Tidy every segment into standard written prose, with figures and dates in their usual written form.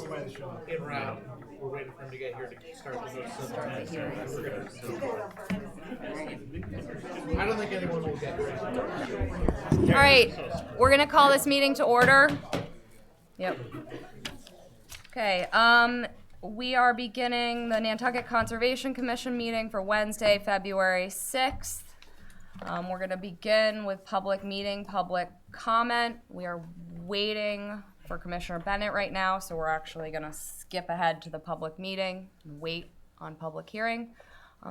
en route. We're waiting for him to get here to start the notice of intent. I don't think anyone will get ready. All right, we're gonna call this meeting to order. Yep. Okay, we are beginning the Nantucket Conservation Commission meeting for Wednesday, February 6th. We're gonna begin with public comment. We are waiting for Commissioner Bennett right now, so we're actually gonna skip ahead to the public meeting and wait on public hearing.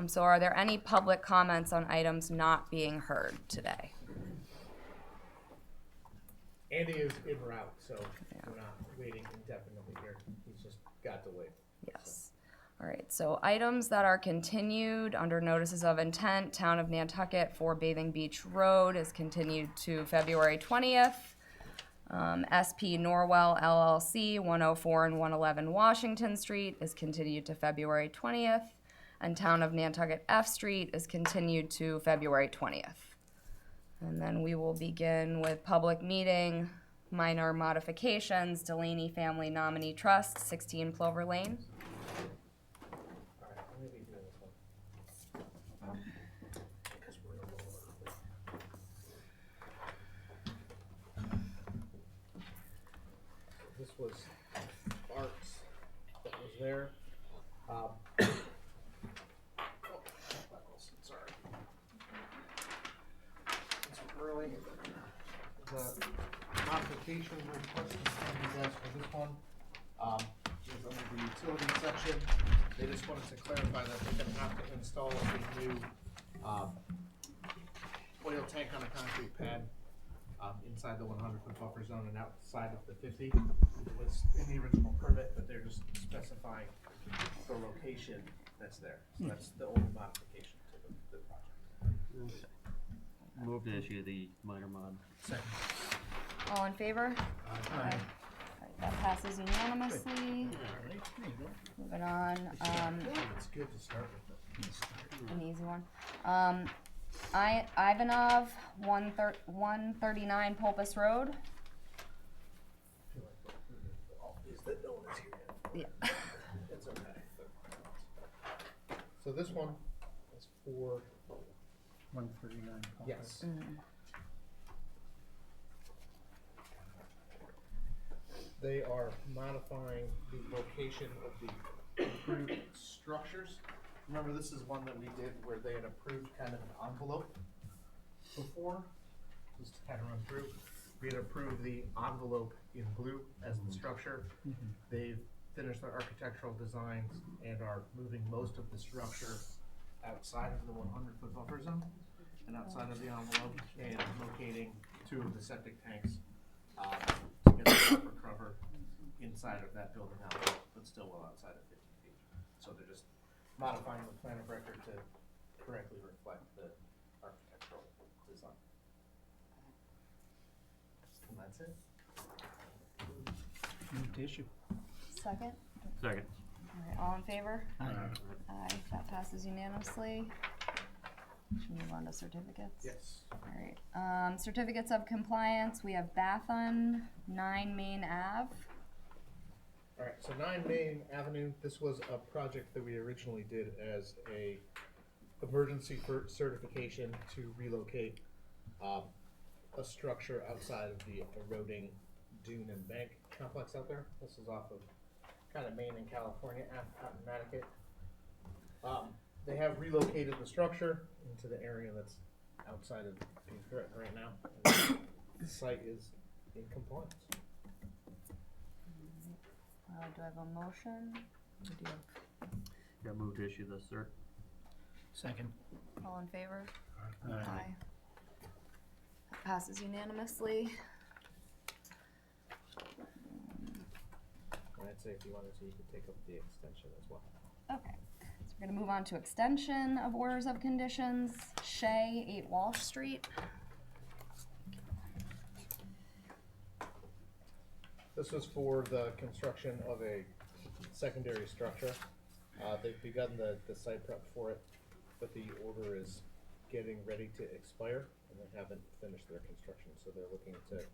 So are there any public comments on items not being heard today? Andy is en route, so we're not waiting indefinitely here. He's just got to wait. Yes. All right, so items that are continued under notices of intent, Town of Nantucket, 4 Bathing Beach Road is continued to February 20th. SP Norwell LLC, 104 and 111 Washington Street is continued to February 20th. And Town of Nantucket F Street is continued to February 20th. And then we will begin with public meeting, minor modifications, Delaney Family Nominee Trust, 16 Plover Lane. All right, I'm going to be doing this one. Because we're in a little early. This was Arts that was there. Sorry. It's early. The modification request is from you guys for this one. Is under the utility section. They just wanted to clarify that they're going to have to install a new oil tank on a concrete pad inside the 100-foot buffer zone and outside of the 50. It was in the original permit, but they're just specifying the location that's there. So that's the only modification to the project. Move to issue the minor mod. Second. All in favor? Aye. All right, that passes unanimously. Moving on, It's good to start with. an easy one. Ivanov, 139 Pulpus Road. I feel like the obvious that no one is here yet. Yeah. It's okay. So this one is for 139. yes. They are modifying the location of the approved structures. Remember, this is one that we did where they had approved kind of an envelope before. Just to kind of run through. We had approved the envelope in blue as the structure. They've finished their architectural designs and are moving most of the structure outside of the 100-foot buffer zone and outside of the envelope and locating 2 of the septic tanks to get the proper cover inside of that building envelope, but still well outside of 50 feet. So they're just modifying the plan of record to correctly reflect the architectural design. And that's it. Move to issue. Second? Second. All right, all in favor? Aye. Aye, that passes unanimously. Should we move on to certificates? Yes. All right, certificates of compliance, we have Bathun, 9 Main Ave. All right, so 9 Main Avenue, this was a project that we originally did as a emergency certification to relocate a structure outside of the eroding dune and bank complex out there. This is off of kind of Maine and California, out in Nantucket. They have relocated the structure into the area that's outside of being threatened right now. And the site is in compliance. Do I have a motion? Or do you have- Yeah, move to issue the cert. Second. All in favor? Aye. That passes unanimously. And I'd say if you wanted to, you could take up the extension as well. Okay, so we're gonna move on to extension of orders of conditions. Shea, 8 Walsh Street. This was for the construction of a secondary structure. They've begun the site prep for it, but the order is getting ready to expire, and they haven't finished their construction, so they're looking to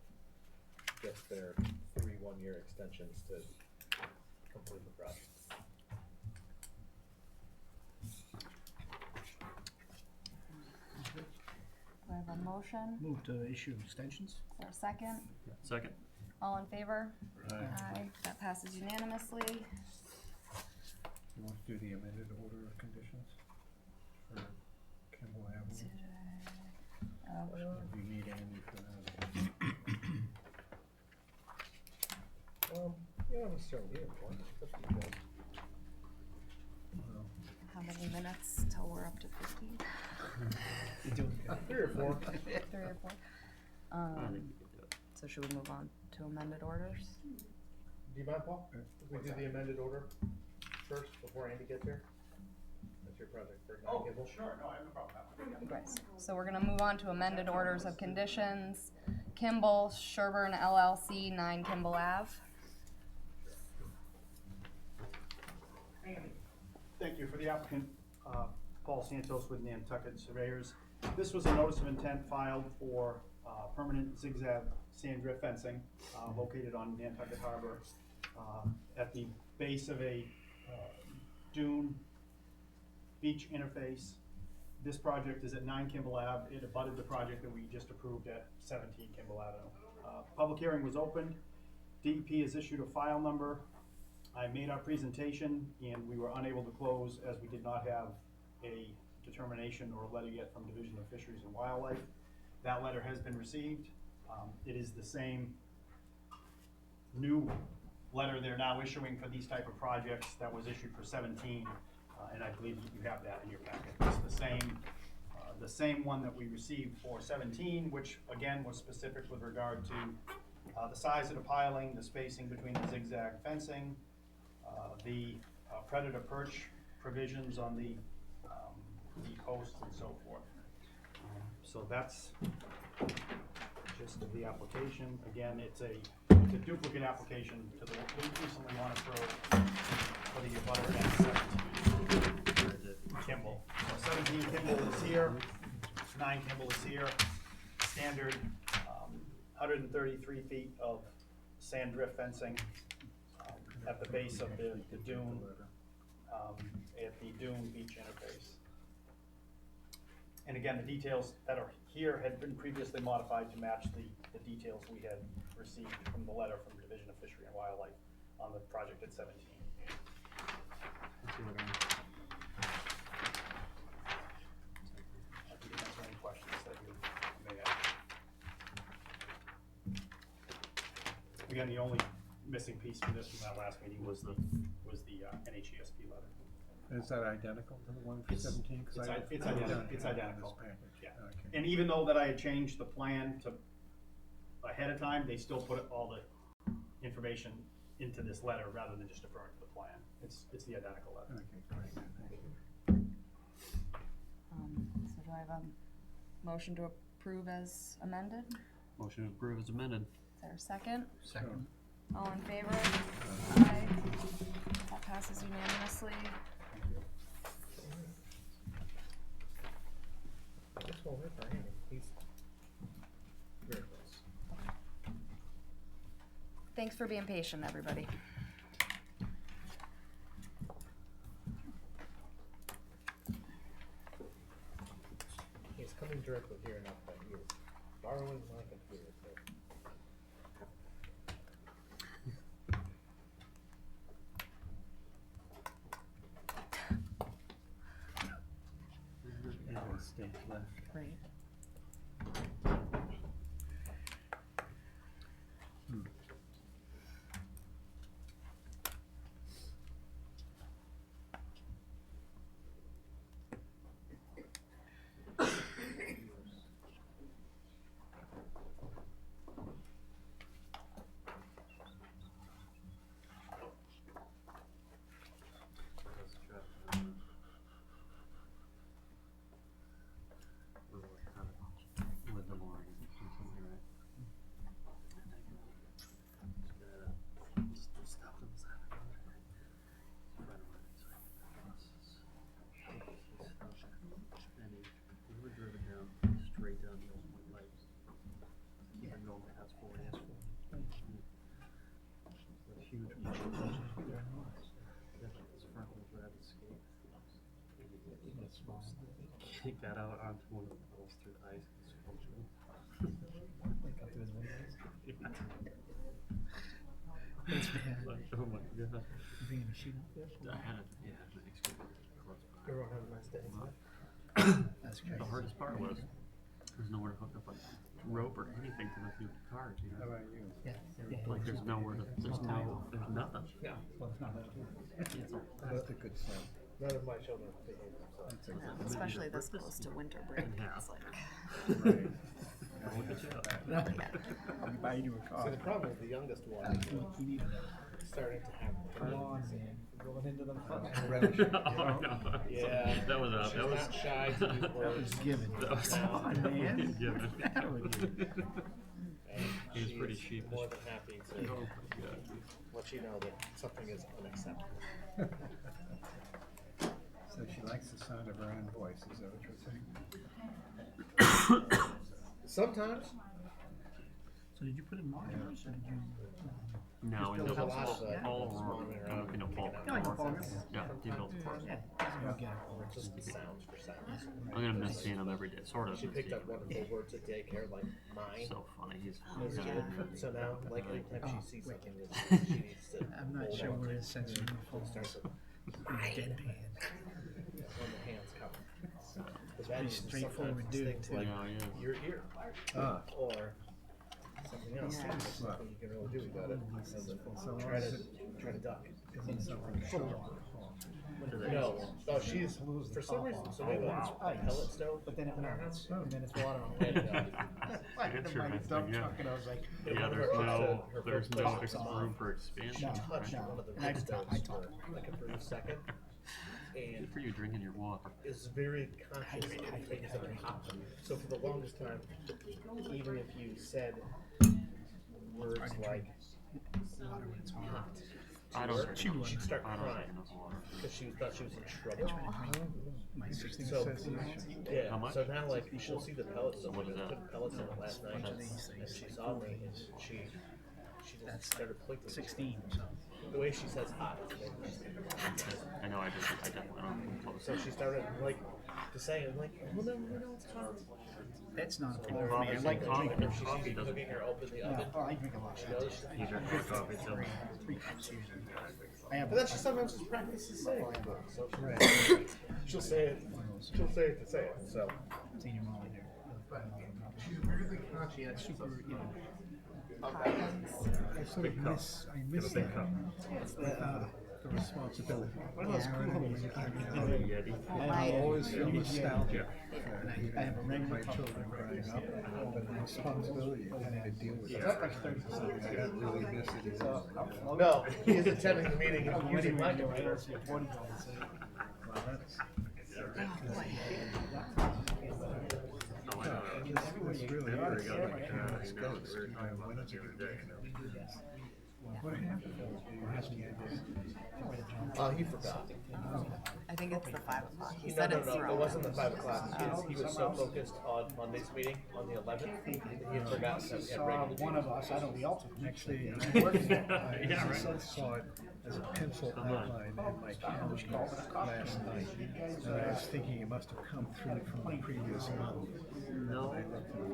get their 3 one-year extensions to motion? Move to issue extensions? Is there a second? Second. All in favor? Aye. Aye. That passes unanimously. You want to do the amended order of conditions for Kimball Avenue? If you need Andy for that. You don't necessarily need it for it. It's up to you guys. Well, How many minutes till we're up to 15? You're doing good. 3 or 4. 3 or 4? I think we can do it. So should we move on to amended orders? Do you mind, Paul? If we do the amended order first before Andy gets here? That's your project for Kimball. Sure, no, I have no problem with that. Great. So we're gonna move on to amended orders of conditions. Kimball, Sherburne LLC, 9 Kimball Ave. Thank you. For the applicant, Paul Santos with Nantucket Surveyors. This was a notice of intent filed for permanent zigzag sand drift fencing located on Nantucket Harbor at the base of a dune beach interface. This project is at 9 Kimball Ave. It abutted the project that we just approved at 17 Kimball Avenue. Public hearing was opened. DEP has issued a file number. I made our presentation and we were unable to close as we did not have a determination or a letter yet from Division of Fisheries and Wildlife. That letter has been received. It is the same new letter they're now issuing for these type of projects that was issued for 17, and I believe you have that in your packet. It's the same one that we received for 17, which again was specific with regard to the size of the piling, the spacing between the zigzag fencing, the predator perch provisions on the coast and so forth. So that's just of the application. Again, it's a duplicate application to the we recently want to throw for the abutter at 17 Kimball. So 17 Kimball is here, 9 Kimball is here. Standard 133 feet of sand drift fencing at the base of the dune, at the dune beach interface. And again, the details that are here had been previously modified to match the details we had received from the letter from the Division of Fishery and Wildlife on the project at 17. Let's see what I can answer any questions that you may have. Again, the only missing piece from this from that last meeting was the NHESP letter. Is that identical to the one for It's- 17? it's I i- it's don't identical. have It's it in identical. this package. Yeah. Okay. And even though that I had changed the plan to ahead of time, they still put all the information into this letter rather than just deferring to the plan. It's the identical letter. Okay, great, thank you. So do I have a motion to approve as amended? Is Motion to approve is amended. there a second? Second. All in favor? Aye. That passes unanimously. This one right for Andy. He's very close. Thanks for being patient, everybody. He's coming directly here, not by you. Borrowing my computer. So. And state left. Great. With the mooring or something, right? And just gotta stop them beside the road. Right away. And we were driven down, straight down the old one lights. Keep it going past 40. With huge this front wheel drive escape. Take that out onto one of the poles through the ice. It's functional. Oh my god. You bringing a machine up there? I had an excavator close by. Everyone have a nice day. That's great. The hardest part was there's nowhere to hook up a rope or anything to the new cars, you How know? about you? Yeah. Like there's nowhere to, there's nothing. No, Well, it's not. That's a good sign. none of my children behave themselves. That's a No, especially this close to winter break. Yeah. It's like, right. Look at you. I'll be buying you a car. So the problem is the youngest one is You need a starting to have. come on, man. Going into the front. Oh, no. Yeah. That was She's that was not shy to use That was words. given. that was Come on, man. given. What's the matter with you? And He was she pretty is sheepish. more than happy to Oh my god. let you know that something is unacceptable. So she likes the sound of her own voice, is that what you're saying? Sometimes So did you put it in monitors or did you? No, we built built a lot of the all house around. monitor out You know, and Paul. picking No, I can follow Yeah, he built it for us. Yeah, you'll get it. just sounds for sounds. I'm gonna miss seeing him every day. Sort of. She miss picked seeing up him every wonderful words at daycare like mine. day. So funny. He's So now, like anytime she sees something that she needs to I'm not hold sure on where to, it says she uniform. starts to Deadpan. when the hands come. Because that Pretty is straightforward sometimes dude, things too. like Yeah, he is. your ear Ah, or something else. Yeah. There's nothing you can really do about it. so Try to duck. isn't something short? No, she's for some reason. So we have a pellet stove But then it in our went house. and then it's water on And, it. I had to buy a Interesting, dump yeah. truck and I was like, Yeah, Her there's first no place was room for expansion. No. touched one of the And I wood just stoves I talked for like a brief second, Good and for you drinking your water. is very conscious of things that are hot. So for the longest time, even if you said words like water when it's hot. hot, I don't drink enough. she'd start I don't crying drink enough water. because she thought she was in trouble. My sister So Association. yeah, How much? so now like she'll see the pellets. So What is I that? put pellets in it last night, and she saw me, and she just started blinking. 16, so. The way she says hot, I know. I definitely don't come close. so she started like to say it like, well no, it's hot. That's not a So problem they're for me. I obviously like to like, drink. if she sees me cooking or open the oven, Oh, I drink a lot. she knows. You drink more coffee too. 3 cups usually. I have. But then she sometimes just practices saying it. So she'll say it. She'll say it to say it. So Seen your mom in there. she's really conscientious. Super, you know. I sort of miss that. The responsibility. One of those cool homies. I always feel nostalgia I have a for my regular children growing up, but the responsibility of having to deal with it. That's like 30%. I don't really miss it either. No, he is attending the meeting and using my computer. Well, that's, it's really hard. It's ghost, you know, when is it gonna be? What happened? He forgot. I think it's the 5 o'clock. He No, said no, it's no, it thrown. wasn't the 5 o'clock. He was so focused on Monday's meeting on the 11th, he had forgotten that we had regular. One of us, I don't know, the ultimate. Actually, Working. I saw it as a pencil outline in my calendar last night, and I was thinking it must have come through from the previous month. No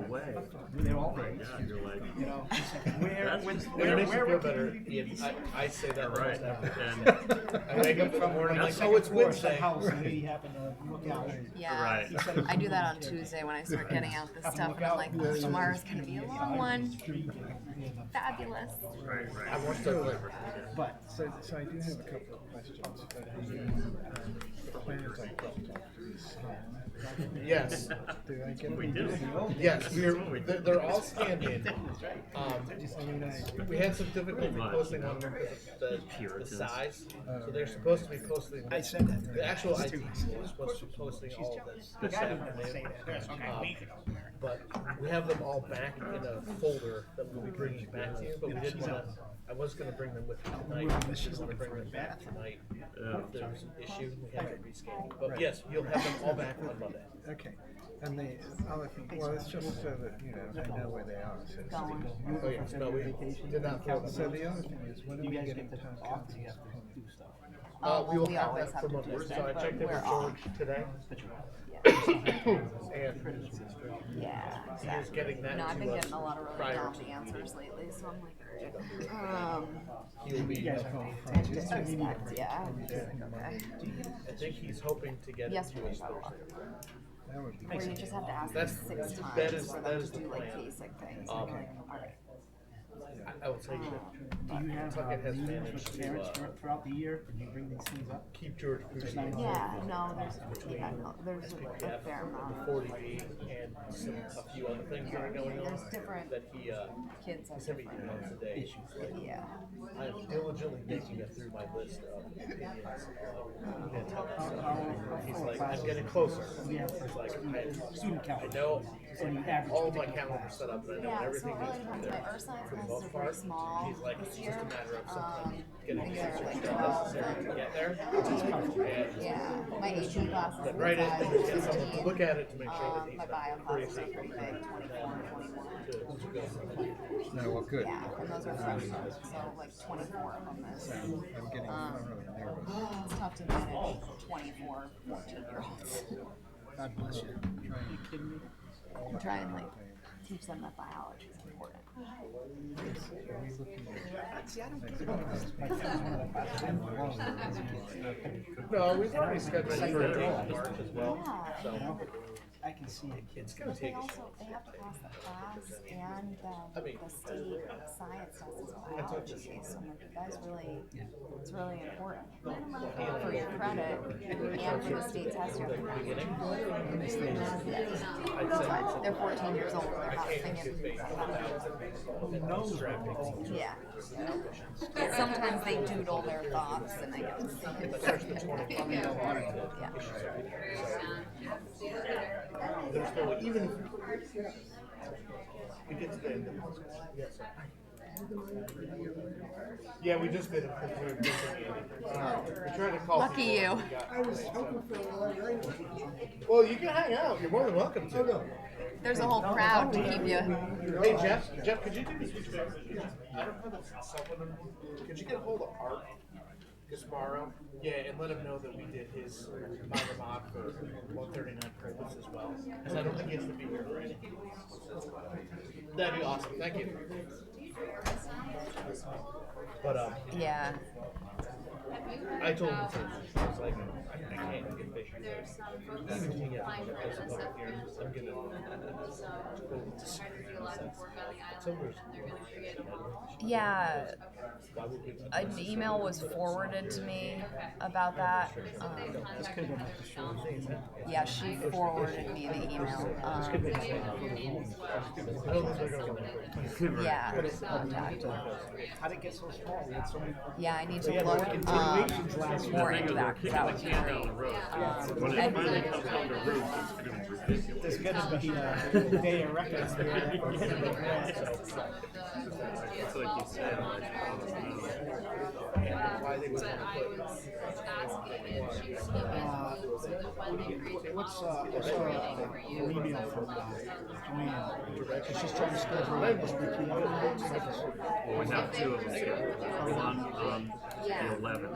way. They're all Yeah, right. you're like, You know, where, It makes you feel better. I say that right. almost every day. And I wake up in the morning like, second oh, it's floor of the Wednesday. house, and he happened to look out. Yeah, Right. I do that on Tuesday when I start getting out this stuff. And I'm like, oh, tomorrow's gonna be a long one. Fabulous. right. I watched the flavor. But So I do have a couple of questions. The plans I talked to is, Yes, do I get? We do. yes, they're all scanned. We had some difficulty much, posting you know. on them because of the Puritans. size. So they're supposed to be posting. I said that. The actual IT team was supposed to be posting all of this The this guy didn't say afternoon. that. That's okay. Leave it over there. But we have them all back in a folder that we'll be bringing back to you, but we didn't want to, I was going to bring them with me tonight. I didn't want to bring them back tonight. If there was an issue, we had to rescan. But yes, you'll have them all back on Monday. Okay, and the other thing, well, it's just so that, you know, I know where they are, so to speak. Oh yes, no, we did not throw them So out. the other thing is, when are we getting town council's opinion do stuff. We will we have always that have for to Monday, do so stuff, I but checked in we're with off. George today. Yeah. And Yeah, he is exactly. getting that No, I've been to us getting a lot of really prior dumb to the answers lately, so I'm like, He'll be, and disrespect, yeah. Okay. I think he's hoping to get it to Yesterday us got a lot. Thursday. That would be Where you just have to ask them That's- 6 times that is- for that them is to the do like plan. basic things. And you're like, alright. I will tell you that Do you have Nantucket has meetings managed with to, parents throughout the year? Did you bring these things up? keep George Bush Yeah, no, there's a fair amount. 40B and a few other things that are going on There's different that he kids have sent me different, emails today. yeah. I am diligently making it through my list of opinions of Nantucket stuff. He's like, I'm getting closer. Yeah. He's like, Student I count. know So you average all of my particular calendars class. set up, and I know Yeah, so everything it needs really to be depends. My there. earth science For the class most is pretty part, small he's like, this it's year. just a matter of sometimes getting I think closer they're like to 12, necessary to get there. And yeah, my AP class is then write it, size and then get someone to 15. look at it to make sure that he's My not bio classes crazy. are pretty big, 24 and 21. To go from there. No, well, good. Yeah, and those are freshmen, so like 24 of them is. I'm getting, I'm really nervous. It's tough to manage 24, 14-year-olds. God bless you. You kidding me? And try and like teach them that biology is important. See, I don't get it. My friend's one of the classes I'm wrong. No, we've already scheduled it for March as well, Yeah. so I can see it. it's gonna But they take us. also, they have to pass the class and I mean, the state science test is biology, so I'm like, you guys really, it's really important. For your credit and for the state test, you have to I'd say But they're 14 years old, they're not can't thinking. get Yeah. But sometimes they doodle their thoughts and I get to see it. Yeah. There's still, even if we get to the end of this, yes, sir. Yeah, we just did it because we were busy. We tried to call. Lucky people. you. Well, you can hang out. You're more than welcome to. There's a whole crowd to keep you. Hey, Jeff, could you do me a favor? I don't know if someone, could you get a hold of Art Gasparo? Yeah, and let him know that we did his minor mod for 139 Purpose as well. Because I don't think he has to be here for anything. That'd be awesome. Thank you. But Yeah. I told him to. I was like, I can't get fish. Even if you get place of public hearings, I'm gonna go disagree. Silver's Yeah. An email was forwarded to me about that. Yeah, she forwarded me the email. Yeah, contact. How'd it get so small? We had so many. Yeah, I need to look more into that because that was great. When it finally comes home to roost, it's gonna be ridiculous. There's gonna be a day of records there. It's like you said, why they would want to put What's your email from Joanne? She's trying to schedule this weekend. well, we have two of them scheduled. One on the 11th.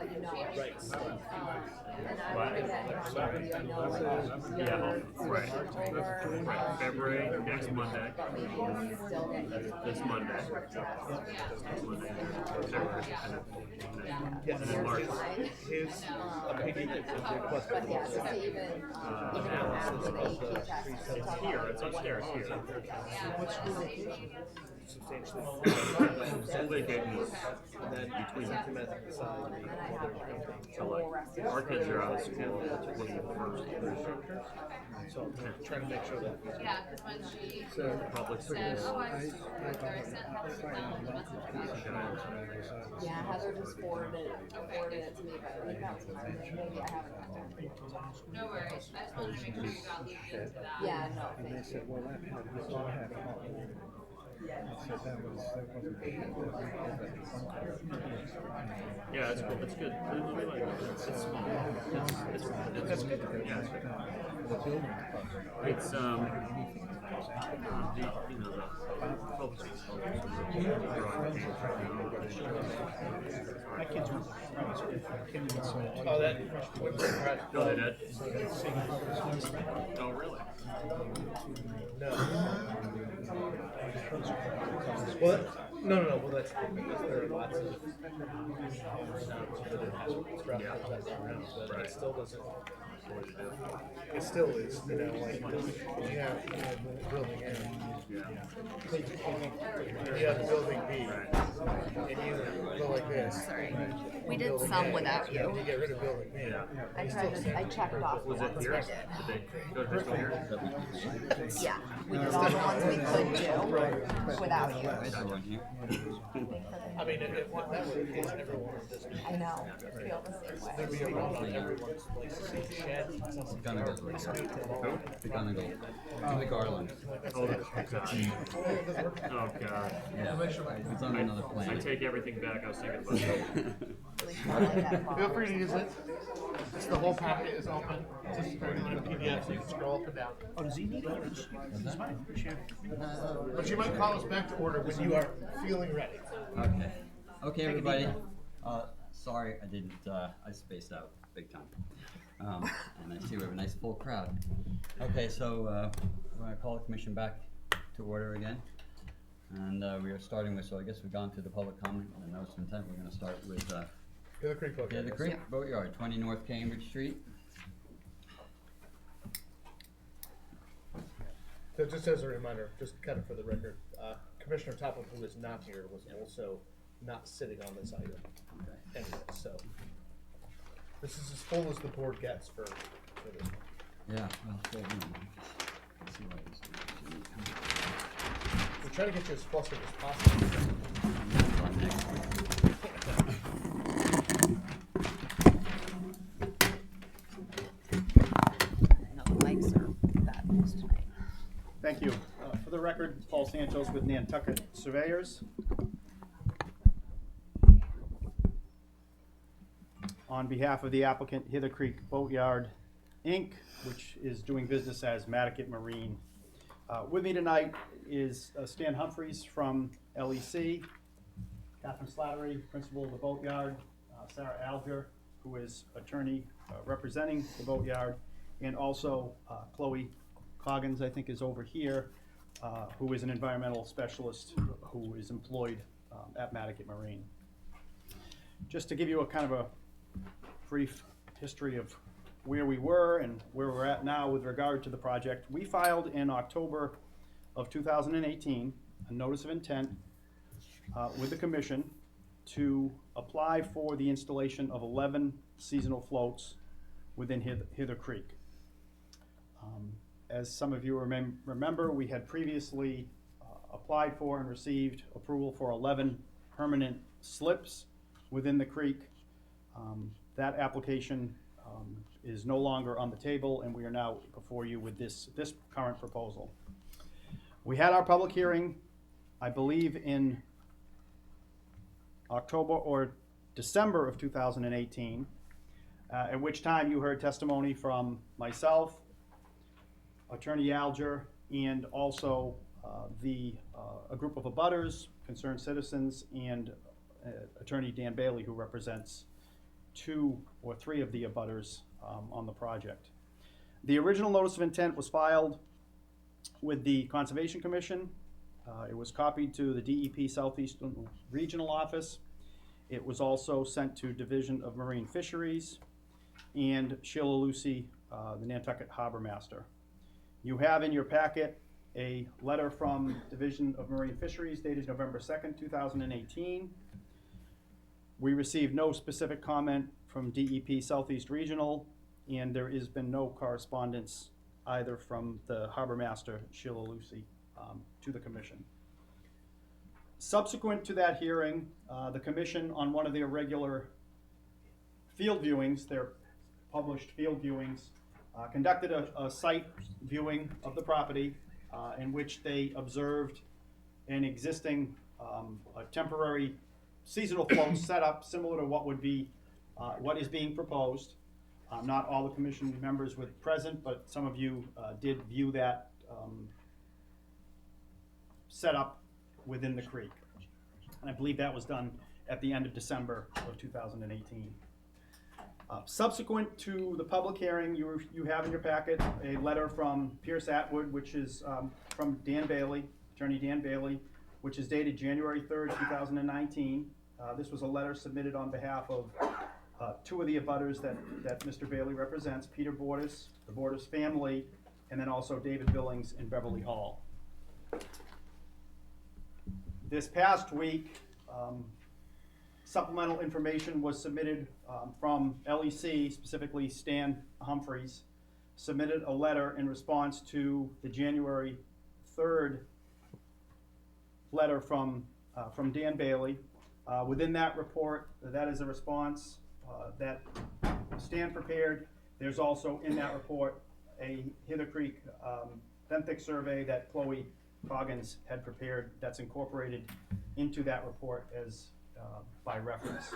Yeah, right. February, next Monday. This Monday. And then March. his opinion and request. But yeah, just to even after the AP test. It's here, it's upstairs here. Substantially. They gave me And then between the side, And then I have like so like our kids are out of school the 21st. so I'm trying to make sure that. So public schools. Yeah, Heather just forwarded it to me, but I think that's maybe I haven't got there. No worries. I just wanted to make sure you got looped into that. Yeah, no, And they thank you. said, well, that had, this all had hot water. So that wasn't. Yeah, it's cool. It's good. We like it. It's small. It's good. Yeah, it's good. The building department. It's the focus My kids went to private school for kindergarten. Oh, that. No, they did. Oh, really? No. Well, no. Well, that's because there are lots of stuff Yeah. that's around, but Right. it still doesn't. What did you do? It still is, like you have building A, Yeah. you have building B, and you go like this. Sorry. We did Building some A, without and you. you get rid of building B. Yeah. I checked off the Was it ones here? we Did did. they go to school here? Yeah, we did all the ones we could do without you. I mean, if that were the case, everyone would just, I know, I feel the same way. there'd be a run on everyone's place, shed, someone's yard, place, Who? The Garland. Oh, God. Oh, God. Yeah. It's on another I planet. take everything back. I was thinking about it. At least not like that far. Feel free to use it. It's the whole packet is open. It's just regular PDF, so you can scroll up and down. Oh, does he need it? It's fine. Sure. But you might call us back to order when you are feeling ready. Okay. Okay, everybody. Sorry, I didn't. I spaced out big time. And I see we have a nice full crowd. Okay, so we're going to call the commission back to order again. And we are starting with, so I guess we've gone through the public comment and the notice of intent. We're going to start with Hither Creek Boat Yard. the Creek Boatyard, 20 North Cambridge Street. So just as a reminder, just kind of for the record, Commissioner Topham, who is not here, was also not sitting on this item anyway, so. This is as full as the board gets for this one. Yeah, well, let's see what We try to get you as flustered as possible. No, the mics are bad news tonight. Thank you. For the record, Paul Santos with Nantucket Surveyors. On behalf of the applicant, Hither Creek Boatyard, Inc., which is doing business as Nantucket Marine. With me tonight is Stan Humphreys from LEC, Catherine Slattery, principal of the Boatyard, Sarah Alger, who is attorney representing the Boatyard, and also Chloe Coggins, I think, is over here, who is an environmental specialist who is employed at Nantucket Marine. Just to give you a kind of a brief history of where we were and where we're at now with regard to the project. We filed in October of 2018 a notice of intent with the commission to apply for the installation of 11 seasonal floats within Hither Creek. As some of you remember, we had previously applied for and received approval for 11 permanent slips within the creek. That application is no longer on the table, and we are now before you with this current proposal. We had our public hearing, I believe, in October or December of 2018, at which time you heard testimony from myself, Attorney Alger, and also a group of abutters, concerned citizens, and Attorney Dan Bailey, who represents 2 or 3 of the abutters on the project. The original notice of intent was filed with the Conservation Commission. It was copied to the DEP Southeastern Regional Office. It was also sent to Division of Marine Fisheries and Sheila Lucy, the Nantucket Harbor Master. You have in your packet a letter from Division of Marine Fisheries dated November 2nd, 2018. We received no specific comment from DEP Southeast Regional, and there has been no correspondence either from the Harbor Master, Sheila Lucy, to the Commission. Subsequent to that hearing, the Commission, on one of their regular field viewings, their published field viewings, conducted a site viewing of the property in which they observed an existing, a temporary seasonal float set up similar to what would be, what is being proposed. Not all the commission members were present, but some of you did view that set up within the creek. And I believe that was done at the end of December of 2018. Subsequent to the public hearing, you have in your packet a letter from Pierce Atwood, which is from Dan Bailey, Attorney Dan Bailey, which is dated January 3rd, 2019. This was a letter submitted on behalf of two of the abutters that Mr. Bailey represents, Peter Borders, the Borders family, and then also David Billings in Beverly Hall. This past week, supplemental information was submitted from LEC, specifically Stan Humphreys, submitted a letter in response to the January 3rd letter from Dan Bailey. Within that report, that is a response that Stan prepared. There's also in that report a Hither Creek benthic survey that Chloe Coggins had prepared that's incorporated into that report as by reference.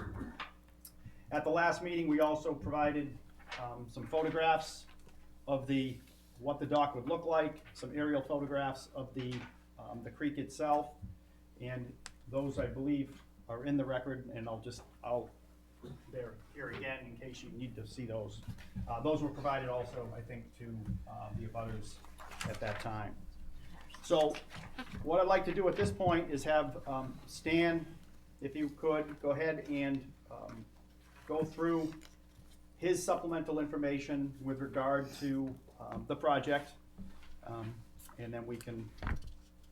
At the last meeting, we also provided some photographs of what the dock would look like, some aerial photographs of the creek itself, and those I believe are in the record, and they're here again in case you need to see those. Those were provided also, I think, to the abutters at that time. So what I'd like to do at this point is have Stan, if you could, go ahead and go through his supplemental information with regard to the project, and then we can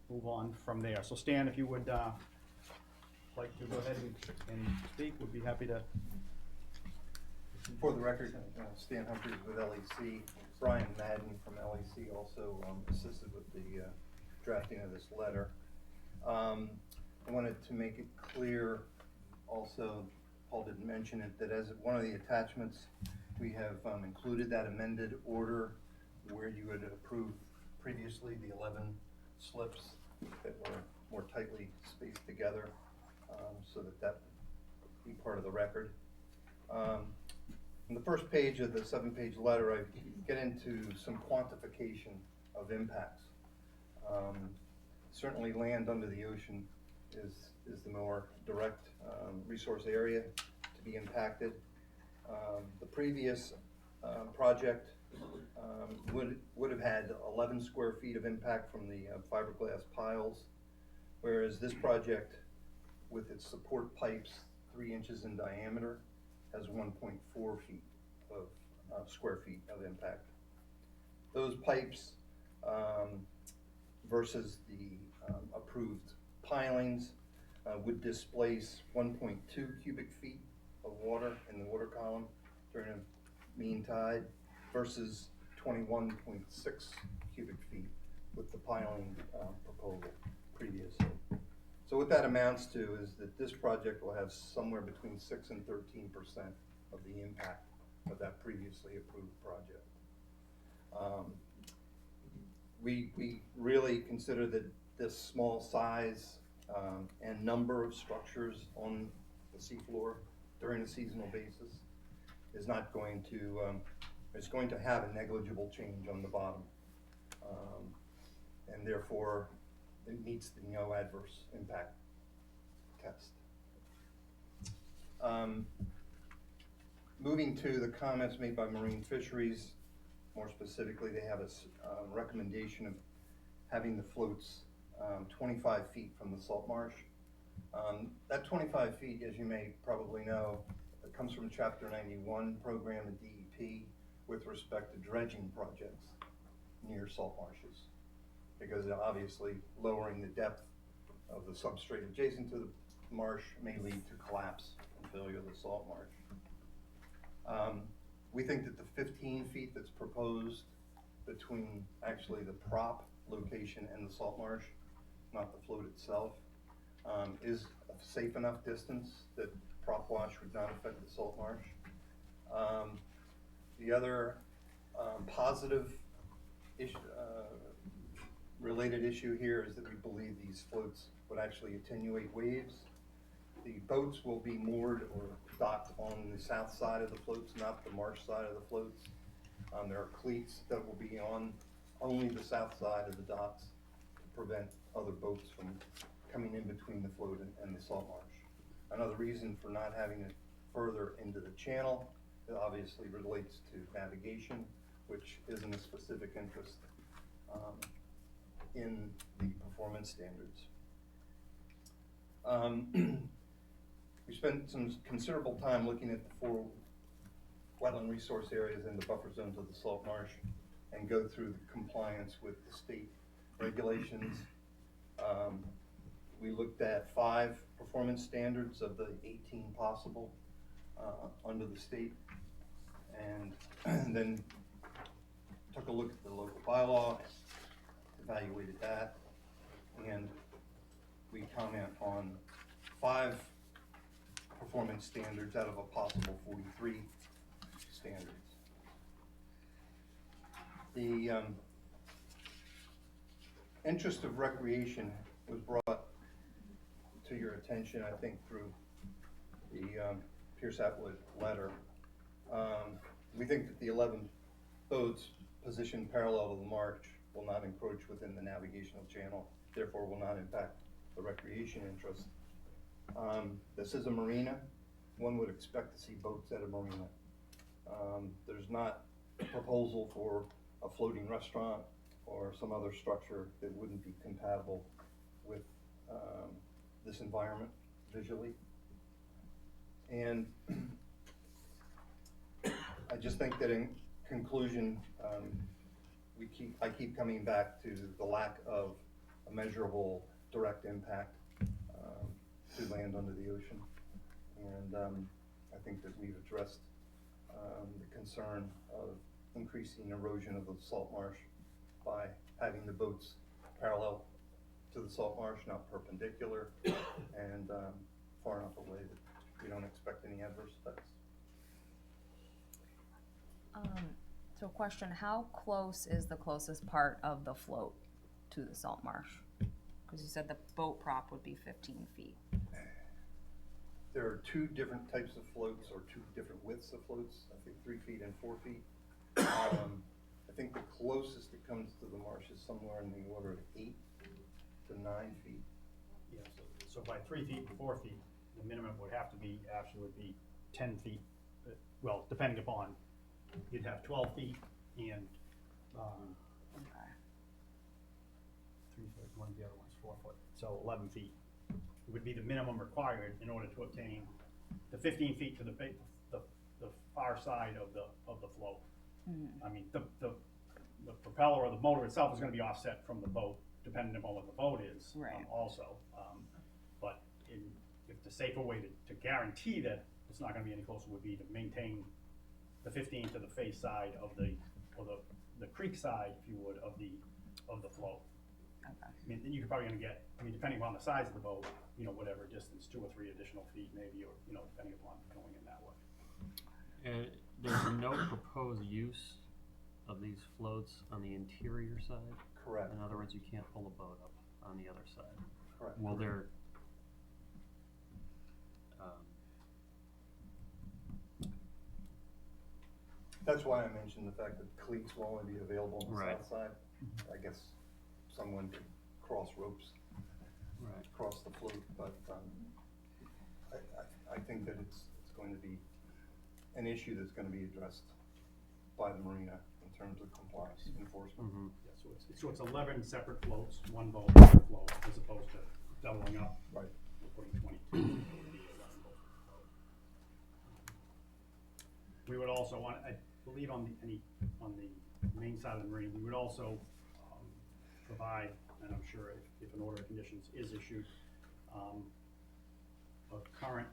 move on from there. So Stan, if you would like to go ahead and speak, we'd be happy to. For the record, Stan Humphreys with LEC. Brian Madden from LEC also assisted with the drafting of this letter. I wanted to make it clear also, Paul didn't mention it, that as one of the attachments, we have included that amended order where you had approved previously the 11 slips that were more tightly spaced together, so that would be part of the record. On the first page of the 7-page letter, I get into some quantification of impacts. Certainly land under the ocean is the more direct resource area to be impacted. The previous project would have had 11 square feet of impact from the fiberglass piles, whereas this project, with its support pipes 3 inches in diameter, has 1.4 feet of square feet of impact. Those pipes versus the approved pilings would displace 1.2 cubic feet of water in the water column during a mean tide versus 21.6 cubic feet with the piling proposal previously. So what that amounts to is that this project will have somewhere between 6 and 13% of the impact of that previously approved project. We really consider that this small size and number of structures on the seafloor during a seasonal basis is not going to, it's going to have a negligible change on the bottom. And therefore, it meets the no adverse impact test. Moving to the comments made by Marine Fisheries, more specifically, they have a recommendation of having the floats 25 feet from the salt marsh. That 25 feet, as you may probably know, it comes from Chapter 91 program at DEP with respect to dredging projects near salt marshes, because obviously lowering the depth of the substrate adjacent to the marsh may lead to collapse and failure of the salt marsh. We think that the 15 feet that's proposed between actually the prop location and the salt marsh, not the float itself, is a safe enough distance that prop wash would not affect the salt marsh. The other positive related issue here is that we believe these floats would actually attenuate waves. The boats will be moored or docked on the south side of the floats, not the marsh side of the floats. There are cleats that will be on only the south side of the docks to prevent other boats from coming in between the float and the salt marsh. Another reason for not having it further into the channel, it obviously relates to navigation, which isn't a specific interest in the performance standards. We spent some considerable time looking at the 4 wetland resource areas and the buffer zones of the salt marsh and go through the compliance with the state regulations. We looked at 5 performance standards of the 18 possible under the state, and then took a look at the local bylaw, evaluated that, and we comment on 5 performance standards out of a possible 43 standards. The interest of recreation was brought to your attention, I think, through the Pierce Atwood letter. We think that the 11 boats positioned parallel to the marsh will not encroach within the navigational channel, therefore will not impact the recreation interest. This is a marina. One would expect to see boats at a marina. There's not a proposal for a floating restaurant or some other structure that wouldn't be compatible with this environment visually. And I just think that in conclusion, I keep coming back to the lack of a measurable direct impact to land under the ocean. And I think that we've addressed the concern of increasing erosion of the salt marsh by having the boats parallel to the salt marsh, not perpendicular, and far enough away that we don't expect any adverse effects. So question, how close is the closest part of the float to the salt marsh? Because you said the boat prop would be 15 feet. There are 2 different types of floats, or 2 different widths of floats, I think 3 feet and 4 feet. I think the closest it comes to the marsh is somewhere in the order of 8 to 9 feet. Yeah, so by 3 feet and 4 feet, the minimum would have to be, actually would be 10 feet. Well, depending upon, you'd have 12 feet and, 3 foot, one of the other one's 4 foot, so 11 feet. It would be the minimum required in order to obtain the 15 feet to the far side of the float. I mean, the propeller or the motor itself is gonna be offset from the boat, depending upon what the boat is. Right. Also, but if the safer way to guarantee that it's not gonna be any closer would be to maintain the 15 to the face side of the creek side, if you would, of the float. Okay. I mean, then you're probably gonna get, I mean, depending upon the size of the boat, you know, whatever distance, 2 or 3 additional feet maybe, or, you know, depending upon going in that way. And there's no proposed use of these floats on the interior side? Correct. In other words, you can't pull a boat up on the other side? Correct. Will there, That's why I mentioned the fact that cleats will only be available on the Right. south side. I guess someone could cross ropes right, across the float, but I think that it's going to be an issue that's going to be addressed by the marina in terms of compliance enforcement. mm-hmm, Yeah, so it's 11 separate floats, one boat per float, as opposed to doubling up. Right. We're putting 22. It would be 11 boats per float. We would also want, I believe on the main side of the marina, we would also provide, and I'm sure if an order of conditions is issued, a current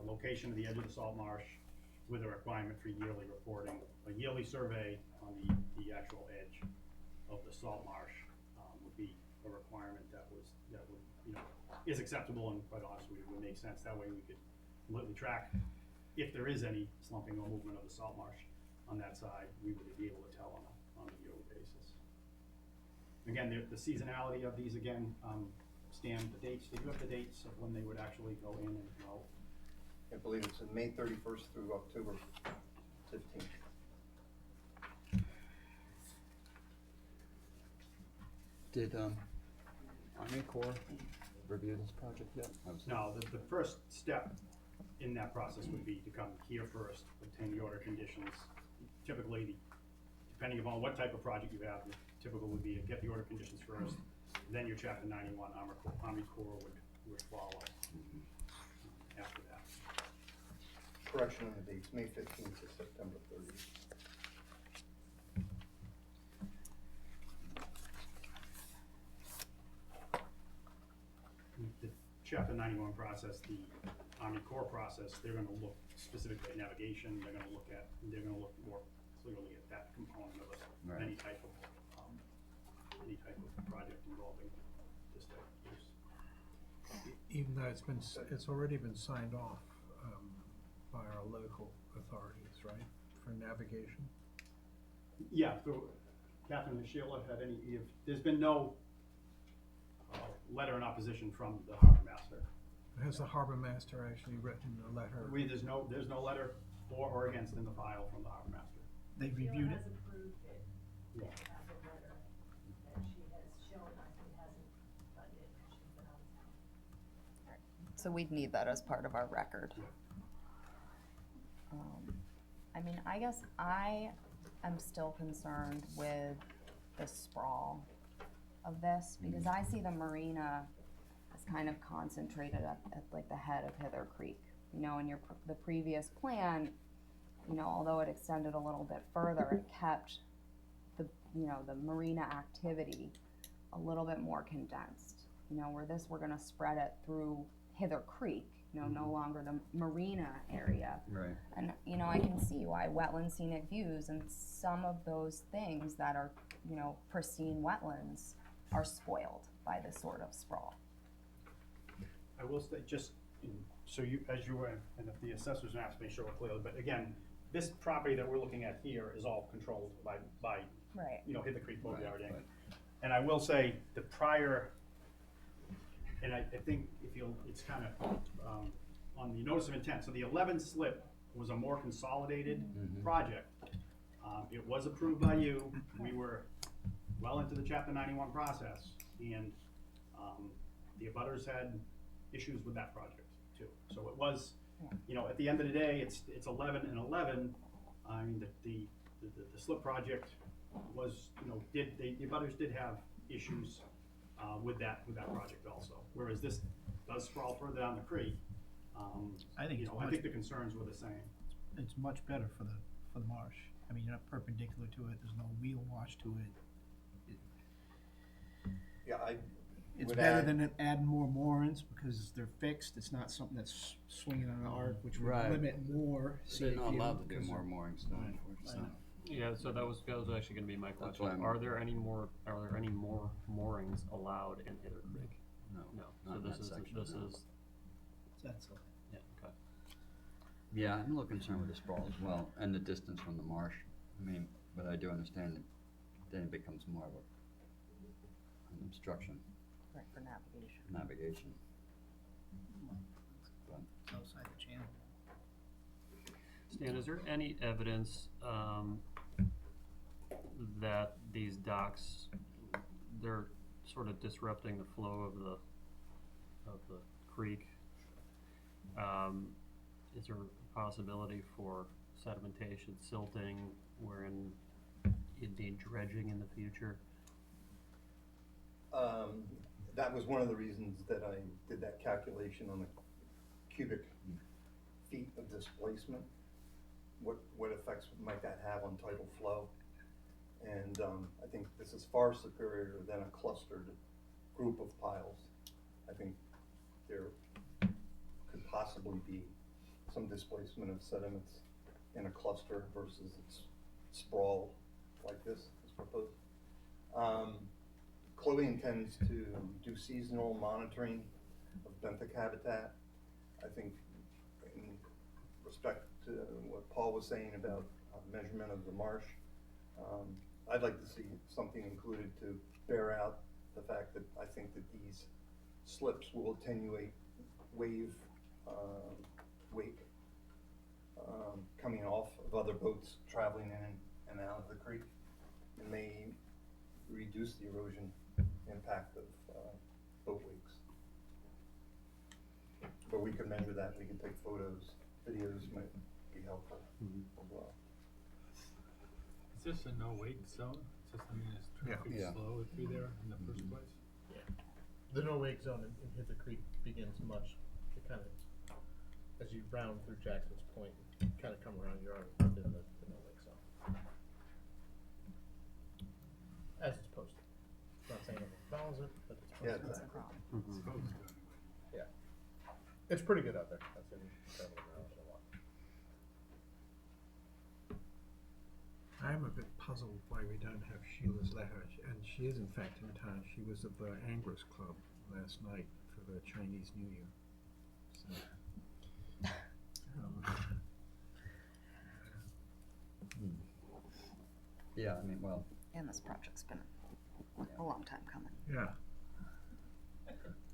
location of the edge of the salt marsh with a requirement for yearly reporting, a yearly survey on the actual edge of the salt marsh would be a requirement that would, you know, is acceptable and quite honestly would make sense. That way we could completely track if there is any slumping or movement of the salt marsh on that side, we would be able to tell on a yearly basis. Again, the seasonality of these, again, Stan, the dates, did you have the dates of when they would actually go in and out? I believe it's May 31st through October 15th. Did, Army Corps review this project yet? No, the first step in that process would be to come here first, obtain the order conditions. Typically, depending upon what type of project you have, the typical would be to get the order conditions first, then your Chapter 91 Army Corps would follow after that. Correction on the dates, May 15th to September 30th. The Chapter 91 process, the Army Corps process, they're gonna look specifically at navigation, they're gonna look more clearly at that component of Right. any type of project involving this type of use. Even though it's already been signed off, by our local authorities, right, for navigation? Yeah, so Catherine and Sheila had there's been no letter in opposition from the harbor master. Has the harbor master actually written a letter? There's no letter for or against in the file from the harbor master. They reviewed it. has approved it. Yeah. They have a letter that she has shown us it hasn't funded because she's been out of town. So we'd need that as part of our record. I mean, I guess I am still concerned with the sprawl of this, because I see the marina as kind of concentrated at like the head of Hither Creek. You know, in the previous plan, you know, although it extended a little bit further, it kept the marina activity a little bit more condensed. You know, where we're gonna spread it through Hither Creek, you know, no longer the marina area. Right. And, you know, I can see why wetland scenic views and some of those things that are, you know, pristine wetlands are spoiled by this sort of sprawl. I will say, so as you were, and if the assessors maps may show it clearly, but again, this property that we're looking at here is all controlled by Right. you know, Hither Creek Boatyard Inc. Right. And I will say, the prior, and I think it's kind of on the notice of intent, so the 11 slip was a more consolidated project. It was approved by you, we were well into the Chapter 91 process, and the abutters had issues with that project too. So it was, you know, at the end of the day, it's 11 and 11. I mean, the slip project was, you know, the abutters did have issues with that project also. Whereas this does sprawl further down the creek. I think You it's know, I much- think the concerns were the same. It's much better for the marsh. I mean, you're not perpendicular to it, there's no wheel wash to it. Yeah, I It's would better add- than adding more moorings because they're fixed, it's not something that's swinging on an arc, which would Right. limit more They're not CFU allowed to do because more of- moorings than Right. 40%. Yeah, so that was actually gonna be my That's question. why I'm- Are there any more moorings allowed in Hither Creek? No, No, so not in this that is, section, this no. is, That's all. yeah, okay. Yeah, I'm a little concerned with the sprawl as well, and the distance from the marsh. I mean, but I do understand that then it becomes more of an obstruction, Right, for navigation. navigation. It's outside the channel. Stan, is there any evidence, that these docks, they're sort of disrupting the flow of the creek? Is there a possibility for sedimentation, silting, wherein you'd need dredging in the future? That was one of the reasons that I did that calculation on the cubic feet of displacement. What effects might that have on tidal flow? And I think this is far superior than a clustered group of piles. I think there could possibly be some displacement of sediments in a cluster versus it's sprawled like this is proposed. Chloe intends to do seasonal monitoring of benthic habitat. I think in respect to what Paul was saying about measurement of the marsh, I'd like to see something included to bear out the fact that I think that these slips will attenuate wave, wake, coming off of other boats traveling in and out of the creek. It may reduce the erosion impact of boat wakes. But we can measure that, we can take photos, videos might be helpful as well. Is this a no-wake zone? Is this, I mean, is traffic Yeah. slow through there in the first place? The no-wake zone in Hither Creek begins much, it kind of, as you round through Jackson's Point, you kind of come around, you're already within the no-wake zone. As it's posted. Not saying it follows it, but it's Yeah, posted. It's supposed to. Yeah. It's pretty good out there. That's in traveling around a lot. I'm a bit puzzled why we don't have Sheila's letter, and she is in fact in town. She was at the Anglers Club last night for the Chinese New Year. So, Yeah, I mean, well, And this project's been a long time coming. yeah.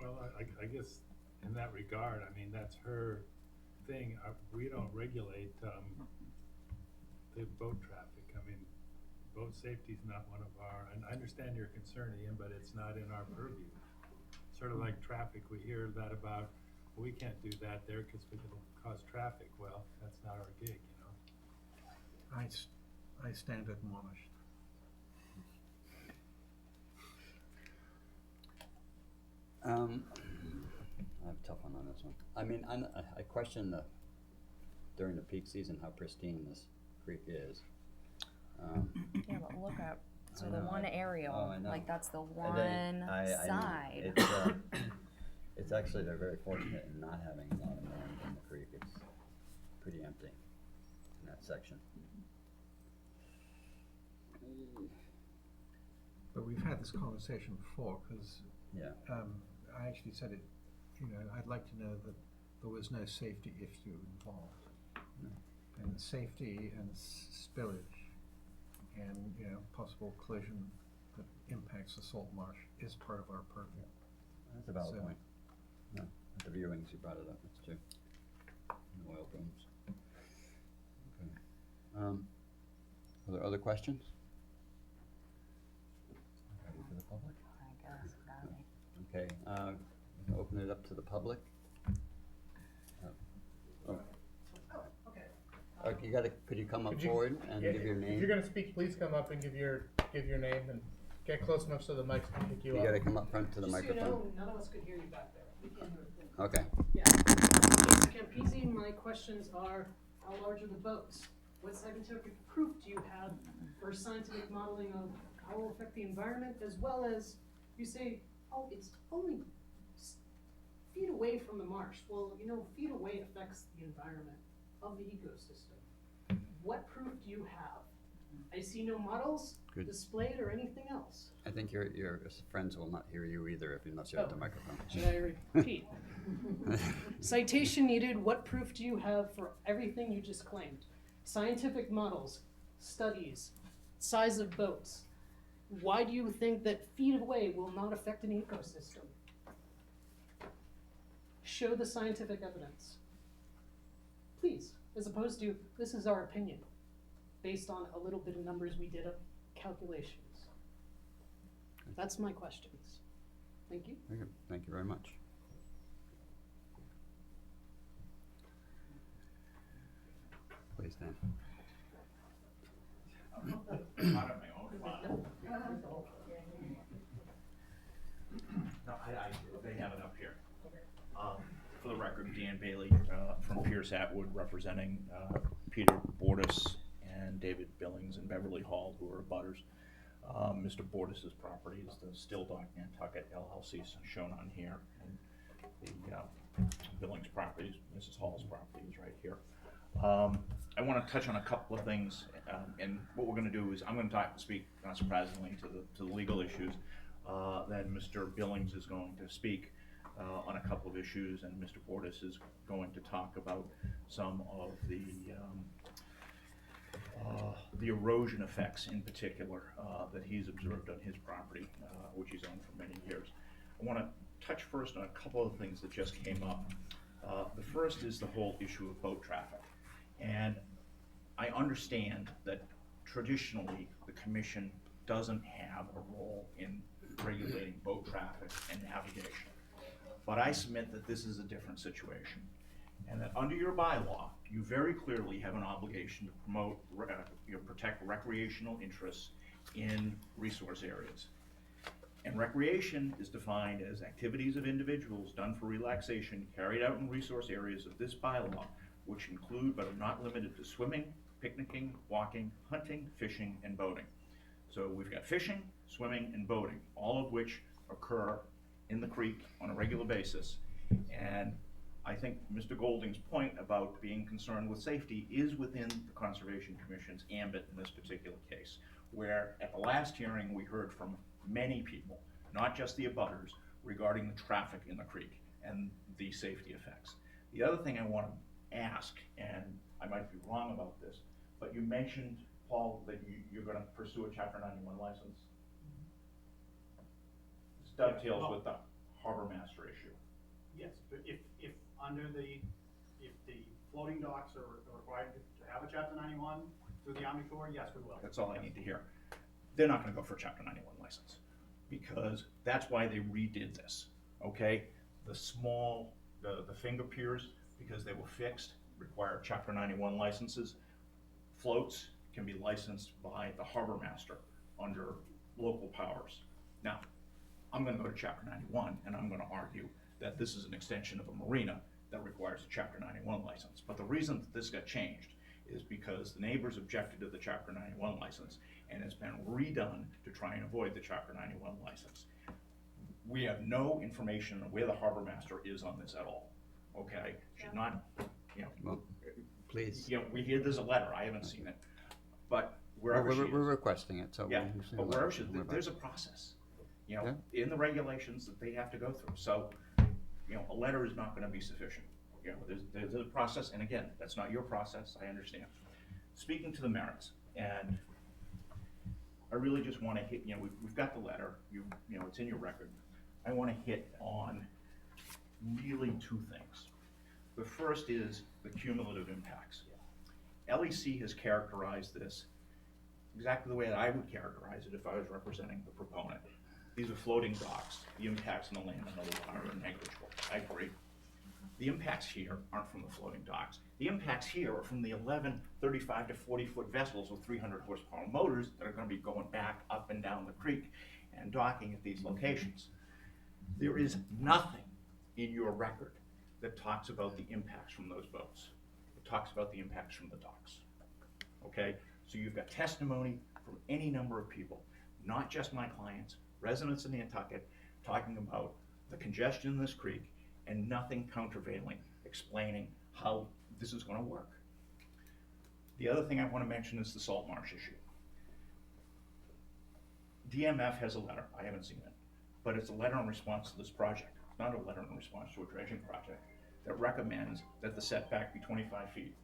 Well, I guess in that regard, I mean, that's her thing. We don't regulate, the boat traffic. I mean, boat safety's not one of our, and I understand your concern, Ian, but it's not in our purview. Sort of like traffic, we hear that about, well, we can't do that there because it'll cause traffic. Well, that's not our gig, you know? I stand admonished. I have a tough one on this one. I mean, I question during the peak season how pristine this creek is. Yeah, but look at, so I the know, one aerial, I know. like that's the And one then I know. side. It's actually, they're very fortunate in not having a lot of moorings in the creek. It's pretty empty in that section. But we've had this conversation before, because Yeah. I actually said it, you know, I'd like to know that there was no safety issue involved. And safety and spillage and, you know, possible collision that impacts the salt marsh is part of our purview. That's a valid So- point. No, at the viewings, you brought it up, that's true. The oil booms. Okay. Are there other questions? Ready for the public? I guess, gotta be. Okay, open it up to the public. Okay, could you come up Could you- forward and Yeah, give your If name? you're gonna speak, please come up and give your name and get close enough so the mics can pick you You up. gotta come up front to the microphone. Just so you know, none of us could hear you back there. We can't hear a thing. Okay, Yeah. Mr. Campisi, my questions are, how large are the boats? What scientific proof do you have for scientific modeling of how it will affect the environment, as well as, you say, oh, it's only feet away from the marsh. Well, you know, feet away affects the environment of the ecosystem. What proof do you have? I see no models Good. displayed or anything else. I think your friends will not hear you either unless you have the Oh. microphone. Should I repeat? Citation needed, what proof do you have for everything you just claimed? Scientific models, studies, size of boats. Why do you think that feet away will not affect an ecosystem? Show the scientific evidence. Please, as opposed to, this is our opinion, based on a little bit of numbers we did of calculations. That's my questions. Thank you. Very good. Thank you very much. Please, Dan. No, they have it up here. For the record, Dan Bailey, from Pierce Atwood, representing, Peter Bordas and David Billings and Beverly Hall, who are abutters. Mr. Bordas's property is the Still Dock Nantucket LLC, shown on here, and the, Billings property, Mrs. Hall's property is right here. I want to touch on a couple of things, and what we're going to do is I'm going to speak, not surprisingly, to the legal issues. Then Mr. Billings is going to speak on a couple of issues, and Mr. Bordas is going to talk about some of the the erosion effects in particular that he's observed on his property, which he's owned for many years. I want to touch first on a couple of things that just came up. The first is the whole issue of boat traffic. And I understand that traditionally the commission doesn't have a role in regulating boat traffic and navigation. But I submit that this is a different situation, and that under your bylaw, you very clearly have an obligation to promote, protect recreational interests in resource areas. And recreation is defined as activities of individuals done for relaxation carried out in resource areas of this bylaw, which include but are not limited to swimming, picnicking, walking, hunting, fishing, and boating. So we've got fishing, swimming, and boating, all of which occur in the creek on a regular basis. And I think Mr. Golding's point about being concerned with safety is within the Conservation Commission's ambit in this particular case, where at the last hearing we heard from many people, not just the abutters, regarding the traffic in the creek and the safety effects. The other thing I want to ask, and I might be wrong about this, but you mentioned, Paul, that you're going to pursue a Chapter 91 license. This dovetails with the harbor master issue. Yes, but if the floating docks are required to have a Chapter 91 through the Army Corps, yes, we will. That's all I need to hear. They're not going to go for a Chapter 91 license, because that's why they redid this, okay? The small, the finger piers, because they were fixed, require Chapter 91 licenses. Floats can be licensed by the harbor master under local powers. Now, I'm going to go to Chapter 91, and I'm going to argue that this is an extension of a marina that requires a Chapter 91 license. But the reason that this got changed is because the neighbors objected to the Chapter 91 license, and it's been redone to try and avoid the Chapter 91 license. We have no information on where the harbor master is on this at all, okay? Should not, Well, please. we hear there's a letter, I haven't seen it, but wherever she is. We're requesting it, so. Yeah, we'll see but what- wherever she is, what about there's it. a process, in the regulations that they have to go through. So, a letter is not gonna be sufficient. There's a process, and again, that's not your process, I understand. Speaking to the merits, and I really just wanna hit, we've got the letter, it's in your record. I wanna hit on really two things. The first is the cumulative impacts. LEC has characterized this exactly the way that I would characterize it if I was representing the proponent. These are floating docks. The impacts on the land and the water are negligible. I agree. The impacts here aren't from the floating docks. The impacts here are from the 11 35 to 40-foot vessels with 300 horsepower motors that are going to be going back up and down the creek and docking at these locations. There is nothing in your record that talks about the impacts from those boats. It talks about the impacts from the docks. Okay? So you've got testimony from any number of people, not just my clients, residents of Nantucket, talking about the congestion in this creek and nothing countervailing, explaining how this is going to work. The other thing I want to mention is the salt marsh issue. DMF has a letter, I haven't seen it, but it's a letter in response to this project. It's not a letter in response to a dredging project that recommends that the setback be 25 feet.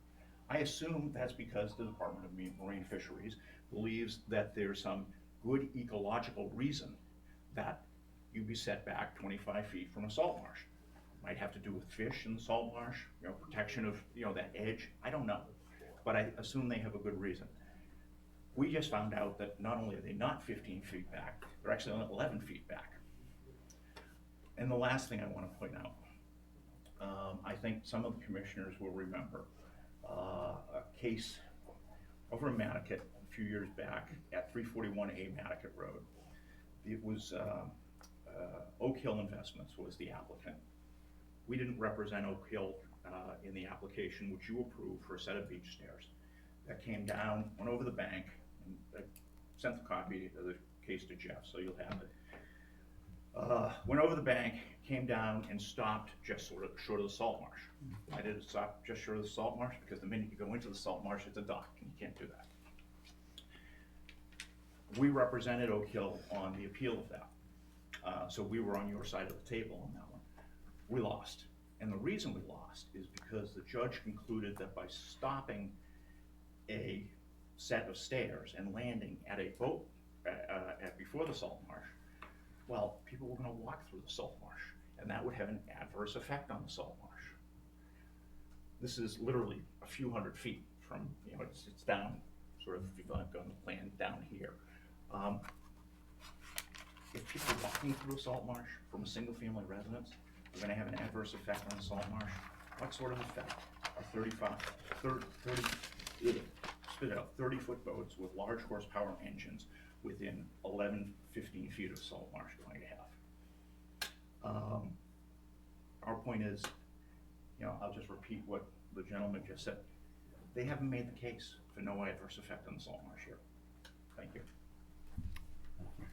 I assume that's because the Department of Marine Fisheries believes that there's some good ecological reason that you be set back 25 feet from a salt marsh. Might have to do with fish in the salt marsh, protection of, that edge. I don't know, but I assume they have a good reason. We just found out that not only are they not 15 feet back, they're actually only 11 feet back. And the last thing I want to point out, I think some of the commissioners will remember a case over in Nantucket a few years back at 341A Nantucket Road. It was Oak Hill Investments was the applicant. We didn't represent Oak Hill in the application, which you approved for a set of beach stairs. That came down, went over the bank, and I sent the copy of the case to Jeff, so you'll have it. Went over the bank, came down, and stopped just short of the salt marsh. Why did it stop just short of the salt marsh? Because the minute you go into the salt marsh, it's a dock, and you can't do that. We represented Oak Hill on the appeal of that. So we were on your side of the table on that one. We lost. And the reason we lost is because the judge concluded that by stopping a set of stairs and landing at a boat before the salt marsh, well, people were gonna walk through the salt marsh, and that would have an adverse effect on the salt marsh. This is literally a few hundred feet from, it's down, sort of, if you're gonna land down here. If people are walking through a salt marsh from a single-family residence, they're gonna have an adverse effect on the salt marsh. What sort of effect are 30-foot boats with large horsepower engines within 11, 15 feet of salt marsh going to have? Our point is, I'll just repeat what the gentleman just said. They haven't made the case for no adverse effect on the salt marsh here. Thank you. Thank you.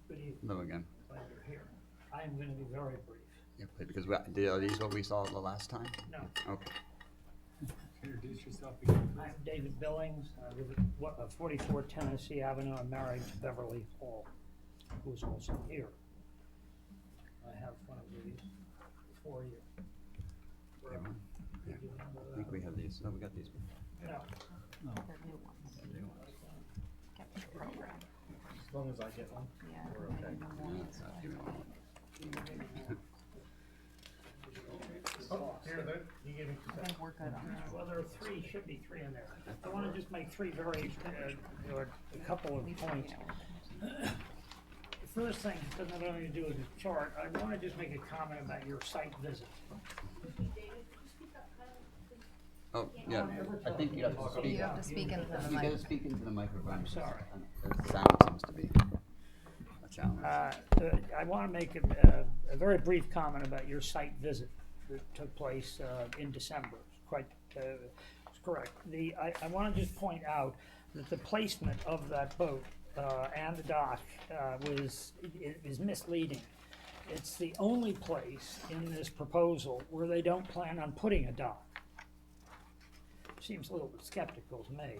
Good evening. Hello again. Glad you're here. I am going to be very brief. Yeah, because are these what we saw the last time? No. Okay. Introduce yourself again, please. I'm David Billings. I live at 44 Tennessee Avenue. I'm married to Beverly Hall, who's also here. I have one of these for you. Yeah, I think we have these. No, we got these. No. They're new ones. Capture program. As long as I get one, Yeah. we're okay. Oh, here, you gave me two I seconds. think we're good on that. Well, there are three, should be three in there. I want to just make three very, or a couple of points. The first thing, doesn't have anything to do with the chart, I want to just make a comment about your site visit. Oh, yeah. I think you have to speak. You have to speak into the You mic. gotta speak into the microphone. I'm sorry. The sound seems to be a challenge. I want to make a very brief comment about your site visit that took place in December. It's correct. I want to just point out that the placement of that boat and the dock is misleading. It's the only place in this proposal where they don't plan on putting a dock. Seems a little bit skeptical to me.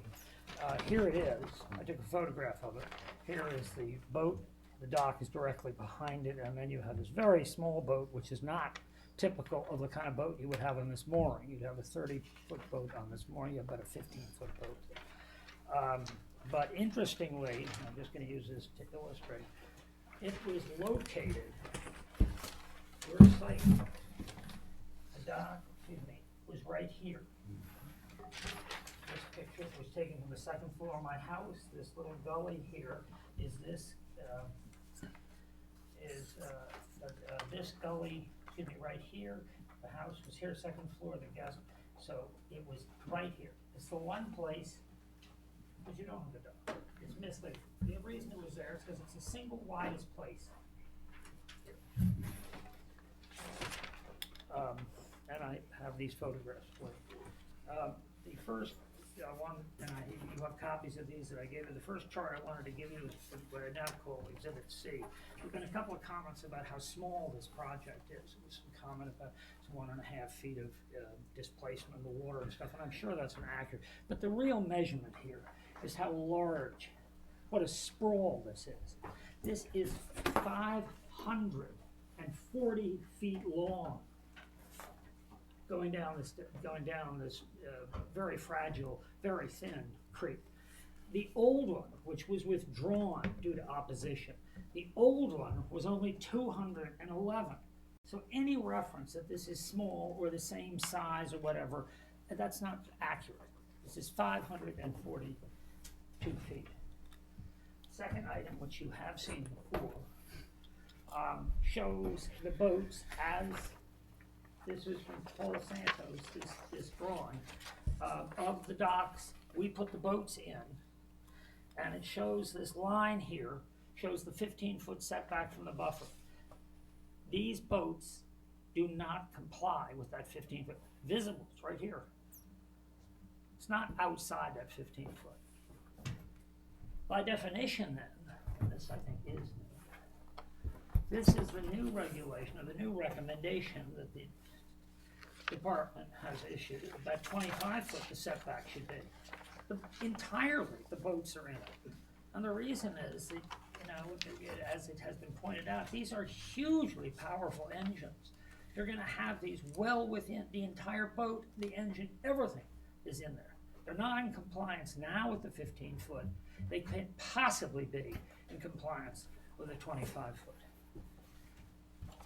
Here it is. I took a photograph of it. Here is the boat. The dock is directly behind it, and then you have this very small boat, which is not typical of the kind of boat you would have on this mooring. You'd have a 30-foot boat on this mooring. You have about a 15-foot boat. But interestingly, I'm just going to use this to illustrate, it was located, your site, the dock, was right here. This picture was taken from the second floor of my house. This little gully here is this this gully, right here. The house was here, second floor, the gas. So it was right here. It's the one place, but you don't have the dock. It's misleading. The reason it was there is because it's the single widest place. And I have these photographs for you. The first one, and you have copies of these that I gave you. The first chart I wanted to give you is what I now call Exhibit C. There's been a couple of comments about how small this project is. There was some comment about 1.5 feet of displacement of the water and stuff, and I'm sure that's inaccurate. But the real measurement here is how large, what a sprawl this is. This is 540 feet long. Going down this very fragile, very thin creek. The old one, which was withdrawn due to opposition, the old one was only 211. So any reference that this is small or the same size or whatever, that's not accurate. This is 542 feet. Second item, which you have seen before, shows the boats as, this is from Paul Santos, this drawing, of the docks. We put the boats in, and it shows this line here, shows the 15-foot setback from the buffer. These boats do not comply with that 15-foot. Visible, it's right here. It's not outside that 15-foot. By definition then, and this I think is new, this is the new regulation, or the new recommendation that the department has issued. About 25 foot the setback should be. Entirely the boats are in it. And the reason is that, as it has been pointed out, these are hugely powerful engines. You're gonna have these well within the entire boat, the engine, everything is in there. They're not in compliance now with the 15-foot. They can't possibly be in compliance with a 25-foot.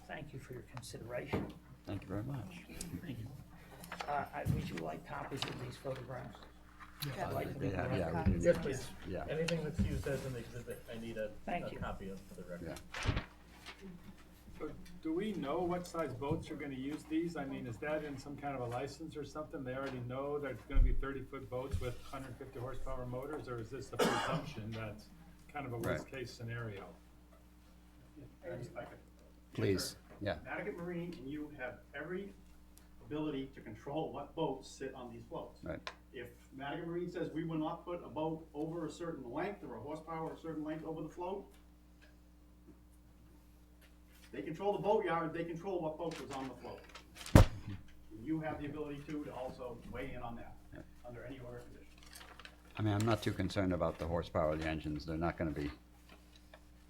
Thank you for your consideration. Thank you very much. Thank you. Would you like copies of these photographs? I'd like them. Yeah, to be yeah, record. we do. Yes, please. Yeah. Anything that's used as an exhibit, I need a Thank you. copy of for the record. Yeah. So do we know what size boats are gonna use these? I mean, is that in some kind of a license or something? They already know that it's gonna be 30-foot boats with 150 horsepower motors, or is this the presumption that's kind of a Right. worst-case scenario? And if I could Please, yeah. Nantucket Marine and you have every ability to control what boats sit on these floats. Right. If Nantucket Marine says we will not put a boat over a certain length or a horsepower a certain length over the float, they control the boat yard, they control what boat was on the float. You have the ability to also weigh in on that, under any order of conditions. I mean, I'm not too concerned about the horsepower of the engines. They're not gonna be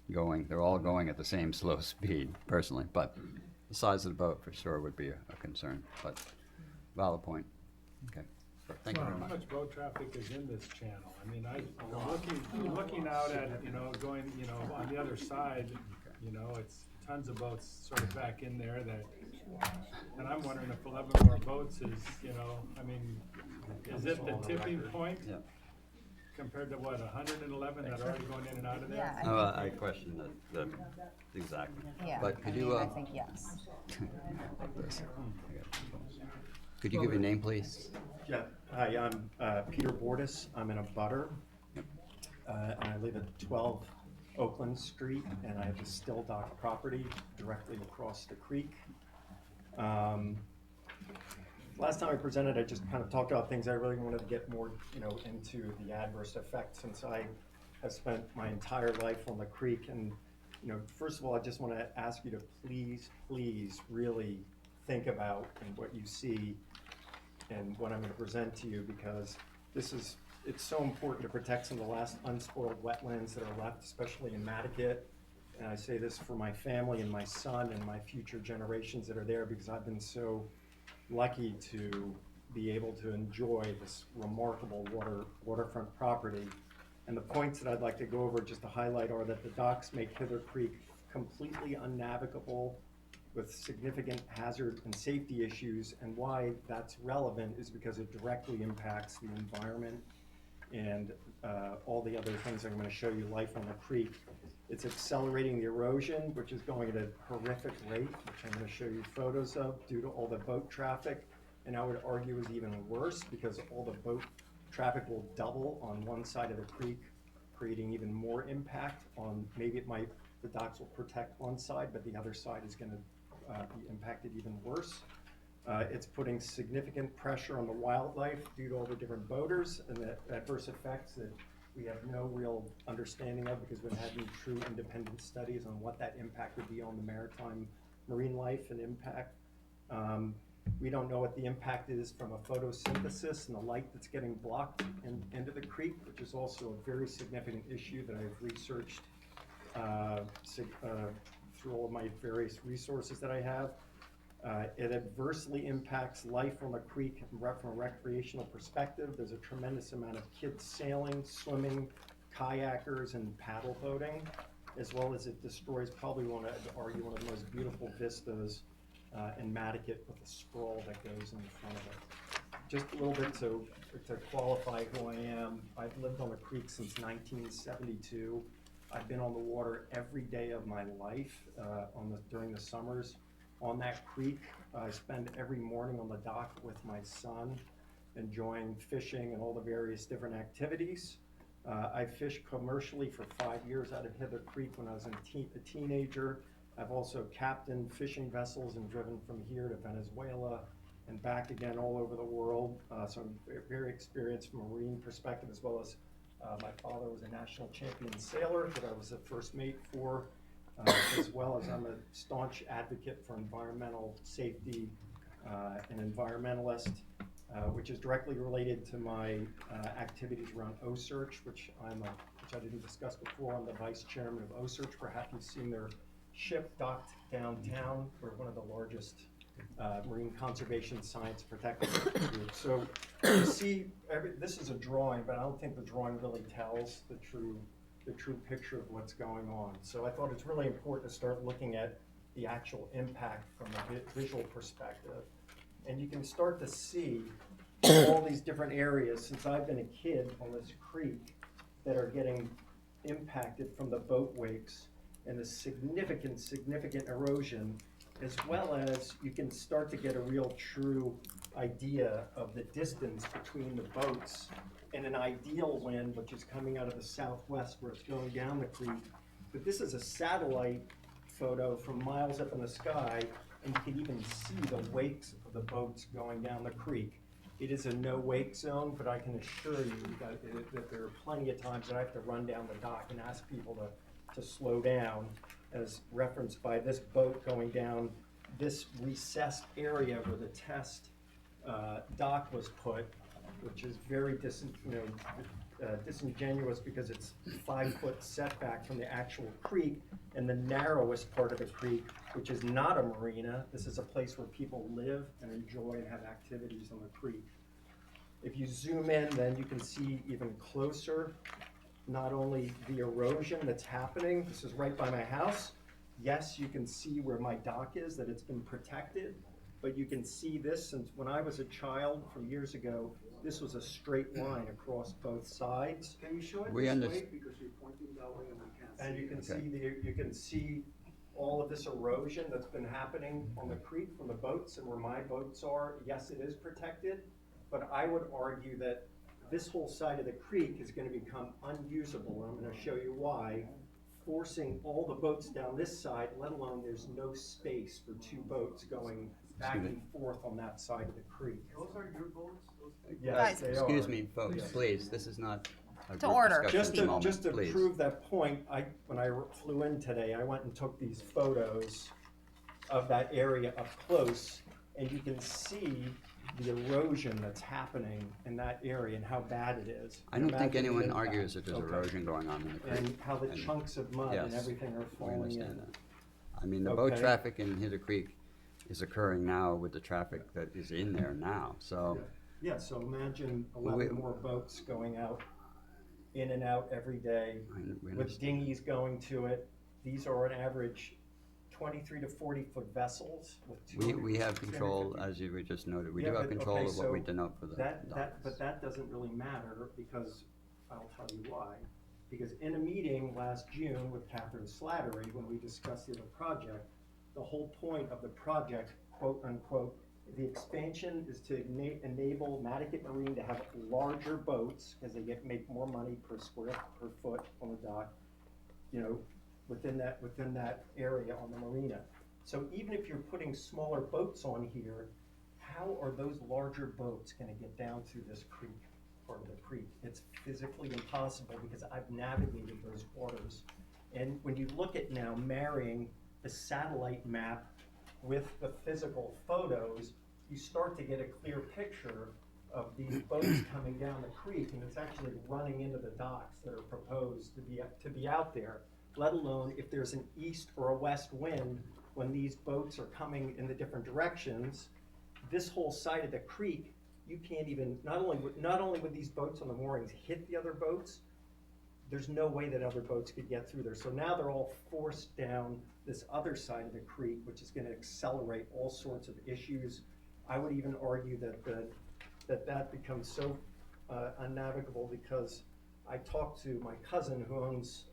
they're all going at the same slow speed, personally, but the size of the boat for sure would be a concern, but valid point. Okay, thank you very How much. much boat traffic is in this channel? I mean, looking out at, going, on the other side, it's tons of boats sort of back in there and I'm wondering if 11 more boats is, I mean, is it the tipping point? Yeah. Compared to what, 111 that are already going in and out of there? Yeah, Oh, I question that exactly. Yeah, But could you, I think yes. like this. Could you give your name, please? Yeah, hi, I'm Peter Bordas. I'm in a butter. And I live at 12 Oakland Street, and I have the still dock property directly across the creek. Last time I presented, I just kind of talked about things I really wanted to get more, into the adverse effects, since I have spent my entire life on the creek. And, first of all, I just want to ask you to please really think about what you see and what I'm going to present to you, because it's so important to protect some of the last unspoiled wetlands that are left, especially in Nantucket. And I say this for my family and my son and my future generations that are there, because I've been so lucky to be able to enjoy this remarkable waterfront property. And the points that I'd like to go over just to highlight are that the docks make Hither Creek completely unnavigable with significant hazard and safety issues. And why that's relevant is because it directly impacts the environment and all the other things I'm going to show you life on the creek. It's accelerating the erosion, which is going at a horrific rate, which I'm going to show you photos of, due to all the boat traffic. And I would argue is even worse, because all the boat traffic will double on one side of the creek, creating even more impact on, maybe the docks will protect one side, but the other side is going to be impacted even worse. It's putting significant pressure on the wildlife due to all the different boaters and the adverse effects that we have no real understanding of, because we haven't had any true independent studies on what that impact would be on the maritime marine life and impact. We don't know what the impact is from a photosynthesis and the light that's getting blocked into the creek, which is also a very significant issue that I've researched through all of my various resources that I have. It adversely impacts life on the creek from a recreational perspective. There's a tremendous amount of kids sailing, swimming, kayakers, and paddle boating, as well as it destroys probably one of the most beautiful vistas in Nantucket, with the sprawl that goes in front of it. Just a little bit to qualify who I am. I've lived on the creek since 1972. I've been on the water every day of my life during the summers. On that creek, I spend every morning on the dock with my son, enjoying fishing and all the various different activities. I fished commercially for 5 years out of Hither Creek when I was a teenager. I've also captained fishing vessels and driven from here to Venezuela and back again all over the world. So I'm very experienced from a marine perspective, as well as my father was a national champion sailor that I was a first mate for. As well as I'm a staunch advocate for environmental safety, an environmentalist, which is directly related to my activities around OSearch, which I'm a which I didn't discuss before. I'm the vice chairman of OSearch. Perhaps you've seen their ship docked downtown. We're one of the largest marine conservation science protected groups. So you see, this is a drawing, but I don't think the drawing really tells the true picture of what's going on. So I thought it's really important to start looking at the actual impact from a visual perspective. And you can start to see all these different areas since I've been a kid on this creek that are getting impacted from the boat wakes and the significant erosion, as well as you can start to get a real true idea of the distance between the boats and an ideal wind, which is coming out of the southwest where it's going down the creek. But this is a satellite photo from miles up in the sky, and you can even see the wakes of the boats going down the creek. It is a no-wake zone, but I can assure you that there are plenty of times that I have to run down the dock and ask people to slow down, as referenced by this boat going down this recessed area where the test dock was put, which is very disingenuous because it's 5-foot setback from the actual creek and the narrowest part of the creek, which is not a marina. This is a place where people live and enjoy and have activities on the creek. If you zoom in, then you can see even closer not only the erosion that's happening. This is right by my house. Yes, you can see where my dock is, that it's been protected, but you can see this since when I was a child from years ago, this was a straight line across both sides. Can you show it We this way, because you're pointing that way and we can't see And you it. can see you can see all of this erosion that's been happening on the creek from the boats and where my boats are. Yes, it is protected, but I would argue that this whole side of the creek is going to become unusable, and I'm going to show you why, forcing all the boats down this side, let alone there's no space for 2 boats going back and forth on that side of the creek. Those are your boats? Yes, Guys. they Excuse are. me, folks, Yes. please, this is not a To group order. discussion Just at the to, moment, just to please. prove that point, when I flew in today, I went and took these photos of that area up close, and you can see the erosion that's happening in that area and how bad it is. I don't think Imagine the anyone impact. argues that there's Okay. erosion going on in the creek. And how the And- chunks of mud and yes, everything are we falling understand in. that. I mean, the boat Okay. traffic in Hitter Creek is occurring now with the traffic that is in there now, so. Yeah, so imagine 11 more boats going out, in and out every day, we with understand. dinghies going to it. These are on average 23 to 40-foot vessels with We have 250 control, as you just noted, we Yeah, do have but, control okay, of what we so denote for the But docks. that doesn't really matter, because I'll tell you why. Because in a meeting last June with Catherine Slattery, when we discussed the other project, the whole point of the project, quote unquote, the expansion is to enable Nantucket Marine to have larger boats, because they make more money per foot on the dock, within that area on the marina. So even if you're putting smaller boats on here, how are those larger boats gonna get down through this creek, part of the creek? It's physically impossible, because I've navigated those waters. And when you look at now marrying the satellite map with the physical photos, you start to get a clear picture of these boats coming down the creek, and it's actually running into the docks that are proposed to be out there, let alone if there's an east or a west wind when these boats are coming in the different directions. This whole side of the creek, you can't even, not only would these boats on the moorings hit the other boats, there's no way that other boats could get through there. So now they're all forced down this other side of the creek, which is gonna accelerate all sorts of issues. I would even argue that becomes so unnavigable, because I talked to my cousin who owns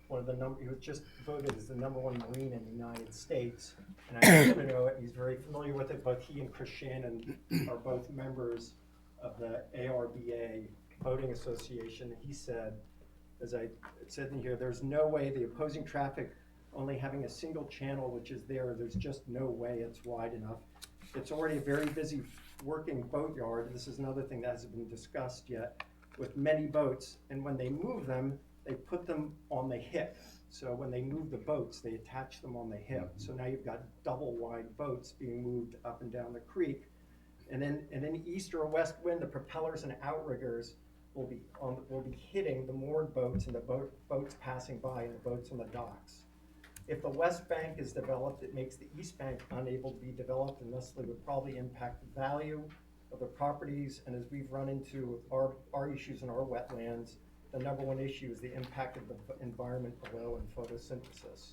he was just voted as the #1 marine in the United States, and I happen to know it, he's very familiar with it. Both he and Chris Shannon are both members of the ARBA Boating Association. He said, as I said in here, there's no way the opposing traffic only having a single channel, which is there's just no way it's wide enough. It's already a very busy working boat yard, and this is another thing that hasn't been discussed yet, with many boats, and when they move them, they put them on the hip. So when they move the boats, they attach them on the hip. So now you've got double wide boats being moved up and down the creek. And then east or west wind, the propellers and outriggers will be hitting the moored boats and the boats passing by and the boats on the docks. If the west bank is developed, it makes the east bank unable to be developed, and thusly would probably impact the value of the properties. And as we've run into our issues in our wetlands, the number one issue is the impact of the environment below and photosynthesis.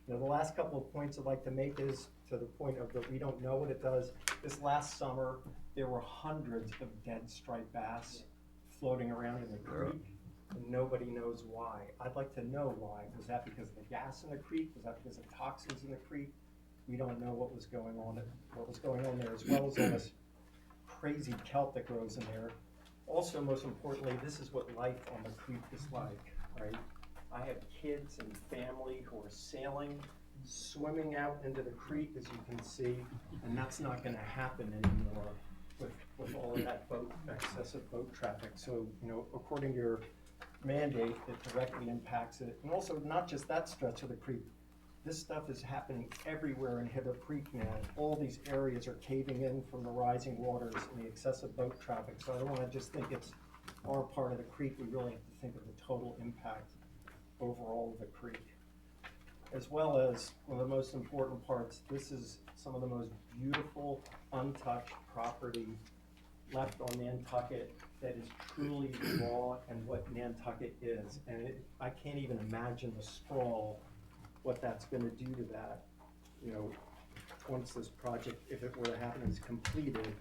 Now, the last couple of points I'd like to make is to the point of that we don't know what it does. This last summer, there were hundreds of dead striped bass floating around in the creek, and nobody knows why. I'd like to know why. Was that because of the gas in the creek? Was that because of toxins in the creek? We don't know what was going on there, as well as all this crazy kelp that grows in there. Also, most importantly, this is what life on the creek is like, right? I have kids and family who are sailing, swimming out into the creek, as you can see, and that's not gonna happen anymore with all of that excessive boat traffic. So, according to your mandate, it directly impacts it. And also, not just that stretch of the creek. This stuff is happening everywhere in Hither Creek now. All these areas are caving in from the rising waters and the excessive boat traffic. So I don't wanna just think it's our part of the creek. We really have to think of the total impact overall of the creek. As well as, one of the most important parts, this is some of the most beautiful, untouched property left on Nantucket that is truly raw and what Nantucket is. And I can't even imagine the sprawl, what that's gonna do to that, once this project, if it were to happen, is completed.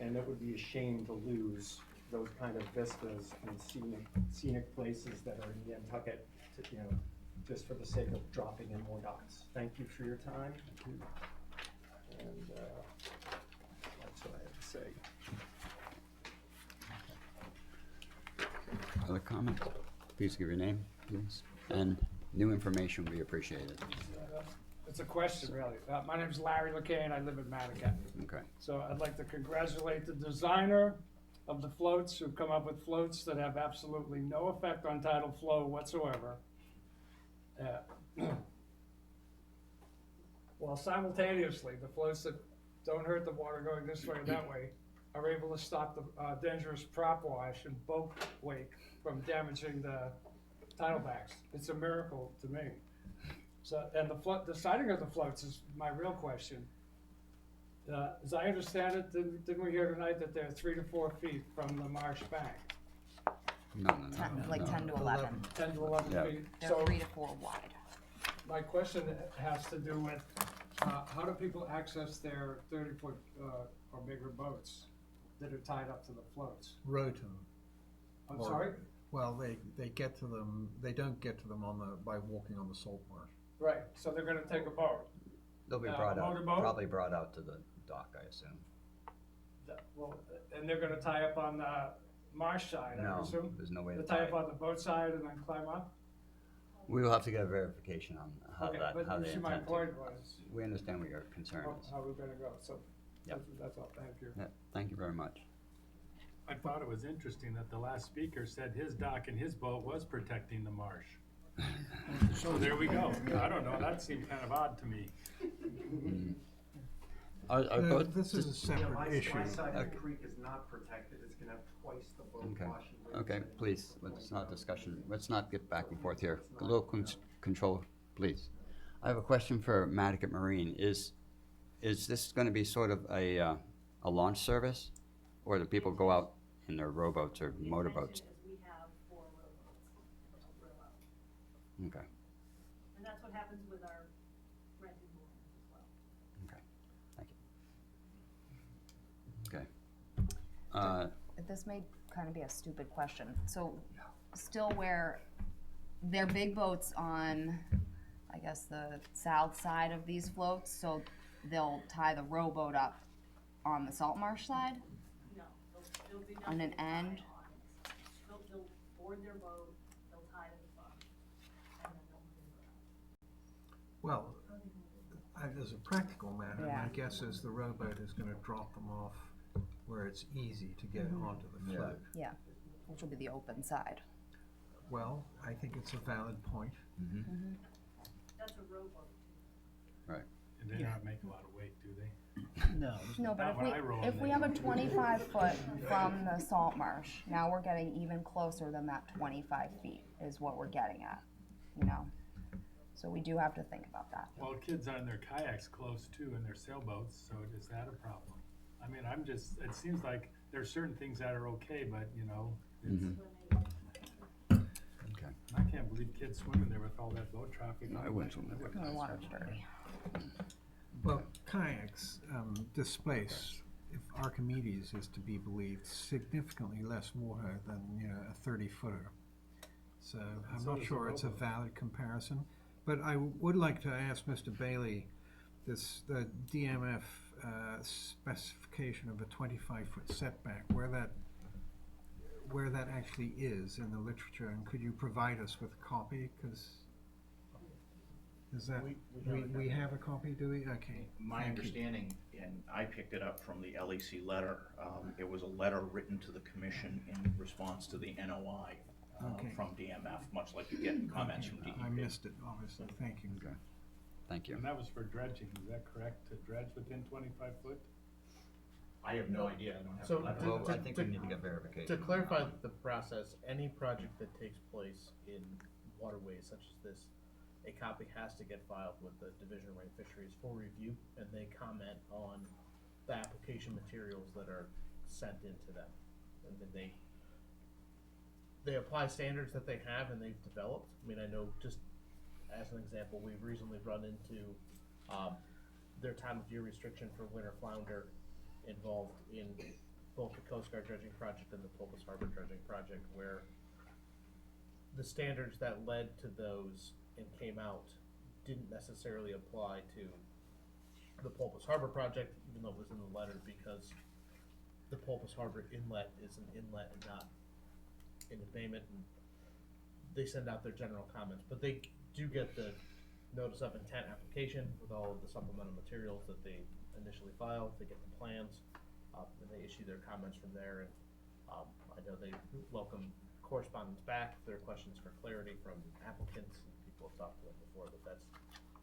And it would be a shame to lose those kind of vistas and scenic places that are in Nantucket, just for the sake of dropping in more docks. Thank you for your time. And that's what I have to say. Other comments? Please give your name, please. And new information will be appreciated. It's a question, really. My name's Larry LeCain. I live in Nantucket. Okay. So I'd like to congratulate the designer of the floats who've come up with floats that have absolutely no effect on tidal flow whatsoever. While simultaneously, the floats that don't hurt the water going this way or that way are able to stop the dangerous prop wash and boat wake from damaging the tidal backs. It's a miracle to me. So, and the sighting of the floats is my real question. As I understand it, didn't we hear tonight that they're 3 to 4 feet from the Marsh bank? No. 10 to 11. 10 to 11 Yeah. feet. They're So 3 to 4 wide. my question has to do with how do people access their 30-foot or bigger boats that are tied up to the floats? Row to them. I'm sorry? Well, they get to them, they don't get to them by walking on the salt marsh. Right, so they're gonna take a boat. They'll be brought out, motorboat? probably brought out to the dock, I assume. Well, and they're gonna tie up on the Marsh side, I No, presume? there's no way to They'll tie tie up on the boat side and then climb up? We will have to get a verification on how Okay, how but they you see my intend point to. was, We understand what your concern is. how we're gonna go, so, Yep. that's all, thank you. Yeah, thank you very much. I thought it was interesting that the last speaker said his dock and his boat was protecting the marsh. So there we go. I don't know, that seemed kind of odd to me. Are No, both, this is a separate My issue. side of Okay. the creek is not protected. It's gonna have twice the boat okay, washing. rates okay, and please, let's not discussion, let's not get back and forth here. A little control, please. I have a question for Nantucket Marine. Is this gonna be sort of a launch service? Or do people go out in their rowboats or motorboats? We have 4 rowboats that'll row out. Okay, And that's what happens with our rented moorings as well. okay, thank you. Okay. This may kind of be a stupid question. So still where they're big boats on, I guess, the south side of these floats, so they'll tie the rowboat up on the Salt Marsh side? No, there'll be On an nothing to tie end? on it. They'll board their boat, they'll tie to the front, and then they'll move around. Well, as a practical matter, Yeah. my guess is the rowboat is gonna drop them off where it's easy to get onto the float. Yeah, which will be the open side. Well, I think it's a valid point. That's a rowboat. Right. And they don't make a lot of weight, do they? No. No, but Not when I roll if in we there. have a 25-foot from the salt marsh, now we're getting even closer than that 25 feet is what we're getting at, you know? So we do have to think about that. Well, kids on their kayaks close too and their sailboats, so is that a problem? I mean, it seems like there's certain things that are okay, but you know, it's, Okay. I can't believe kids swimming there with all that boat traffic. I wouldn't swim there. The water's dirty. Well, kayaks displace, if Archimedes is to be believed, significantly less water than, you know, a 30-footer. So I'm so not does a sure it's a rowboat. valid comparison. But I would like to ask Mr. Bailey, the DMF specification of a 25-foot setback, where that actually is in the literature, and could you provide us with a copy? Because is that we have a copy, do we? Okay. My thank you. understanding, and I picked it up from the LEC letter, it was a letter written to the commission in response to the NOI Okay. from DMF, much like you get in comments from DEP. I missed it, obviously. Thank you. Okay. Thank you. And that was for dredging, is that correct? To dredge within 25 foot? I have no idea, I don't have. So, Well, to- I think to- we need to get verification. To on clarify that. the process, any project that takes place in waterways such as this, a copy has to get filed with the Division of Marine Fisheries for review, and they comment on the application materials that are sent into them. And then they apply standards that they have and they've developed. I mean, I know, just as an example, we've recently run into their time of year restriction for winter flounder involved in both the Coast Guard dredging project and the Pulpus Harbor dredging project, where the standards that led to those and came out didn't necessarily apply to the Pulpus Harbor project, even though it was in the letter, because the Pulpus Harbor inlet is an inlet and not an embayment, and they send out their general comments, but they do get the notice of intent application with all of the supplemental materials that they initially filed. They get the plans, and they issue their comments from there. And I know they welcome correspondence back if there are questions for clarity from applicants. People have talked to them before, but that's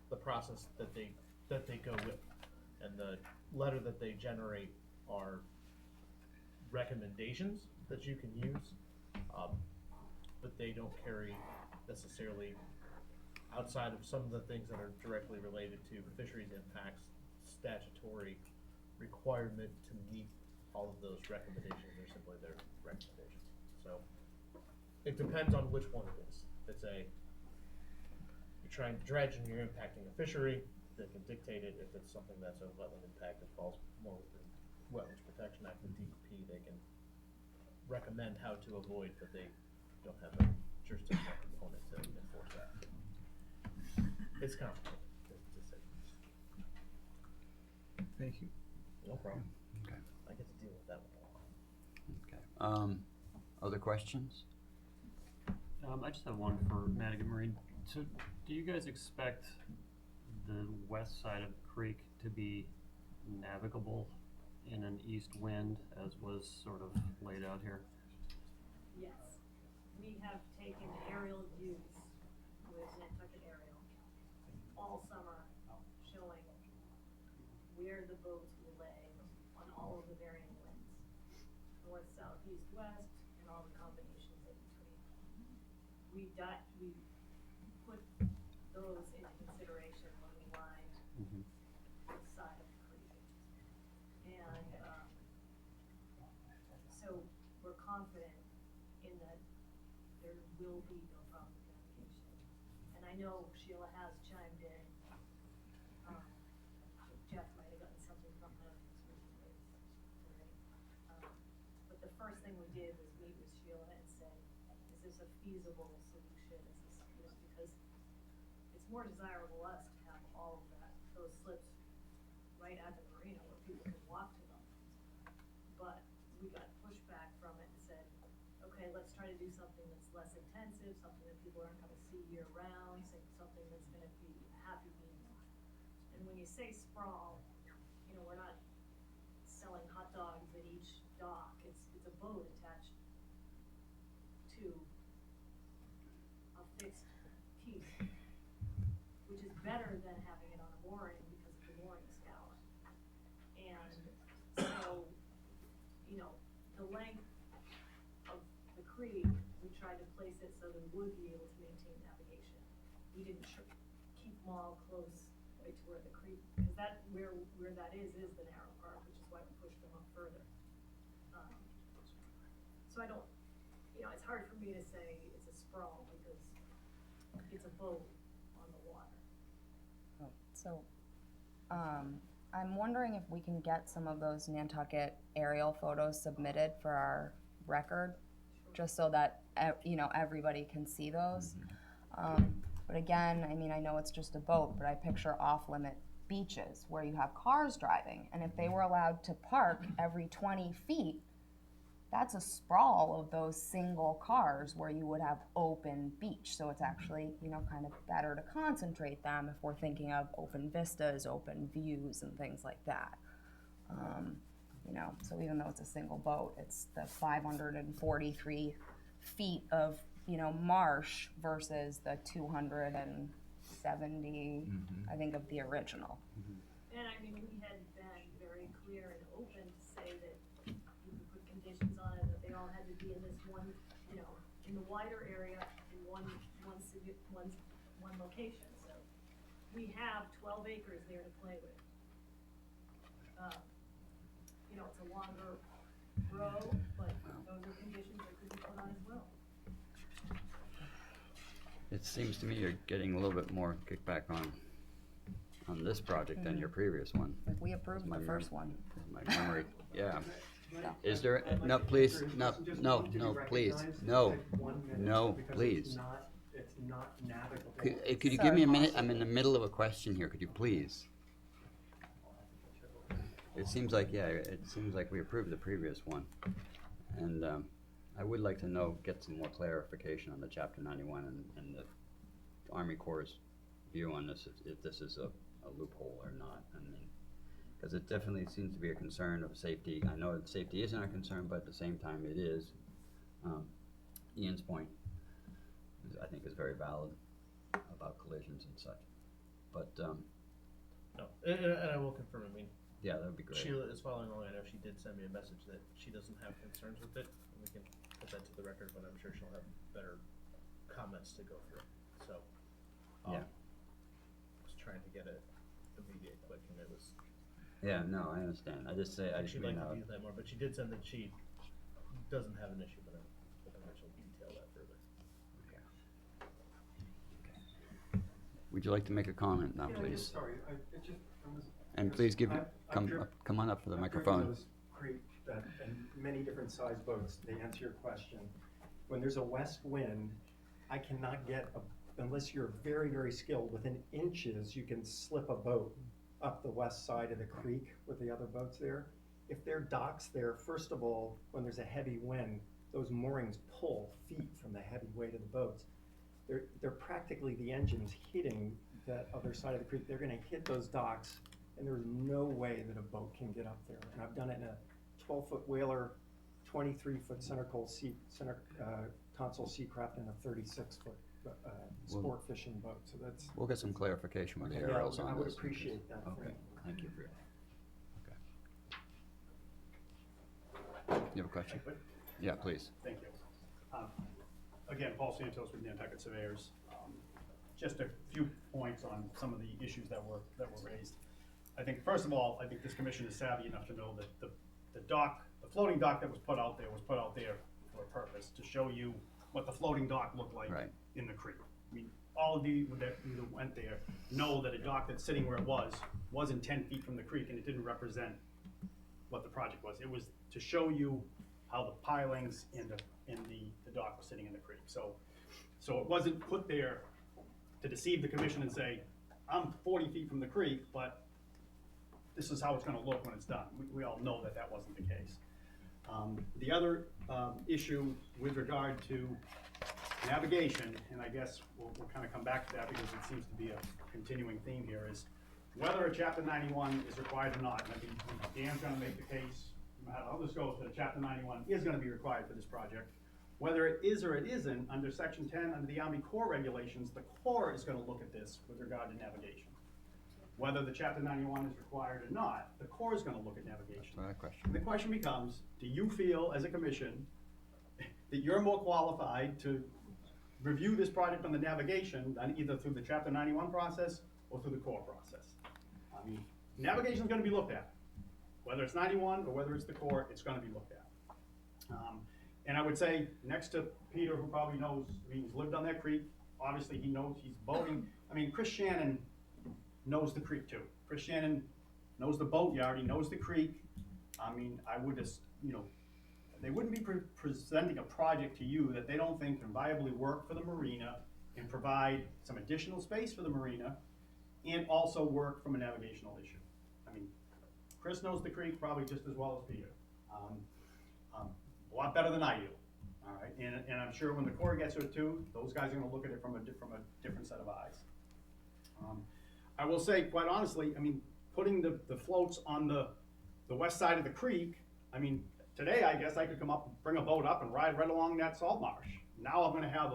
the process that they go with. And the letter that they generate are recommendations that you can use, but they don't carry necessarily, outside of some of the things that are directly related to fisheries impacts, statutory requirement to meet all of those recommendations. They're simply their recommendations. So it depends on which one it is. If it's you're trying to dredge and you're impacting a fishery, they can dictate it. If it's something that's a wetland impact that falls more within Wetlands Protection Act and DEP, they can recommend how to avoid, but they don't have a jurisdictional component to enforce that. It's complicated to say. Thank you. No problem. Okay. I get to deal with that one a lot. Okay. Other questions? I just have one for Madigan Marine. So do you guys expect the west side of the creek to be navigable in an east wind, as was sort of laid out here? Yes, we have taken aerial views with Nantucket Aerial all summer, showing where the boats will lay on all of the varying winds, north, south, east, west, and all the combinations in between. We put those into consideration when we lined the side of the creek. And so we're confident in that there will be no problem with navigation. And I know Sheila has chimed in. Jeff might have gotten something from her, which is great. But the first thing we did was meet with Sheila and say, is this a feasible solution? Is this, because it's more desirable us to have all of those slips right at the marina where people can walk to them. But we got pushback from it and said, okay, let's try to do something that's less intensive, something that people aren't gonna see year round, something that's gonna be a happy medium. And when you say sprawl, we're not selling hot dogs at each dock. It's a boat attached to a fixed piece, which is better than having it on a mooring because of the mooring scour. And you know, the length of the creek, we tried to place it so that we would be able to maintain navigation. We didn't keep them all close right to where the creek, because that, where that is the narrow part, which is why we pushed them up further. So I don't, you know, it's hard for me to say it's a sprawl because it's a boat on the water. So, I'm wondering if we can get some of those Nantucket aerial photos submitted for our record, just so that, you know, everybody can see those. But again, I mean, I know it's just a boat, but I picture off-limit beaches where you have cars driving, and if they were allowed to park every 20 feet, that's a sprawl of those single cars where you would have open beach. So it's actually, you know, kind of better to concentrate them if we're thinking of open vistas, open views, and things like that. You know, so even though it's a single boat, it's the 543 feet of, you know, Marsh versus the 270, I think, of the original. And I mean, we had been very clear and open to say that we could put conditions on it, that they all had to be in this one, you know, in the wider area, in one location. So we have 12 acres there to play with. You know, it's a longer row, but those are conditions that could be put on as well. It seems to me you're getting a little bit more kickback on this project than your previous one. Like we approved the first one. My memory, yeah. Is there, no, please, no, please, no, please. It's not navigable. Could you give me a minute? I'm in the middle of a question here, could you please? It seems like, yeah, it seems like we approved the previous one. And I would like to get some more clarification on the Chapter 91 and the Army Corps' view on this, if this is a loophole or not. I mean, because it definitely seems to be a concern of safety. I know that safety isn't a concern, but at the same time it is. Ian's point, I think, is very valid about collisions and such. But No, and I will confirm, I mean, yeah, that would be great. Sheila is following along. I know she did send me a message that she doesn't have concerns with it. And we can put that to the record, but I'm sure she'll have better comments to go through. So, Yeah. was trying to get it immediate quick, and it was. Yeah, no, I understand. I just say, I She'd just like mean, to use that more, but she did send that she doesn't have an issue, but I'm hoping that she'll detail that further. would you like to make a comment now, Yeah, please? sorry, I just, And please I've come on up for the I've microphone. driven those creek and many different size boats, to answer your question. When there's a west wind, I cannot get, unless you're very, very skilled, within inches, you can slip a boat up the west side of the creek with the other boats there. If there are docks there, first of all, when there's a heavy wind, those moorings pull feet from the heavy weight of the boats. They're practically, the engine's hitting that other side of the creek. They're gonna hit those docks, and there's no way that a boat can get up there. And I've done it in a 12-foot whaler, 23-foot center console Seacraft, and a 36-foot sport fishing boat. So that's. We'll get some clarification with the Yeah, aerials on I would this. appreciate that. Okay, thank you for You have a question? Yeah, please. Thank you. Again, Paul Santos with Nantucket Surveyors. Just a few points on some of the issues that were raised. I think, first of all, I think this commission is savvy enough to know that the floating dock that was put out there for a purpose, to show you what the floating dock looked like in the creek. I mean, all of you that went there know that a dock that's sitting where it wasn't 10 feet from the creek, and it didn't represent what the project was. It was to show you how the pilings and the dock was sitting in the creek. So it wasn't put there to deceive the commission and say, I'm 40 feet from the creek, but this is how it's gonna look when it's done. We all know that that wasn't the case. The other issue with regard to navigation, and I guess we'll kind of come back to that because it seems to be a continuing theme here, is whether a Chapter 91 is required or not. And I mean, Dan's gonna make the case, no matter how this goes, that a Chapter 91 is gonna be required for this project. Whether it is or it isn't, under Section 10, under the Army Corps regulations, the Corps is gonna look at this with regard to navigation. whether the chapter 91 is required or not, the Corps is gonna look at navigation. That's my question. And the question becomes, do you feel as a commission that you're more qualified to review this project on the navigation than either through the chapter 91 process or through the Corps process? I mean, navigation's gonna be looked at. Whether it's 91 or whether it's the Corps, it's gonna be looked at. And I would say, next to Peter, who probably knows, I mean, he's lived on that creek, obviously he knows, he's boating. I mean, Chris Shannon knows the creek too. Chris Shannon knows the boatyard, he knows the creek. I mean, I would just, you know, they wouldn't be presenting a project to you that they don't think can viably work for the marina and provide some additional space for the marina and also work from a navigational issue. I mean, Chris knows the creek probably just as well as Peter. A lot better than I do, all right? And I'm sure when the Corps gets to it too, those guys are gonna look at it from a different set of eyes. I will say, quite honestly, I mean, putting the floats on the west side of the creek, I mean, today I guess I could come up, bring a boat up and ride right along that salt marsh. Now I'm gonna have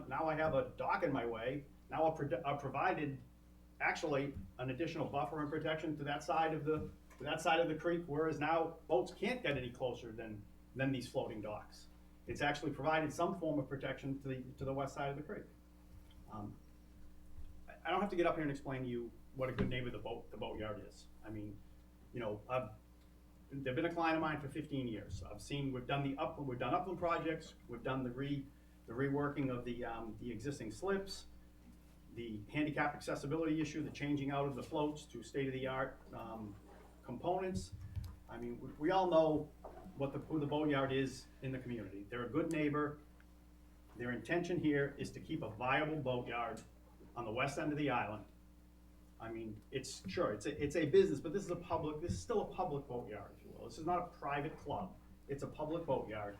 now I have a dock in my way, now I've provided actually an additional buffer and protection to that side of the creek, whereas now boats can't get any closer than these floating docks. It's actually provided some form of protection to the west side of the creek. I don't have to get up here and explain to you what a good neighbor the boatyard is. I mean, you know, they've been a client of mine for 15 years. We've done upland projects, we've done the reworking of the existing slips, the handicap accessibility issue, the changing out of the floats to state-of-the-art components. I mean, we all know who the boatyard is in the community. They're a good neighbor. Their intention here is to keep a viable boatyard on the west end of the island. I mean, it's a business, but this is still a public boatyard, if you will. This is not a private club. It's a public boatyard.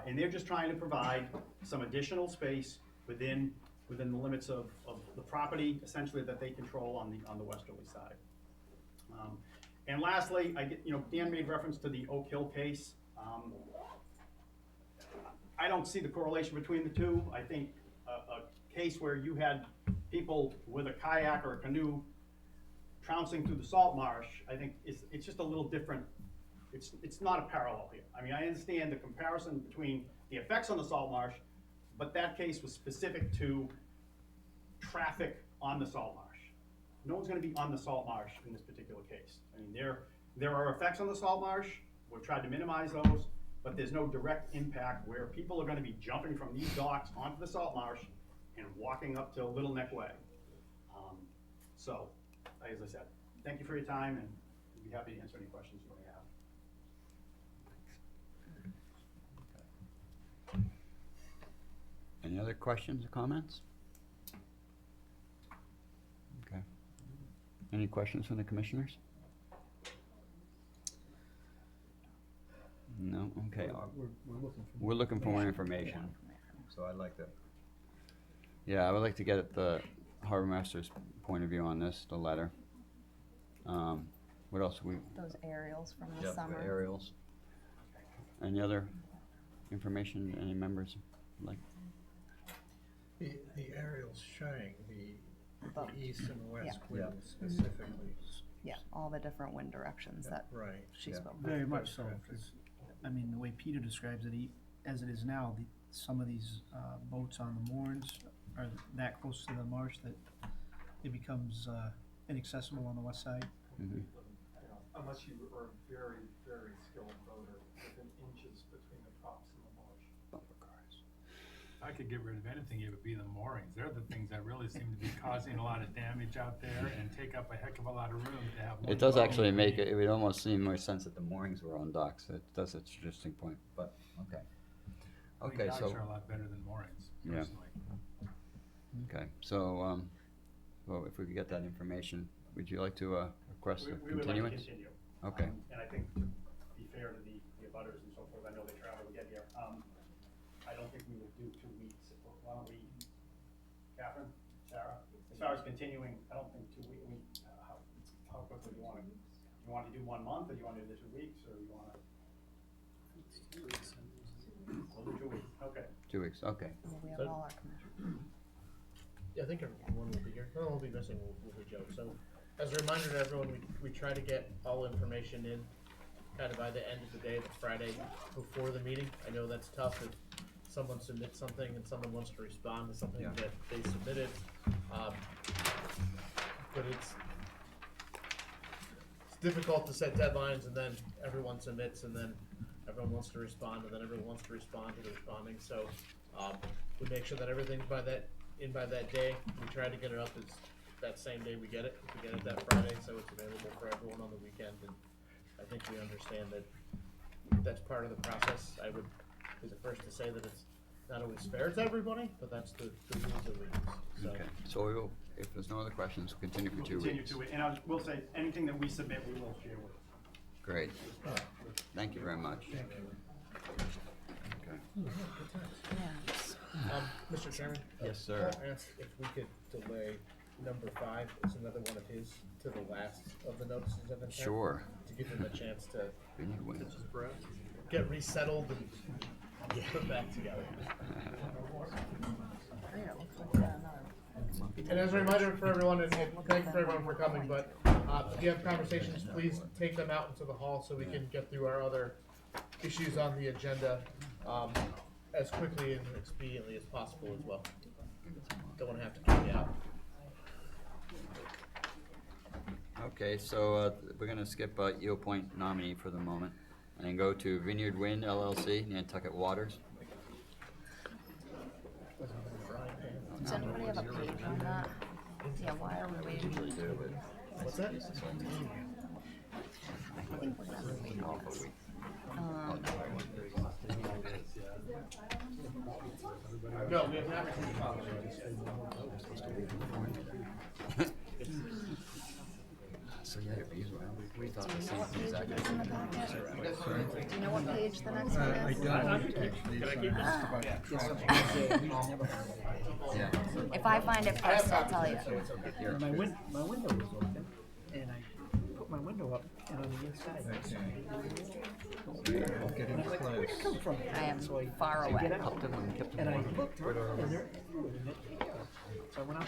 And they're just trying to provide some additional space within the limits of the property, essentially, that they control on the westerly side. And lastly, Dan made reference to the Oak Hill case. I don't see the correlation between the two. I think a case where you had people with a kayak or a canoe trouncing through the salt marsh, I think it's just a little different. It's not a parallel here. I mean, I understand the comparison between the effects on the salt marsh, but that case was specific to traffic on the salt marsh. No one's gonna be on the salt marsh in this particular case. I mean, there are effects on the salt marsh. We've tried to minimize those, but there's no direct impact where people are gonna be jumping from these docks onto the salt marsh and walking up to Little Neck Way. So, as I said, thank you for your time, and I'd be happy to answer any questions you may have. Any other questions or comments? Okay. Any questions from the commissioners? No? Okay. We're looking for more information. So I'd like to, Yeah, I would like to get the harbor master's point of view on this, the letter. What else? Those aerials from the Yep, summer. the aerials. Any other information any members would like? the aerials showing the east and west Yeah. winds specifically. Yeah, all the different wind directions that Right. she spoke of. Very much so, 'cause, I mean, the way Peter describes it, as it is now, some of these boats on the moorings are that close to the marsh that it becomes inaccessible on the west side. Mm-hmm. Unless you are a very, very skilled boater, within inches between the props and the marsh. Bumper cars. If I could get rid of anything, it would be the moorings. They're the things that really seem to be causing a lot of damage out there and take up a heck of a lot of room to have one. It does boat. actually make it would almost seem more sense that the moorings were on docks. It does, it's an interesting point, but, okay. I think Okay, docks so, are a lot better than moorings, Yeah. personally. okay, so, well, if we could get that information, would you like to, request a We would like to continuance? continue. Okay. And I think to be fair to the abutters and so forth, I know they travel to get here. I don't think we would do 2 weeks. Why don't we, Catherine, Sarah, as far as continuing, I don't think 2 weeks, how quickly do you want to? You want to do 1 month, or you want to do the 2 weeks, or you want to? 2 weeks. We'll do 2 weeks, okay. 2 weeks, okay. Well, we have all our commissioners. Yeah, I think everyone will be here. No one will be missing will be Joe. So as a reminder to everyone, we try to get all information in kind of by the end of the day, the Friday before the meeting. I know that's tough if someone submits something and someone wants to respond to something that they submitted. But it's difficult to set deadlines and then everyone submits and then everyone wants to respond and then everyone wants to respond to the responding. So we make sure that everything's by that day. We try to get it up as that same day we get it. If we get it that Friday, so it's available for everyone on the weekend. And I think we understand that that's part of the process. I would be the first to say that it's not always fair to everybody, but that's the rules that we use. So. Okay, so we will, if there's no other questions, we'll continue for 2 weeks. Continue to it, and I will say, anything that we submit, we will share with. Great. Thank you very much. Okay. Mr. Chairman? Yes, sir. I'll ask if we could delay number 5, it's another one of his, to the last of the notices of intent. Sure. To give him a chance to Vineyard Wind. get resettled and put back together. And as a reminder for everyone, and thank you for everyone for coming, but if you have conversations, please take them out into the hall so we can get through our other issues on the agenda as quickly and expediently as possible as well. Don't want to have to keep you out. Okay, so we're gonna skip EO Point nominee for the moment and go to Vineyard Wind LLC, Nantucket Waters. Does anybody have a page on that? Yeah, why are we waiting? What's that? I think we're gonna wait on this. No, we have not received So yeah, we thought the Do you know same what page exactly. it is in the packet? Do you know what page the next one I is? don't actually. Can I keep Yeah. If I find it first, I'll tell you. Here. My window was open, and I put my window up, and on the inside. We're getting Where'd it close. come from? I am So far I away. get out, Kept them and I warm. looked, and there, so I went out.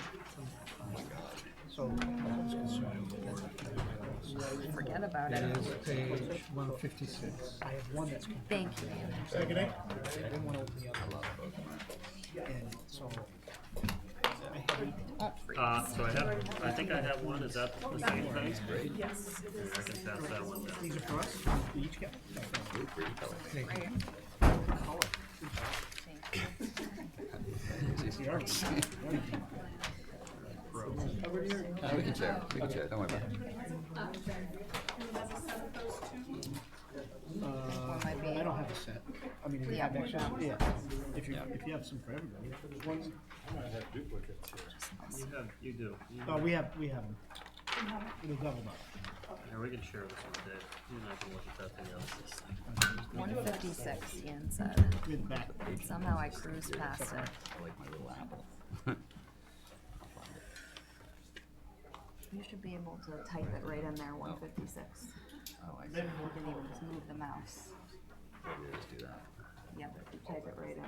So I was concerned. Forget about It it. is page 156. I have one that's. Thank you. Second day? I didn't want to open the other. And so. So I think I have one, is that the same thing? Great. Yes. I can pass that one down. These are for us? We each get. Right here. We can share, don't worry about it. I don't have a set. I mean, if you Yeah, have more extras, balance. yeah. If you have some for everybody. I might have duplicates here. You do. We have them. We doubled up. Here, we can share this one, Dave. You and I can look at that thing else. 156, Ian said. With back. Somehow I cruised past it. I like my little apple. You should be able to type it right in there, 156. Oh, I see. You can even just move the mouse. Maybe just do that. Yep, you type it right in.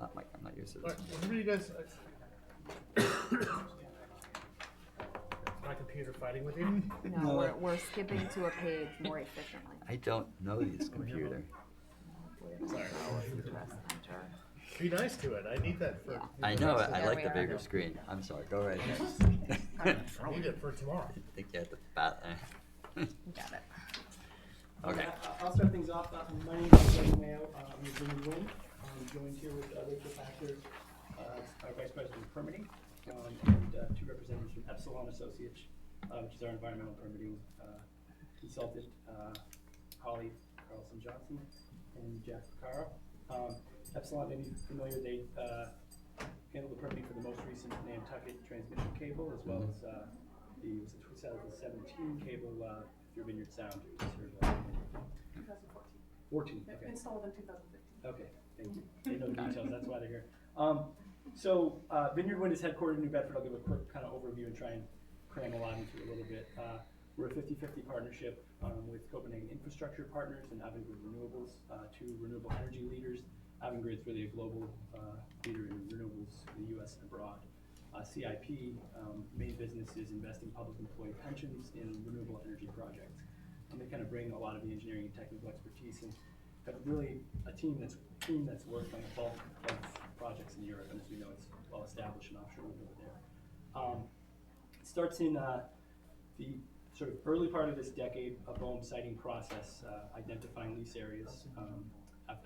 I'm not used to Alright, this. remember you guys, my computer fighting with you? No, we're skipping to a page more efficiently. I don't know this computer. Sorry. Press enter. Be nice to it, I need that for. I know, I There like we the are. bigger screen. I'm sorry, go right ahead. I need it for tomorrow. I think you had the bat. Got it. Okay. I'll start things off. My name is Jay Mayo. I'm with Vineyard Wind. I'm joined here with Rachel Packer, our Vice President of Permitting, and 2 representatives from Epsilon Associates, which is our environmental permitting consultant, Holly Carlson-Johnson, and Jack Picaro. Epsilon may be familiar. They handle the permitting for the most recent Nantucket transmission cable, as well as the 2017 cable through Vineyard Sound. 2014. 14, okay. Installed in 2015. Okay, thank you. They know the details, that's why they're here. Vineyard Wind is headquartered in New Bedford. I'll give a quick kind of overview and try and cram a lot into it a little bit. We're a 50-50 partnership with Copenhagen Infrastructure Partners and Avangrid Renewables, 2 renewable energy leaders. Avangrid's really a global leader in renewables in the US and abroad. CIP, main business is investing public employee pensions in renewable energy projects. They kind of bring a lot of the engineering and technical expertise and have really a team that's worked on the bulk of projects in Europe, and as we know, it's well established in offshore wind over there. It starts in the sort of early part of this decade, a BOEM siting process, identifying lease areas.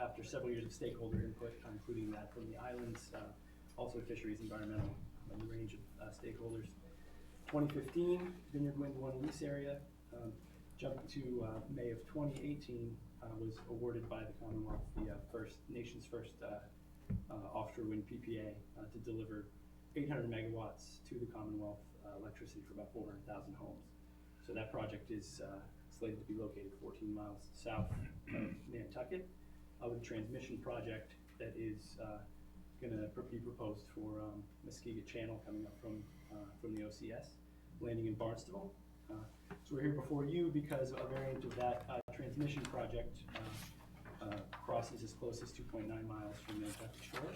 After several years of stakeholder input, including that from the islands, also fisheries, environmental, and a range of stakeholders. 2015, Vineyard Wind won a lease area. Jumped to May of 2018, was awarded by the Commonwealth the nation's first offshore wind PPA to deliver 800 megawatts to the Commonwealth, electricity for about 400,000 homes. So that project is slated to be located 14 miles south of Nantucket, with a transmission project that is going to be proposed for Muskegon Channel coming up from the OCS, landing in Barnstable. So we're here before you because a variant of that transmission project crosses as close as 2.9 miles from Nantucket shore.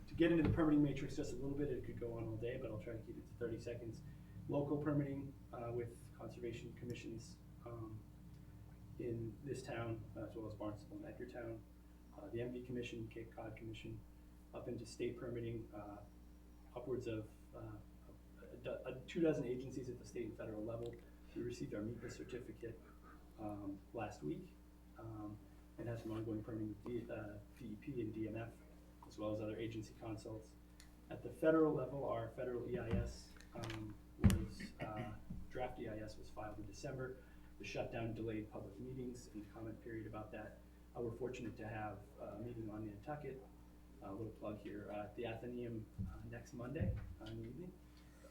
To get into the permitting matrix just a little bit, it could go on all day, but I'll try to keep it to 30 seconds. Local permitting with conservation commissions in this town, as well as Barnstable and Edgartown. The MV Commission, Cape Cod Commission, up into state permitting, upwards of 24 agencies at the state and federal level. We received our MEPA certificate last week, and has some ongoing permitting with DEP and DMF, as well as other agency consults. At the federal level, our federal EIS draft EIS was filed in December. The shutdown delayed public meetings and comment period about that. We're fortunate to have a meeting on Nantucket, a little plug here, at the Athenaeum next Monday in the evening.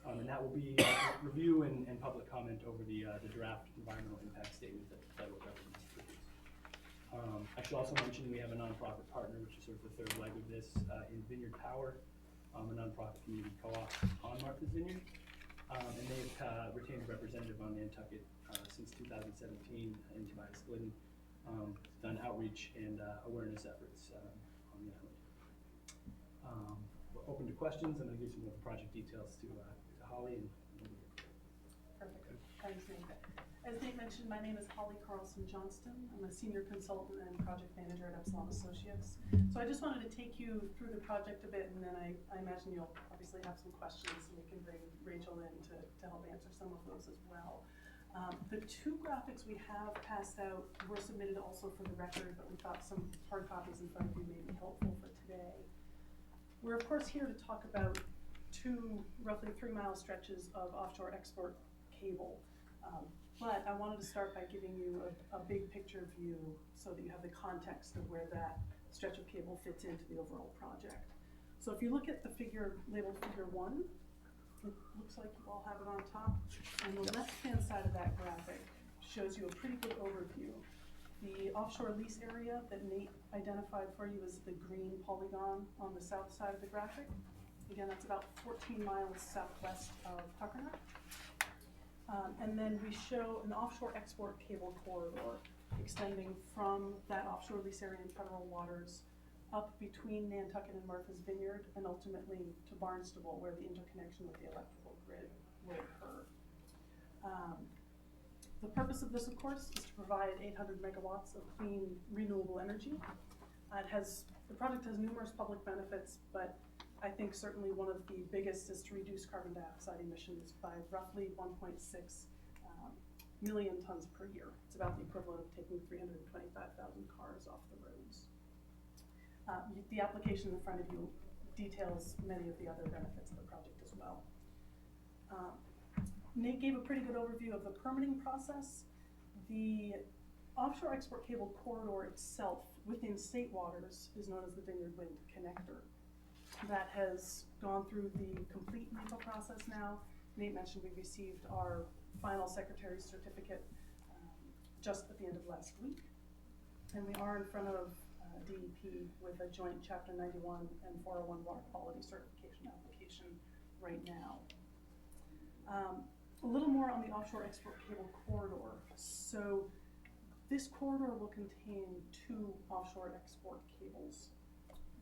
And that will be review and public comment over the draft environmental impact statement that the federal government has produced. I should also mention we have a nonprofit partner, which is sort of the third leg of this, in Vineyard Power, a nonprofit community co-op on Martha's Vineyard. And they've retained a representative on Nantucket since 2017 in Tobias Glidden, done outreach and awareness efforts on the island. We're open to questions. I'm going to give some more project details to Holly. Perfect. Thanks, Nate. As Nate mentioned, my name is Holly Carlson Johnston. I'm a senior consultant and project manager at Epsilon Associates. So I just wanted to take you through the project a bit, and then I imagine you'll obviously have some questions, and we can bring Rachel in to help answer some of those as well. The two graphics we have passed out were submitted also for the record, but we thought some hard copies in front of you may be helpful for today. We're of course here to talk about two roughly 3-mile stretches of offshore export cable. But I wanted to start by giving you a big picture view so that you have the context of where that stretch of cable fits into the overall project. So if you look at the figure labeled figure 1, it looks like you all have it on top. And the left-hand side of that graphic shows you a pretty good overview. The offshore lease area that Nate identified for you is the green polygon on the south side of the graphic. Again, that's about 14 miles southwest of Tuckernuck. And then we show an offshore export cable corridor extending from that offshore lease area in federal waters up between Nantucket and Martha's Vineyard and ultimately to Barnstable, where the interconnection with the electrical grid will occur. The purpose of this, of course, is to provide 800 megawatts of clean, renewable energy. The project has numerous public benefits, but I think certainly one of the biggest is to reduce carbon dioxide emissions by roughly 1.6 million tons per year. It's about the equivalent of taking 325,000 cars off the roads. The application in front of you details many of the other benefits of the project as well. Nate gave a pretty good overview of the permitting process. The offshore export cable corridor itself within state waters is known as the Vineyard Wind connector. That has gone through the complete MEPA process now. Nate mentioned we received our final secretary's certificate just at the end of last week. And we are in front of DEP with a joint Chapter 91 and 401 water quality certification application right now. A little more on the offshore export cable corridor. So this corridor will contain 2 offshore export cables.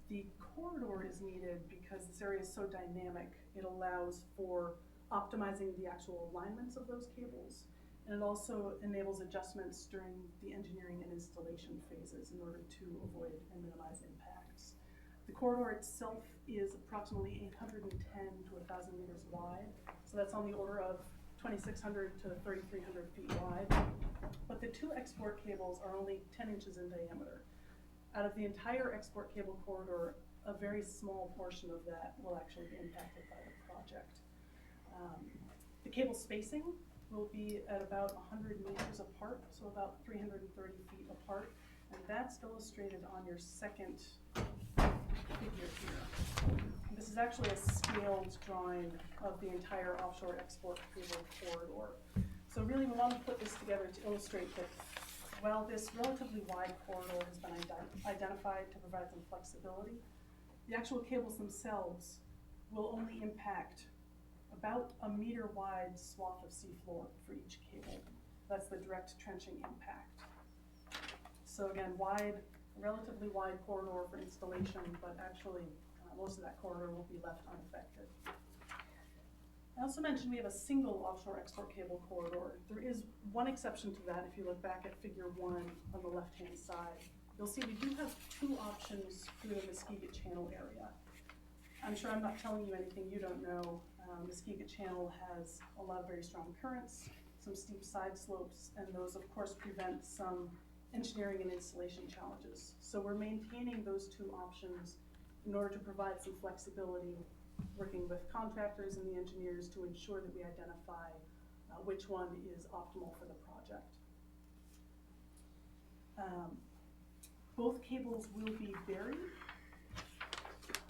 The corridor is needed because this area is so dynamic. It allows for optimizing the actual alignments of those cables, and it also enables adjustments during the engineering and installation phases in order to avoid and minimize impacts. The corridor itself is approximately 810 to 1,000 meters wide, so that's on the order of 2,600 to 3,300 feet wide. But the two export cables are only 10 inches in diameter. Out of the entire export cable corridor, a very small portion of that will actually be impacted by the project. The cable spacing will be at about 100 meters apart, so about 330 feet apart, and that's illustrated on your second figure here. This is actually a scaled drawing of the entire offshore export cable corridor. So really we want to put this together to illustrate that while this relatively wide corridor has been identified to provide some flexibility, the actual cables themselves will only impact about a meter wide swath of seafloor for each cable. That's the direct trenching impact. So again, relatively wide corridor for installation, but actually most of that corridor will be left unaffected. I also mentioned we have a single offshore export cable corridor. There is one exception to that. If you look back at figure 1 on the left-hand side, you'll see we do have two options through the Muskeget Channel area. I'm sure I'm not telling you anything you don't know. Muskeget Channel has a lot of very strong currents, some steep side slopes, and those of course prevent some engineering and installation challenges. So we're maintaining those two options in order to provide some flexibility, working with contractors and the engineers to ensure that we identify which one is optimal for the project. Both cables will be buried,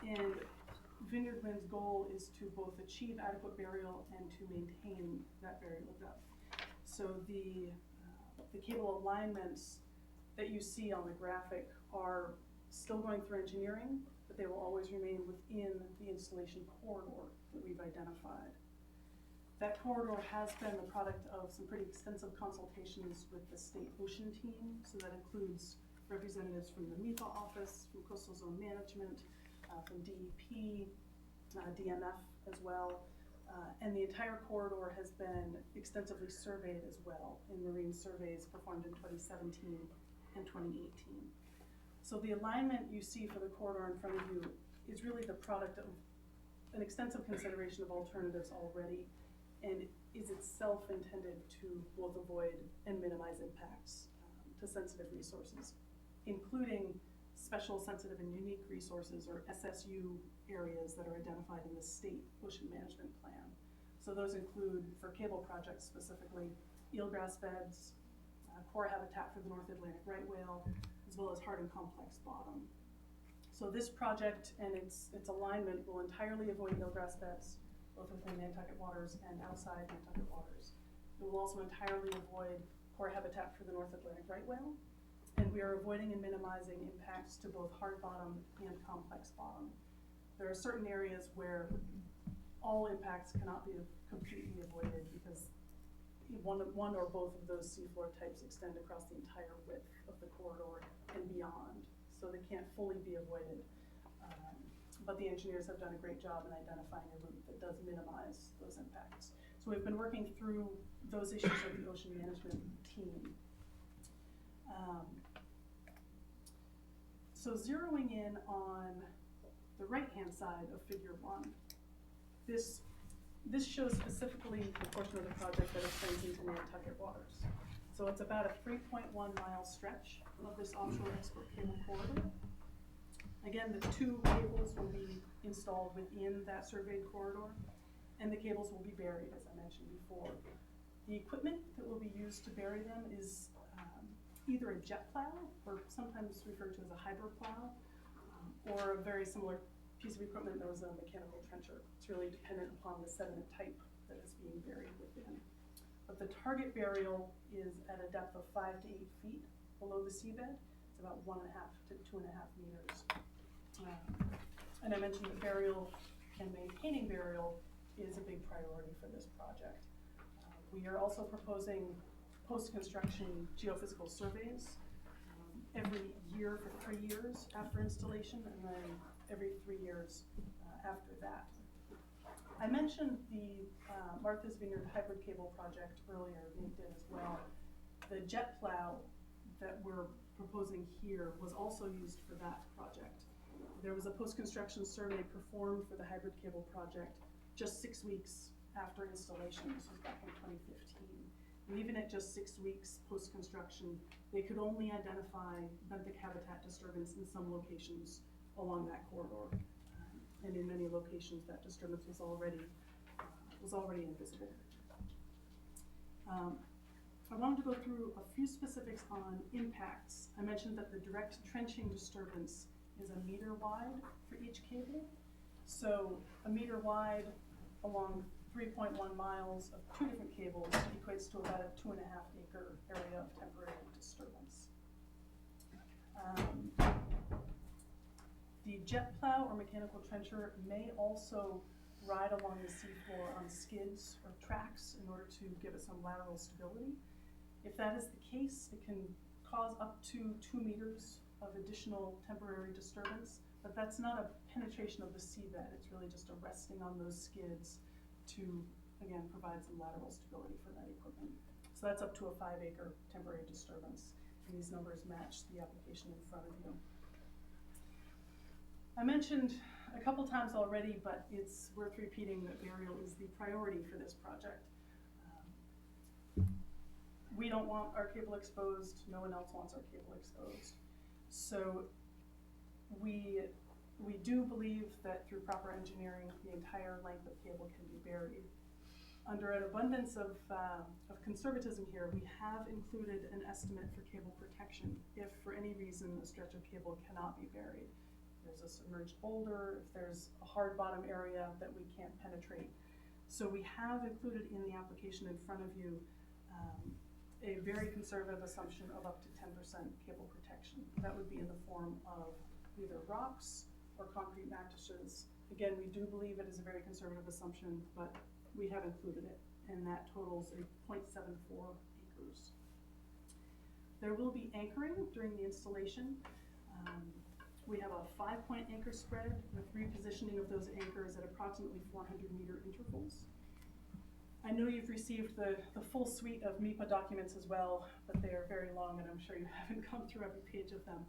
and Vineyard Wind's goal is to both achieve adequate burial and to maintain that burial depth. So the cable alignments that you see on the graphic are still going through engineering, but they will always remain within the installation corridor that we've identified. That corridor has been the product of some pretty extensive consultations with the state ocean team, so that includes representatives from the MEPA office, from Coastal Zone Management, from DEP, DMF as well, and the entire corridor has been extensively surveyed as well in marine surveys performed in 2017 and 2018. So the alignment you see for the corridor in front of you is really the product of an extensive consideration of alternatives already, and is itself intended to both avoid and minimize impacts to sensitive resources, including special sensitive and unique resources, or SSU areas, that are identified in the state ocean management plan. So those include, for cable projects specifically, eelgrass beds, core habitat for the North Atlantic right whale, as well as hard and complex bottom. So this project and its alignment will entirely avoid eelgrass beds, both within Nantucket waters and outside Nantucket waters. It will also entirely avoid core habitat for the North Atlantic right whale, and we are avoiding and minimizing impacts to both hard bottom and complex bottom. There are certain areas where all impacts cannot be completely avoided because one or both of those seafloor types extend across the entire width of the corridor and beyond, so they can't fully be avoided. But the engineers have done a great job in identifying a route that does minimize those impacts. So we've been working through those issues with the ocean management team. So zeroing in on the right-hand side of figure 1, this shows specifically the portion of the project that extends into Nantucket waters. So it's about a 3.1 mile stretch of this offshore export cable corridor. Again, the two cables will be installed within that surveyed corridor, and the cables will be buried, as I mentioned before. The equipment that will be used to bury them is either a jet plow, or sometimes referred to as a hydro plow, or a very similar piece of equipment that was a mechanical trencher. It's really dependent upon the sediment type that is being buried within. But the target burial is at a depth of 5 to 8 feet below the seabed. It's about 1.5 to 2.5 meters. And I mentioned that burial and maintaining burial is a big priority for this project. We are also proposing post-construction geophysical surveys every year for 3 years after installation, and then every 3 years after that. I mentioned the Martha's Vineyard hybrid cable project earlier, Nate did as well. The jet plow that we're proposing here was also used for that project. There was a post-construction survey performed for the hybrid cable project just 6 weeks after installation. This was back in 2015. And even at just 6 weeks post-construction, they could only identify benthic habitat disturbance in some locations along that corridor. And in many locations, that disturbance was already invisible. I wanted to go through a few specifics on impacts. I mentioned that the direct trenching disturbance is 1 meter wide for each cable. So 1 meter wide along 3.1 miles of 2 different cables equates to about a 2.5 acre area of temporary disturbance. The jet plow or mechanical trencher may also ride along the seafloor on skids or tracks in order to give it some lateral stability. If that is the case, it can cause up to 2 meters of additional temporary disturbance, but that's not a penetration of the seabed. It's really just a resting on those skids to, again, provide some lateral stability for that equipment. So that's up to a 5 acre temporary disturbance, and these numbers match the application in front of you. I mentioned a couple times already, but it's worth repeating that burial is the priority for this project. We don't want our cable exposed, no one else wants our cable exposed. So we do believe that through proper engineering, the entire length of cable can be buried. Under an abundance of conservatism here, we have included an estimate for cable protection if for any reason a stretch of cable cannot be buried. There's a submerged boulder, if there's a hard bottom area that we can't penetrate. So we have included in the application in front of you a very conservative assumption of up to 10% cable protection. That would be in the form of either rocks or concrete mattresses. Again, we do believe it is a very conservative assumption, but we have included it, and that totals a 0.74 acres. There will be anchoring during the installation. We have a 5-point anchor spread with repositioning of those anchors at approximately 400-meter intervals. I know you've received the full suite of MEPA documents as well, but they are very long, and I'm sure you haven't gone through every page of them.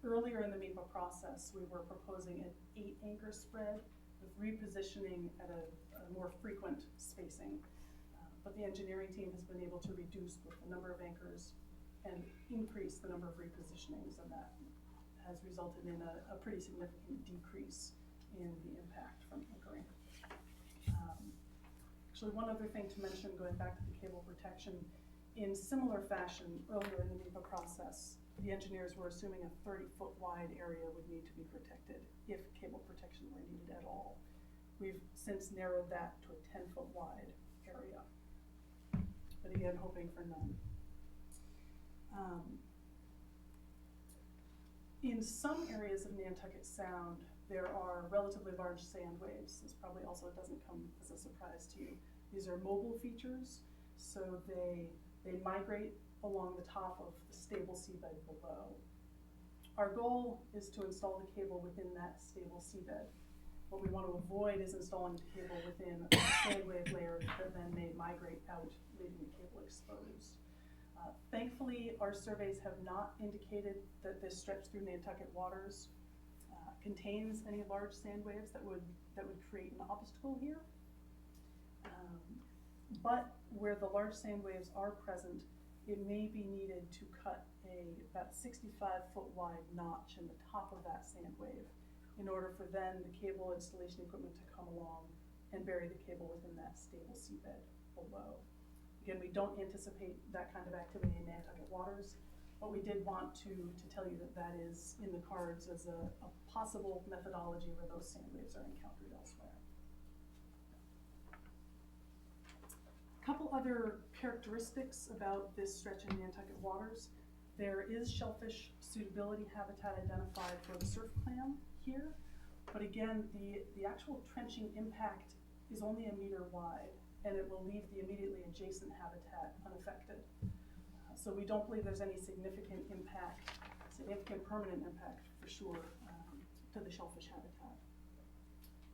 Earlier in the MEPA process, we were proposing an 8-anchor spread with repositioning at a more frequent spacing. But the engineering team has been able to reduce both the number of anchors and increase the number of repositionings, and that has resulted in a pretty significant decrease in the impact from anchoring. Actually, one other thing to mention, going back to the cable protection, in similar fashion, earlier in the MEPA process, the engineers were assuming a 30-foot wide area would need to be protected if cable protection were needed at all. We've since narrowed that to a 10-foot wide area, but again, hoping for none. In some areas of Nantucket Sound, there are relatively large sand waves. This probably also doesn't come as a surprise to you. These are mobile features, so they migrate along the top of the stable seabed below. Our goal is to install the cable within that stable seabed. What we want to avoid is installing the cable within a sand wave layer that then may migrate out, leaving the cable exposed. Thankfully, our surveys have not indicated that this stretch through Nantucket waters contains any large sand waves that would create an obstacle here. But where the large sand waves are present, it may be needed to cut about 65-foot wide notch in the top of that sand wave in order for then the cable installation equipment to come along and bury the cable within that stable seabed below. Again, we don't anticipate that kind of activity in Nantucket waters, but we did want to tell you that that is in the cards as a possible methodology where those sand waves are encountered elsewhere. A couple other characteristics about this stretch in Nantucket waters. There is shellfish suitability habitat identified for the surf clam here, but again, the actual trenching impact is only 1 meter wide, and it will leave the immediately adjacent habitat unaffected. So we don't believe there's any significant impact significant permanent impact for sure to the shellfish habitat.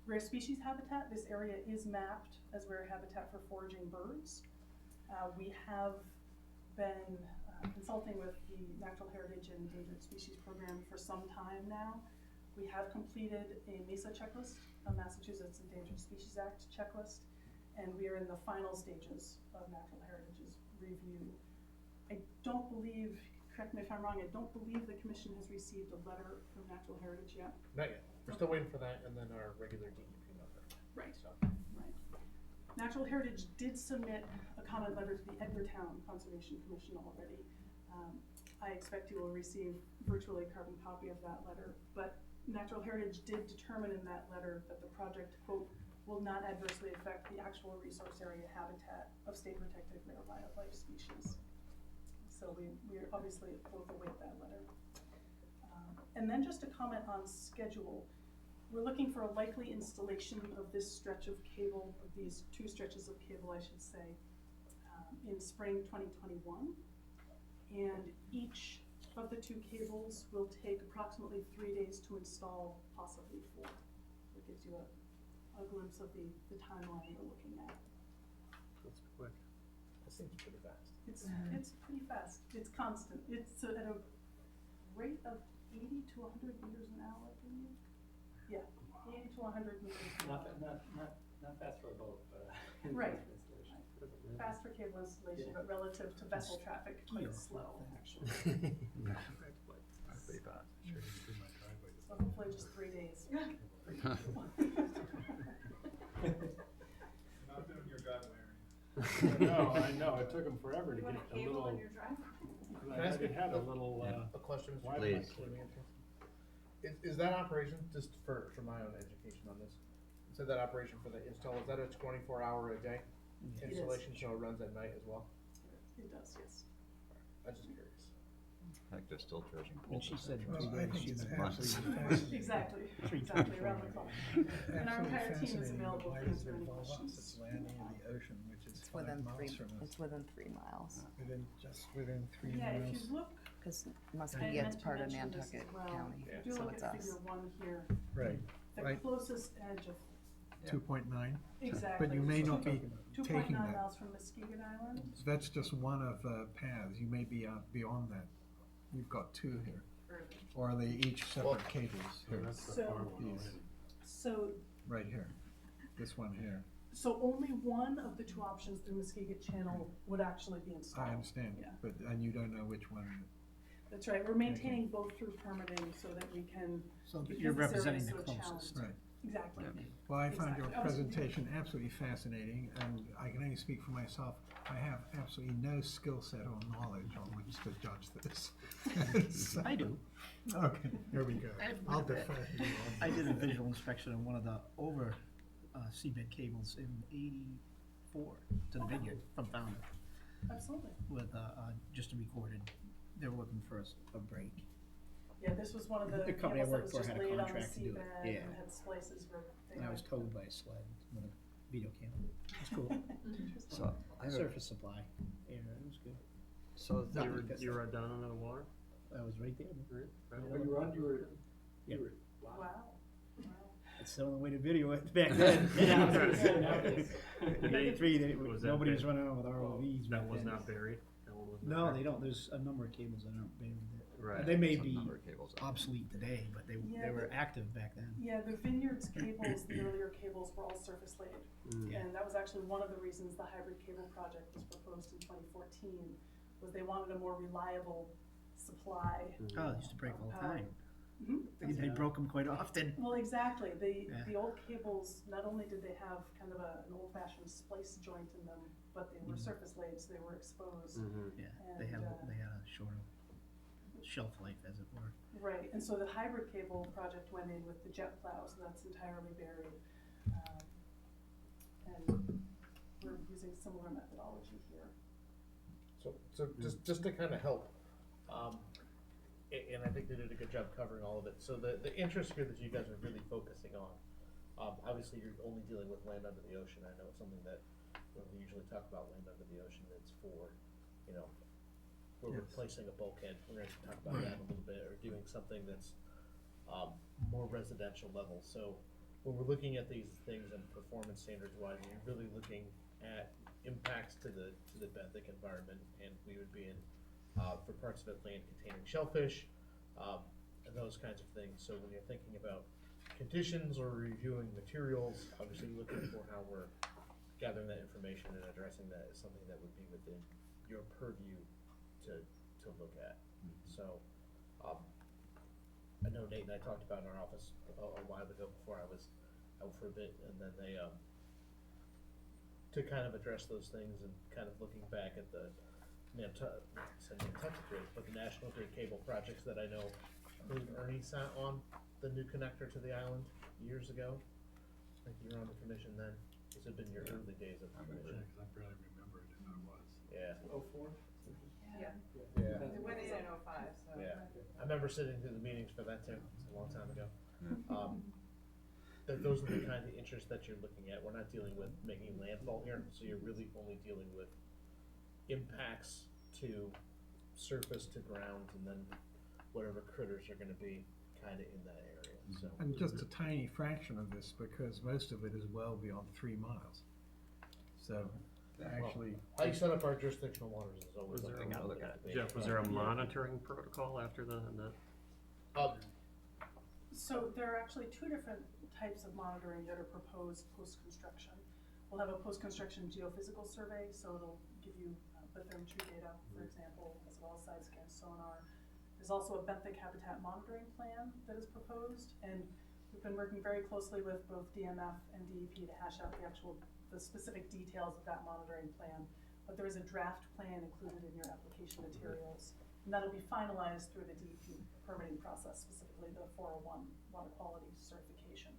Rare species habitat, this area is mapped as rare habitat for foraging birds. We have been consulting with the Natural Heritage and Endangered Species Program for some time now. We have completed a MESA checklist, a Massachusetts Endangered Species Act checklist, and we are in the final stages of Natural Heritage's review. I don't believe, correct me if I'm wrong, I don't believe the commission has received a letter from Natural Heritage yet. Not yet. We're still waiting for that, and then our regular DEP number. Right. So. Right. Natural Heritage did submit a comment letter to the Edgartown Conservation Commission already. I expect you will receive virtually a carbon copy of that letter, but Natural Heritage did determine in that letter that the project, quote, will not adversely affect the actual resource area habitat of state protected rare wildlife species. So we obviously both await that letter. And then just a comment on schedule. We're looking for a likely installation of this stretch of cable, of these two stretches of cable, I should say, in spring 2021. And each of the two cables will take approximately 3 days to install, possibly 4. So it gives you a glimpse of the timeline we're looking at. That's quick. That seems pretty fast. It's pretty fast. It's constant. It's at a rate of 80 to 100 meters an hour, I believe. Yeah, 80 to 100 meters an hour. Not fast for a boat, but Right. Fast for cable installation, but relative to vessel traffic, quite slow, actually. That's pretty fast. Sure, you can do my driveway. So hopefully just 3 days. Not doing your driveway or anything. No, I know, it took them forever to get a little. Can I ask It had a little, a question? why Please. Is that operation, just for my own education on this, so that operation for the install, is that a 24-hour a day It is. installation, so it runs at night as well? It does, yes. I'm just curious. Heck, they're still charging. And she said Well, 3 I days, think she it's was absolutely months. fascinating. Exactly, Three exactly, times around the four clock. Absolutely And our entire team is fascinating, available but why for does it any involve us? questions. It's landing in the ocean, which is It's 5 within miles from us. It's within 3 miles. Within 3 Yeah, miles. if you look, Because Muscogee I gets meant to part of mention this Nantucket as well. County, If you so look it's at us. figure 1 here, Right, the right. closest edge of 2.9. Exactly. But you may not be 2.9 taking that. miles from Muskegon Island. That's just one of the paths. You may be beyond that. We've got 2 here. Or are they each separate cables here? That's the So- far one These, already. So, right here. This one here. so only one of the 2 options through Muskegon Channel would actually be installed. I understand, Yeah. but, and you don't know which one. That's right, we're maintaining both through permitting so that we can. So because you're this area is representing the so closest. challenged. Exactly. Well, I found your Exactly. presentation absolutely fascinating, and I can only speak for myself. I have absolutely no skill set or knowledge on which to judge this. So- I do. Okay, here we go. I have I'll quite a bit. defer to you on I did a that. visual inspection on one of the over seabed cables in '84 to the Vineyard from Founder Absolutely. with just a recorded. They were looking for a break. Yeah, this was one of the The company I cables that worked was for just had a laid on the contract to do it. seabed Yeah. and had splices where they And I was had- towed by a sled with a video camera. It's cool. So I have a- Surface supply. Yeah, it was good. So Not that, because- You were down under the water? I was right there. Right? Oh, you were on? Yeah. Wow. Wow. That's the only way to video it back then. In '83, Was that nobody was buried? running around with ROVs. That back was then. not buried? That one was not No, buried? they don't. There's a number of cables that aren't buried. Right. They may Some be number of cables. obsolete today, but they Yeah, were but- active back then. Yeah, the Vineyard's cables, the earlier cables were all surface laid. Yeah. And that was actually one of the reasons the hybrid cable project was proposed in 2014, was they wanted a more reliable supply. Oh, they used to break all the time. Mhm. They broke them quite often. Well, exactly. Yeah. The old cables, not only did they have kind of an old-fashioned splice joint in them, but they were surface laid, so they were exposed. Yeah, they had a shorter shelf life, as it were. Right, and so the hybrid cable project went in with the jet plow, so that's entirely buried. And we're using similar methodology here. So just to kind of help, and I think they did a good job covering all of it. So the interest here that you guys are really focusing on, obviously you're only dealing with land under the ocean. I know it's something that when we usually talk about land under the ocean, it's for, we're Yes. replacing a bulkhead, we're gonna talk about that in a little bit, or doing something that's, more residential level. So when we're looking at these things and performance standards wise, you're really looking at impacts to the benthic environment, and we would be in, for parts of it, land containing shellfish, and those kinds of things. So when you're thinking about conditions or reviewing materials, obviously looking for how we're gathering that information and addressing that is something that would be within your purview to look at. So, I know Nate and I talked about in our office a while ago before I was out for a bit, and then they, to kind of address those things and kind of looking back at the Nantucket Grid, but the National Grid cable projects that I know, I believe Ernie sat on the new connector to the island years ago. I think you were on the commission then. This had been your early days of the commission. I barely remember it, and I was. Yeah. 04? Yeah. It went in 05, so. Yeah, I remember sitting through the meetings for that too, it's a long time ago. Those are the kind of interests that you're looking at, we're not dealing with making landfall here, so you're really only dealing with impacts to surface to ground, and then whatever critters are gonna be kinda in that area, so. And just a tiny fraction of this, because most of it is well beyond 3 miles. So, actually. How you set up our jurisdictional waters is always Was there something a- to look at. Jeff, was there a monitoring protocol after the? So there are actually two different types of monitoring that are proposed post-construction. We'll have a post-construction geophysical survey, so it'll give you bathymetry data, for example, as well as side-scan sonar. There's also a benthic habitat monitoring plan that is proposed, and we've been working very closely with both DMF and DEP to hash out the specific details of that monitoring plan. But there is a draft plan included in your application materials, and that'll be finalized through the DEP permitting process, specifically the 401 water quality certification.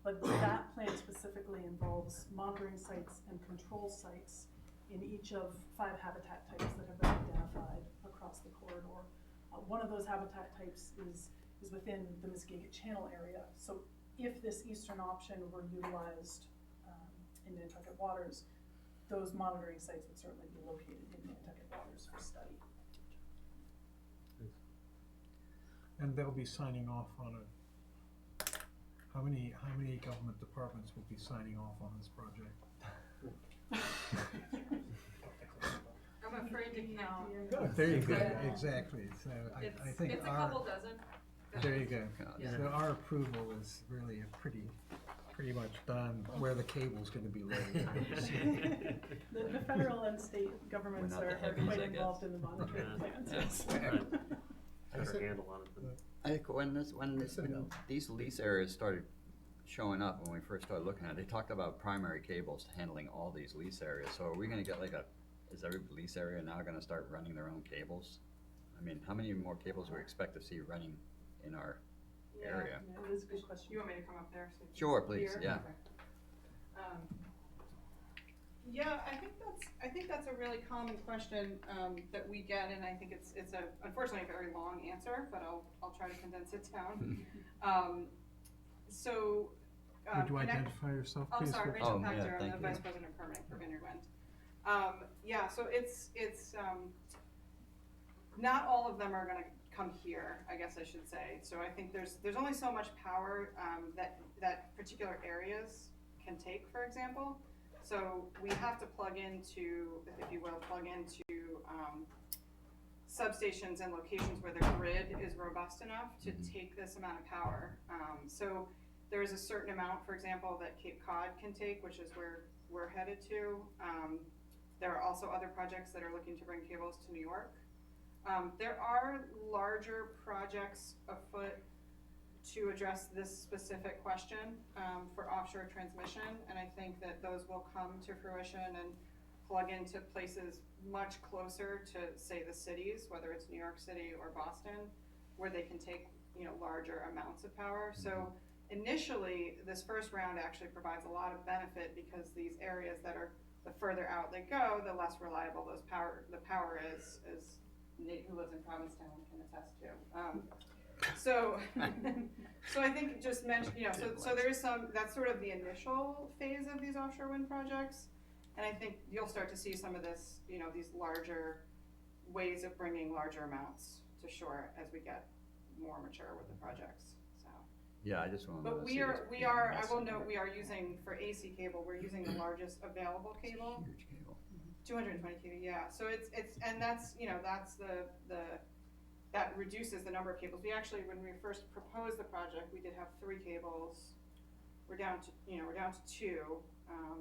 But that plan specifically involves monitoring sites and control sites in each of 5 habitat types that have been identified across the corridor. One of those habitat types is within the Muskegee Channel area. So if this eastern option were utilized in Nantucket waters, those monitoring sites would certainly be located in Nantucket waters for study. And they'll be signing off on a, how many government departments will be signing off on this project? I'm afraid to count. Oh, there you go, exactly, so I think It's a our. couple dozen. There you go, Yeah. so our approval is really a pretty much done where the cable's gonna be laid. The federal and state governments We're not are the heavies, quite I guess. involved in the monitoring plans. Yes. Better handle on it. I think when these lease areas started showing up, when we first started looking at it, they talked about primary cables handling all these lease areas. So are we gonna get is every lease area now gonna start running their own cables? I mean, how many more cables do we expect to see running in our area? Yeah, it is a good question. You want me to come up there? So you can Sure, please, hear? yeah. Okay. Yeah, I think that's a really common question that we get, and I think it's unfortunately a very long answer, but I'll try to condense it down. Would you identify yourself, Oh, please? sorry, Rachel yeah, Hector, I'm thank the you. Vice President of Permitting for Vineyard Wind. Yeah, so it's not all of them are gonna come here, I guess I should say. So I think there's only so much power that particular areas can take, for example. So we have to plug into substations and locations where the grid is robust enough to take this amount of power. So there is a certain amount, for example, that Cape Cod can take, which is where we're headed to. There are also other projects that are looking to bring cables to New York. There are larger projects afoot to address this specific question for offshore transmission, and I think that those will come to fruition and plug into places much closer to, say, the cities, whether it's New York City or Boston, where they can take larger amounts of power. So initially, this first round actually provides a lot of benefit because these areas that are the further out they go, the less reliable the power is, as Nate, who lives in Provincetown, can attest to. So I think just mention, so there is that's sort of the initial phase of these offshore wind projects. And I think you'll start to see some of this, these larger ways of bringing larger amounts to shore as we get more mature with the projects, so. Yeah, I just want to. But we are, I will note, we are using, for AC cable, we're using the largest available cable. Huge cable. 220 kV, yeah, so it's, and that's, you know, that's that reduces the number of cables. We actually, when we first proposed the project, we did have 3 cables. We're down to 2,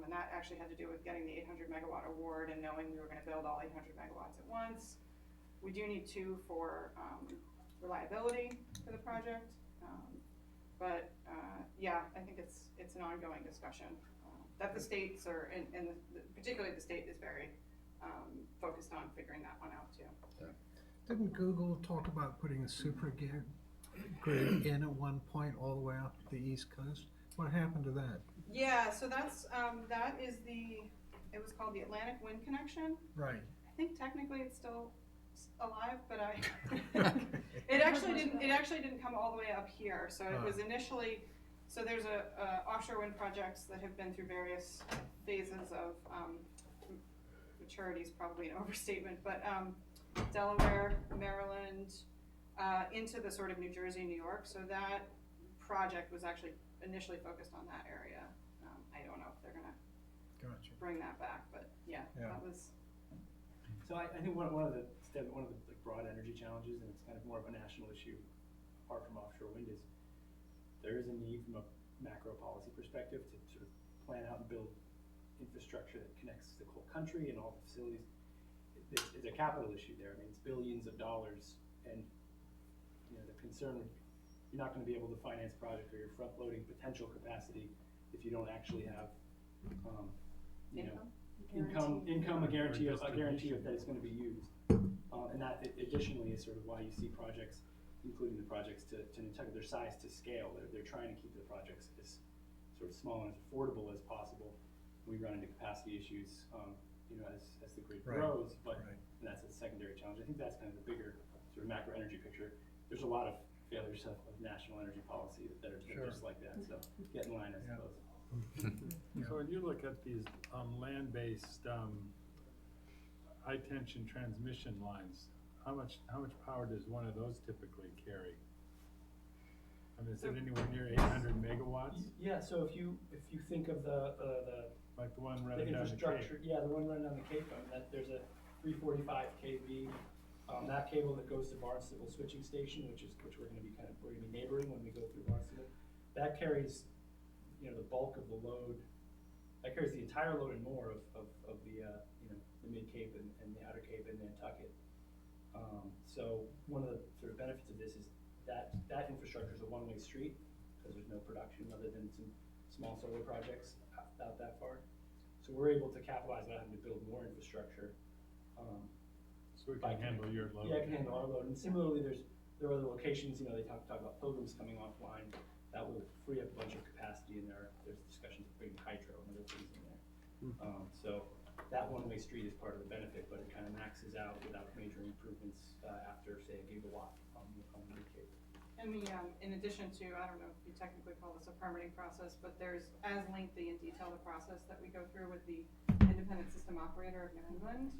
and that actually had to do with getting the 800 megawatt award and knowing we were gonna build all 800 megawatts at once. We do need 2 for, reliability for the project. Yeah, I think it's an ongoing discussion, that the states are, and particularly the state is very, focused on figuring that one out too. Didn't Google talk about putting a super grid in at one point all the way out to the East Coast? What happened to that? Yeah, so that's, that is it was called the Atlantic Wind Connection. Right. I think technically it's still alive, but it actually didn't come all the way up here. So it was initially, so there's offshore wind projects that have been through various phases of, maturity is probably an overstatement, but, Delaware, Maryland, into the sort of New Jersey, New York. So that project was actually initially focused on that area. I don't know if they're gonna bring that back, but yeah. That was. So I think one of the broad energy challenges, and it's kind of more of a national issue apart from offshore wind, is there is a need from a macro policy perspective to sort of plan out and build infrastructure that connects the whole country and all the facilities. It's a capital issue there. I mean, it's billions of dollars, and you know the concern would, you're not going to be able to finance a project where you're front loading potential capacity if you don't actually have income, a guarantee of that it's going to be used. And that additionally is sort of why you see projects, including the projects to Nantucket, their size to scale. They're trying to keep the projects as sort of small and as affordable as possible. We run into capacity issues, as the grid grows, but and that's a secondary challenge. I think that's kind of the bigger sort of macro energy picture. There's a lot of failures of national energy policy that are just like that. So get in line, I suppose. So when you look at these land-based high tension transmission lines, how much power does one of those typically carry? I mean, is it anywhere near 800 megawatts? Yeah. So if you think of the like the one running down the infrastructure, Cape. yeah, the one running down the Cape, there's a 345 kV. That cable that goes to Barnstable switching station, which we're going to be neighboring when we go through Barnstable, that carries, the bulk of the load. That carries the entire load and more of the the Mid Cape and the Outer Cape and Nantucket. So one of the sort of benefits of this is that infrastructure is a one-way street because there's no production other than some small solar projects out that far. So we're able to capitalize on having to build more infrastructure. So we can handle your load. Yeah, it can handle our load. And similarly, there are other locations, they talk about Pilgrims coming offline. That will free up a bunch of capacity in there. There's discussions of bringing hydro and other things in there. So that one-way street is part of the benefit, but it kind of maxes out without major improvements after, say, a gigawatt on the Mid Cape. And in addition to, I don't know if you technically call this a permitting process, but there's as lengthy and detailed a process that we go through with the independent system operator of New England.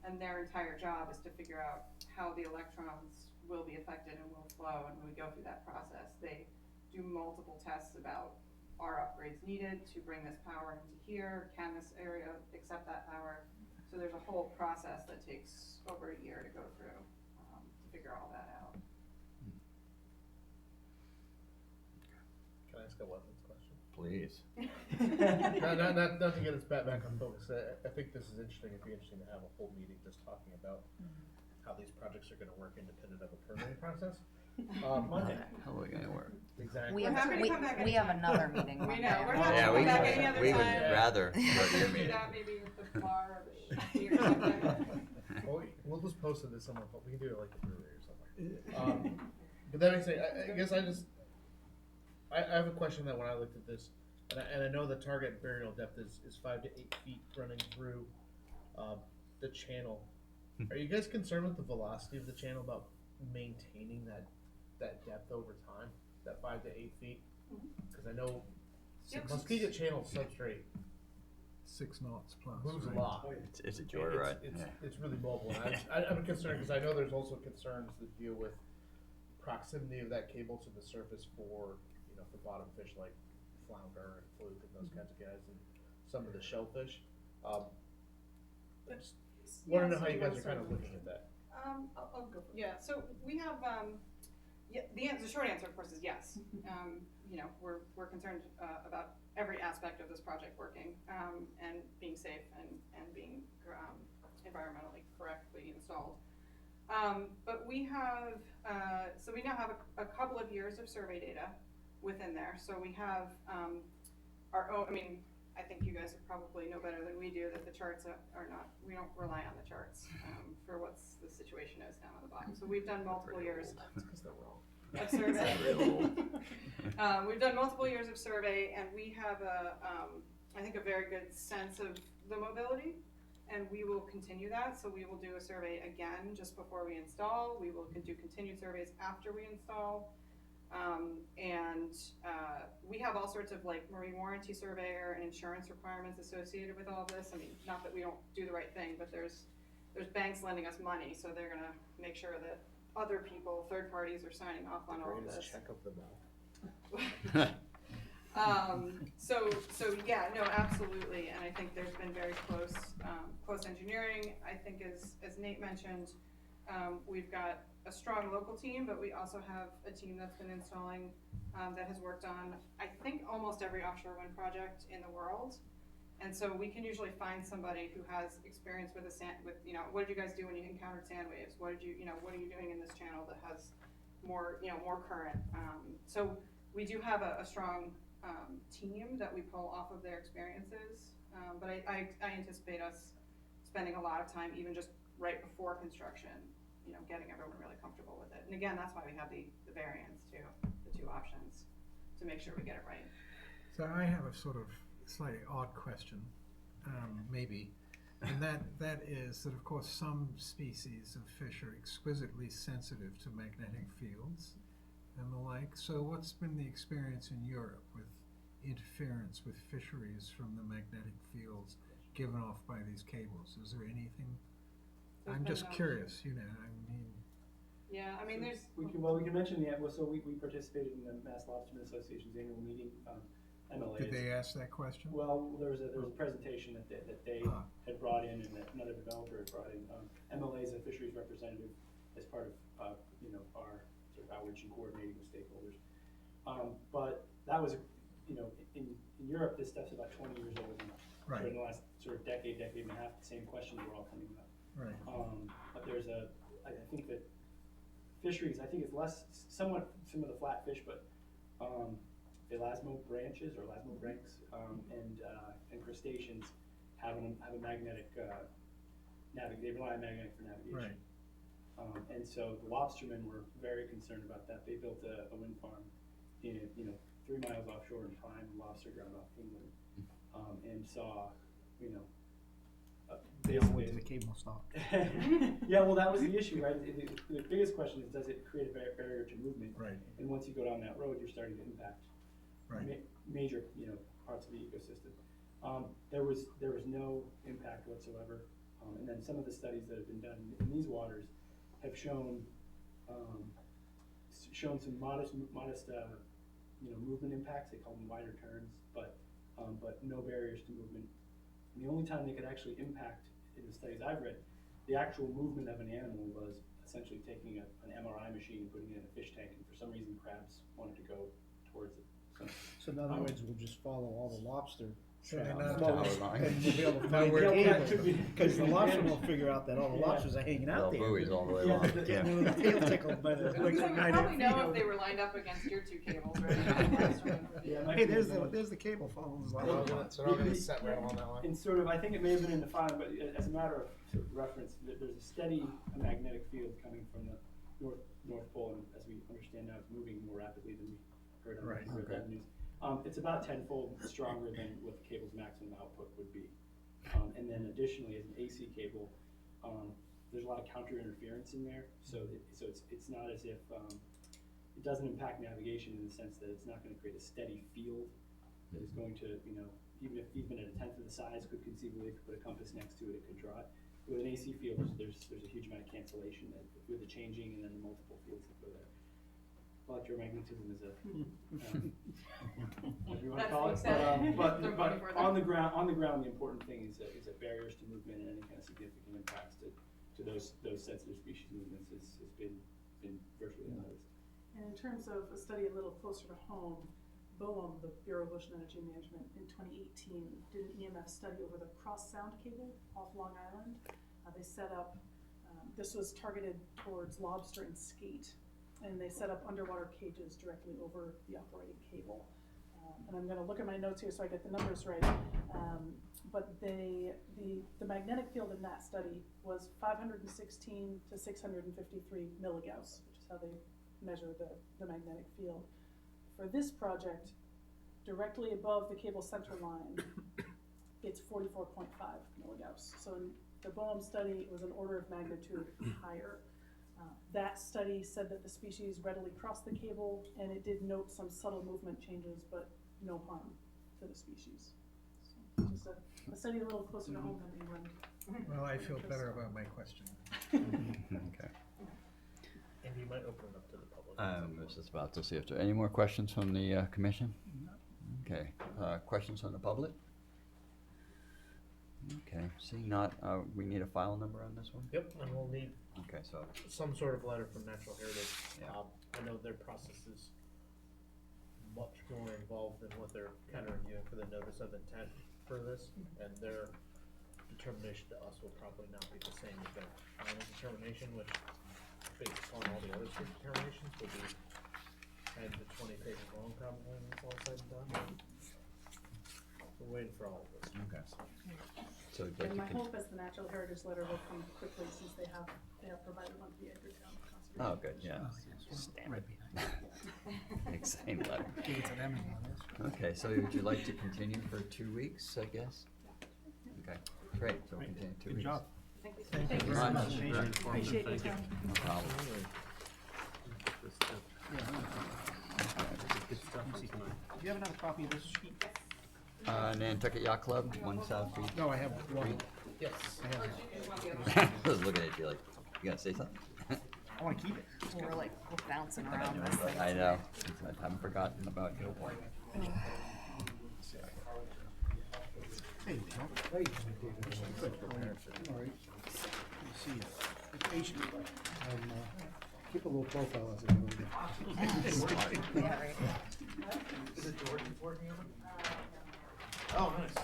And their entire job is to figure out how the electrons will be affected and will flow. And when we go through that process, they do multiple tests about, are upgrades needed to bring this power into here? Can this area accept that power? So there's a whole process that takes over a year to go through to figure all that out. Can I ask a weapons question? Please. not to get us back on focus. I think this is interesting. It'd be interesting to have a whole meeting just talking about how these projects are going to work independent of a permitting process. Monday. How are we going to work? Exactly. We have another meeting We Monday. know. We're happy to come back any other we time. would rather go to your Do meeting. that maybe at the bar or the Shakti or something. Well, we'll just post it this summer, but we can do it like the brewery or something. But that makes sense. I guess I have a question that when I looked at this, and I know the target burial depth is 5 to 8 feet running through the channel. Are you guys concerned with the velocity of the channel, about maintaining that depth over time, that 5 to 8 feet? Because I know Muskegon Channel substrate 6 knots plus. Moves a right? lot. It's a joyride. It's really mobile. And I'm concerned because I know there's also concerns that deal with proximity of that cable to the surface for, you know, for bottom fish like flounder and fluke and those kinds of guys and some of the shellfish. I just want to know how you guys are kind of looking at that. I'll go. Yeah. So we have. Yeah. The short answer, of course, is yes. You know, we're concerned about every aspect of this project working and being safe and being environmentally correctly installed. But we have, so we now have a couple of years of survey data within there. So we have our own, I mean, I think you guys probably know better than we do that the charts are not, we don't rely on the charts for what's the situation is down on the bottom. So we've done multiple years of survey. We've done multiple years of survey, and we have I think a very good sense of the mobility, and we will continue that. So we will do a survey again just before we install. We will do continued surveys after we install. We have all sorts of like marine warranty surveyor and insurance requirements associated with all this. I mean, not that we don't do the right thing, but there's banks lending us money, so they're gonna make sure that other people, third parties, are signing off on all of this. Check of them all. So yeah, no, absolutely, and I think there's been very close engineering. I think as Nate mentioned, we've got a strong local team, but we also have a team that's been installing, that has worked on, I think, almost every offshore wind project in the world. And so we can usually find somebody who has experience with you know, what did you guys do when you encountered sand waves? What are you doing in this channel that has more, you know, more current? So we do have a strong team that we pull off of their experiences. But I anticipate us spending a lot of time, even just right before construction, you know, getting everyone really comfortable with it. And again, that's why we have the variants too, the two options, to make sure we get it right. So I have a sort of slightly odd question, maybe, and that is that of course some species of fish are exquisitely sensitive to magnetic fields and the like. So what's been the experience in Europe with interference with fisheries from the magnetic fields given off by these cables? Is there anything? I'm just curious, you know, I mean. Yeah, I mean, there's. We can mention so we participated in the Mass Lobstermen Association's annual meeting, MLAs. Did they ask that question? Well, there was a presentation that they had brought in, and that another developer had brought in. MLA is a fisheries representative as part of you know, our sort of outreach and coordinating with stakeholders. But that was, you know, in Europe, this stuff's about 20 years old now. Right. So in the last sort of decade and a half, the same questions were all coming up. Right. But there's I think that fisheries, I think it's less, somewhat some of the flatfish, but elasmo branches or elasmo branks and crustaceans have a magnetic they rely on magnetic for navigation. Right. And so the lobstermen were very concerned about that. They built a wind farm in 3 miles offshore in prime lobster ground off England, and saw, you know, basically the cable stopped. Yeah, well, that was the issue, right? The biggest question is, does it create a barrier to movement? Right. And once you go down that road, you're starting to impact major, you know, parts of the ecosystem. There was no impact whatsoever, and then some of the studies that have been done in these waters have shown some modest you know, movement impacts. They call them wider turns, but no barriers to movement. And the only time they could actually impact, in the studies I've read, the actual movement of an animal was essentially taking an MRI machine and putting it in a fish tank, and for some reason crabs wanted to go towards it. So in other words, we'll just follow all the lobster So they're trails, not and we'll be able to Know find where the cables cable, because the lobster will figure out that all the Yeah. lobsters are hanging out there. buoys all the way Yeah, along. the- Yeah. The tail tickled by the So we electromagnetic probably know field. if they were lined up against your two cables, right? Yeah, it might Hey, be there's one. the cable phones. So they're all gonna set right along that line. And sort of, I think it may have been in the file, but as a matter of sort of reference, there's a steady magnetic field coming from the North Pole, and as we understand now, it's moving more rapidly than we heard on the news. It's about 10-fold stronger than what the cable's maximum output would be. And then additionally, as an AC cable, there's a lot of counter interference in there, so it's not as if it doesn't impact navigation in the sense that it's not going to create a steady field is going to, you know, even at a tenth of the size, could conceivably, if you put a compass next to it, it could draw it. With an AC field, there's a huge amount of cancellation with the changing and then the multiple fields that go there. Electromagnetism is a, whatever you wanna call it, but on the ground, the important thing is that barriers to movement and any kind of significant impacts to those sensitive species movements has been virtually unnoticed. And in terms of a study a little closer to home, BOEM, the Bureau of Ocean Energy Management, in 2018 did an EMF study over the cross sound cable off Long Island. They set up, this was targeted towards lobster and skate, and they set up underwater cages directly over the operating cable. And I'm gonna look at my notes here so I get the numbers right. But the magnetic field in that study was 516 to 653 milligauss, which is how they measure the magnetic field. For this project, directly above the cable center line, it's 44.5 milligauss. So in the BOEM study, it was an order of magnitude higher. That study said that the species readily crossed the cable, and it did note some subtle movement changes, but no harm to the species. So just a study a little closer to home than England. Well, I feel better about my question. Okay. And you might open it up to the public. I was just about to see if there are any more questions from the commission. Okay, questions from the public? Okay, seeing not, we need a file number on this one? Yep, and we'll need Okay, so, some sort of letter from Natural Heritage. Yeah. I know their process is much more involved than what they're kind of reviewing for the notice of intent for this, and their determination to us will probably not be the same as their final determination, which, based upon all the other state determinations, will be 10 to 20 pages long probably when it's all said and done. We're waiting for all of this. okay. So, And my hope is the Natural Heritage letter will come quickly since they have provided one to the Edgartown Conservation. Oh, good, yeah. Right behind. Same letter. Give it to them and all this. Okay, so would you like to continue for 2 weeks, I guess? Okay, great, so we'll continue 2 weeks. Good job. Thank you. Thank you so very much. much. Appreciate your time. No problem. Do you have another copy of this sheet? Nantucket Yacht Club, 1 South Beach. No, I have one. Yes. I was looking at you like, you gonna say something? I wanna keep it. We're bouncing around this thing. I know, I haven't forgotten about you. Hey, you know. Hey, good. All right. Good to see you. Be patient. Keep a little profile as I go. Yeah, right. Is it George working on it? Oh, nice.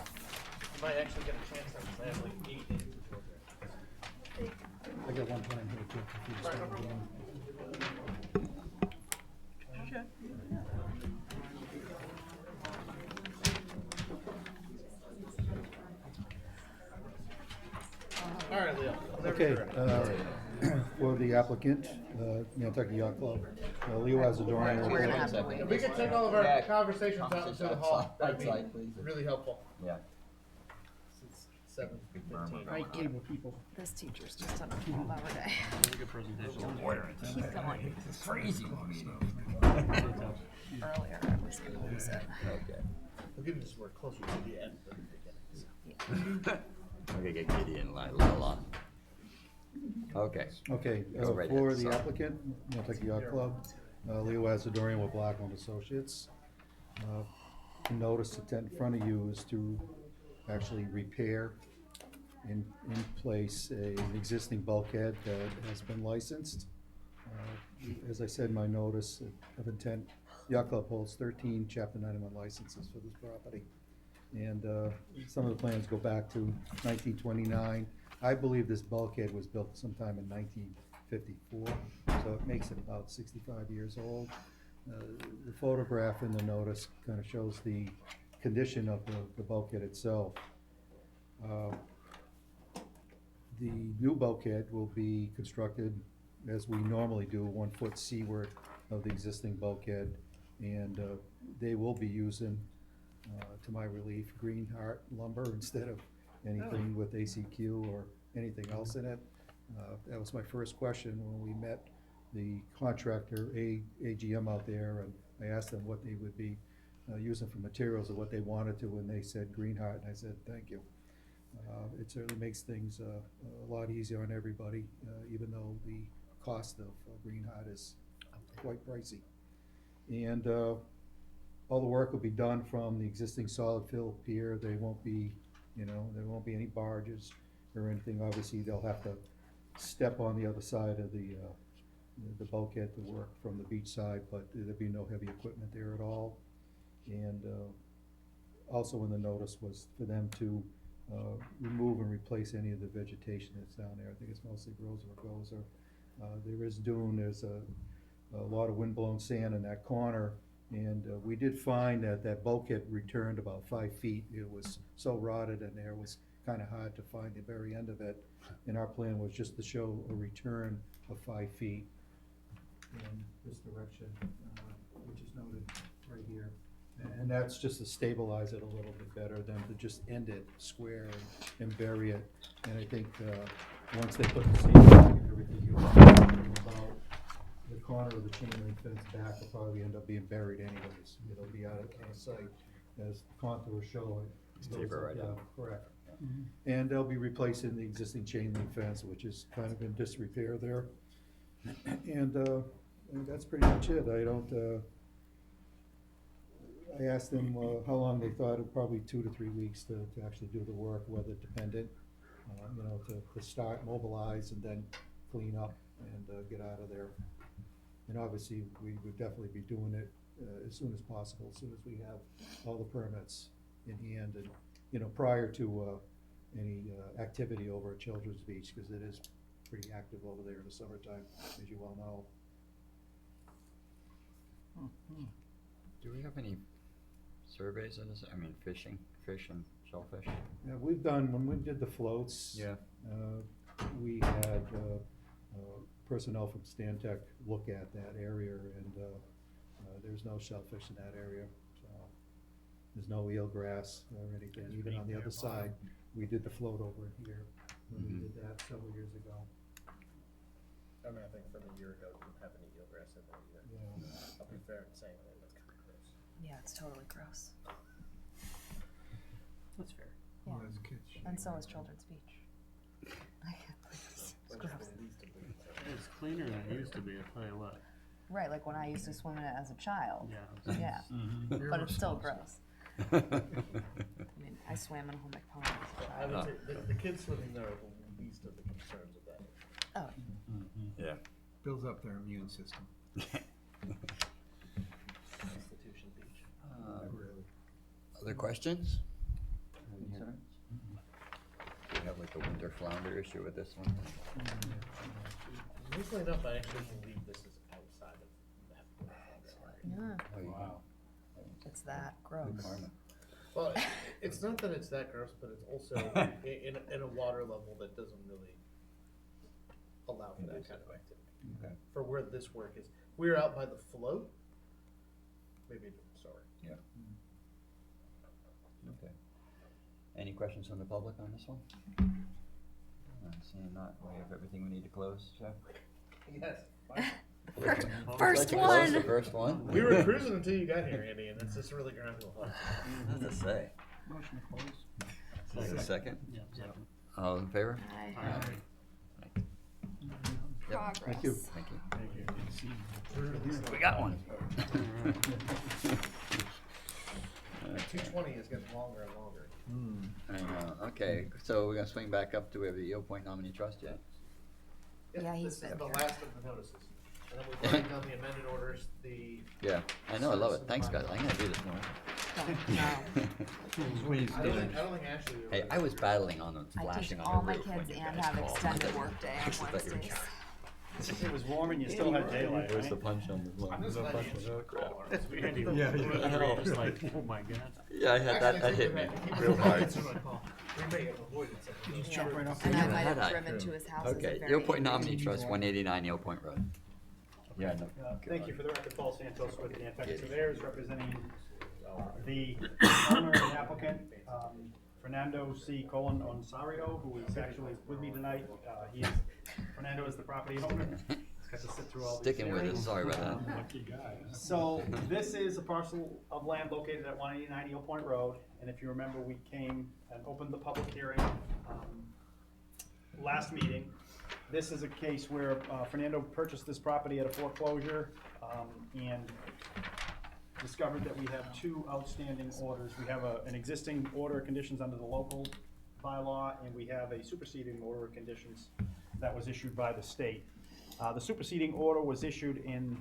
You might actually get a chance on this. I have like 8 days to Georgia. I got one plan here too. if you just Right, no wanna problem. do one. All right, Leo. whenever Okay, you're ready. for the applicant, Nantucket Yacht Club, Leo has a drawing. We're gonna have to wait. If we could take all of our Yeah, conversations out into the hall, that'd be outside, please. really helpful. Yeah. Since 7:15. All right, cable people. This teacher's just on a 12-hour day. That's a good presentation. Keep going. It's crazy meeting. Earlier, I was gonna lose it. Okay. We'll give this, we're closer to the end than the beginning. so. I'm gonna get Gideon Lila. Okay. Okay, It's ready, for so- the applicant, Nantucket Yacht Club, Leo Asadorian with Blackland Associates. Notice the tent in front of you is to actually repair in place an existing bulkhead that has been licensed. As I said in my notice of intent, Yacht Club holds 13 Chapter 91 licenses for this property. And some of the plans go back to 1929. I believe this bulkhead was built sometime in 1954, so it makes it about 65 years old. The photograph in the notice kind of shows the condition of the bulkhead itself. The new bulkhead will be constructed as we normally do, 1 foot seaward of the existing bulkhead, and they will be using, to my relief, Green Heart lumber instead of anything with ACQ or anything else in it. That was my first question when we met the contractor, AGM out there, and I asked them what they would be use them for materials of what they wanted to, and they said Green Heart, and I said, thank you. It certainly makes things a lot easier on everybody, even though the cost of Green Heart is quite pricey. And all the work will be done from the existing solid fill pier. They won't be, there won't be any barges or anything. Obviously, they'll have to step on the other side of the bulkhead to work from the beach side, but there'll be no heavy equipment there at all. And also in the notice was for them to remove and replace any of the vegetation that's down there. I think it's mostly gozer. There is dune, there's a lot of windblown sand in that corner, and we did find that that bulkhead returned about 5 feet. It was so rotted in there, it was kind of hard to find the very end of it, and our plan was just to show a return of 5 feet in this direction, which is noted right here. And that's just to stabilize it a little bit better than to just end it square and bury it. And I think once they put the safety and everything about the corner of the chain link fence back, will probably end up being buried anyways. It'll be out of sight as the contours show it. Deeper right now. Correct. And they'll be replacing the existing chain link fence, which is kind of in disrepair there. And that's pretty much it. I asked them how long they thought. It probably 2 to 3 weeks to actually do the work, weather dependent, to start, mobilize, and then clean up and get out of there. And obviously, we would definitely be doing it as soon as possible, as soon as we have all the permits in hand, and prior to any activity over at Children's Beach, because it is pretty active over there in the summertime, as you well know. Do we have any surveys of this? I mean, fish and shellfish? Yeah, we've done, when we did the floats, Yeah. We had personnel from Stantec look at that area, and there's no shellfish in that area. So there's no eelgrass or anything, even on the other side. We did the float over here when we did that several years ago. I mean, I think from a year ago, we didn't have any eelgrass in there either. Yeah. I'll be fair in saying that, that's kind of gross. Yeah, it's totally gross. That's fair. Yeah. Well, those kids should And be so right is there. Children's Beach. It's gross. It's cleaner than it used to be, I'll tell you what. Right, like when I used to swim in it as a child. Yeah. Yeah. Mhm. But it's still gross. I mean, I swam in Holmbeck Pond as a I child. would say the kids swimming there are the least of the concerns of that. Oh. Yeah. Builds up their immune system. Institution Beach. Really. Other questions? Concerns? Do we have like a winter flounder issue with this one? Usually enough, I actually believe this is outside of that. Yeah. Oh, Wow. It's that gross. Well, it's not that it's that gross, but it's also in a water level that doesn't really allow for that kind of activity. Okay. For where this work is, if we were out by the float, maybe a different story. Yeah. Okay. Any questions from the public on this one? Seeing not, we have everything we need to close, Jeff? Yes. First Like one. close the first one. We were cruising until you got here, Andy, and it's just really ground to a halt. What to say? Motion to close. Is there a second? Yeah, second. All in favor? Aye. Yep. Progress. Thank you. Thank you. Thank you. We got one. 220 is getting longer and longer. I know. Okay, so we're gonna swing back up. Do we have the Yale Point nominee trust yet? Yeah, he's This is been the here. last of the notices. And then we've already done the amended orders, Yeah, I know. I love it. Thanks, guys. I'm gonna do this more. I don't think Ashley. Hey, I was battling on them, I teach flashing on all the my roof when kids you and guys have called. extended workday on I thought you were Wednesdays. It was warm and you still had daylight, Where's right? the punch on the line? I'm just glad you Oh, crap. Andy, Yeah, yeah. just like, oh my god. Yeah, I had that. That hit me real hard. We may have avoided some of those. Jump right off. And I Yeah, might had have I. driven to his house as a Okay, very Yale Point angry nominee trust, 189 Yale Point Road. Yeah, no. Thank you. For the record, Paul Santos with the Nantucket Surveyors, representing the owner and applicant, Fernando C. Onsario, who is actually with me tonight. Fernando is the property owner. Got to sit through all these Sticking with it, hearings. sorry about that. Lucky guy, huh? So this is a parcel of land located at 189 Eel Point Road, and if you remember, we came and opened the public hearing last meeting. This is a case where Fernando purchased this property at a foreclosure and discovered that we have two outstanding orders. We have an existing order of conditions under the local bylaw, and we have a superseding order of conditions that was issued by the state. The superseding order was issued in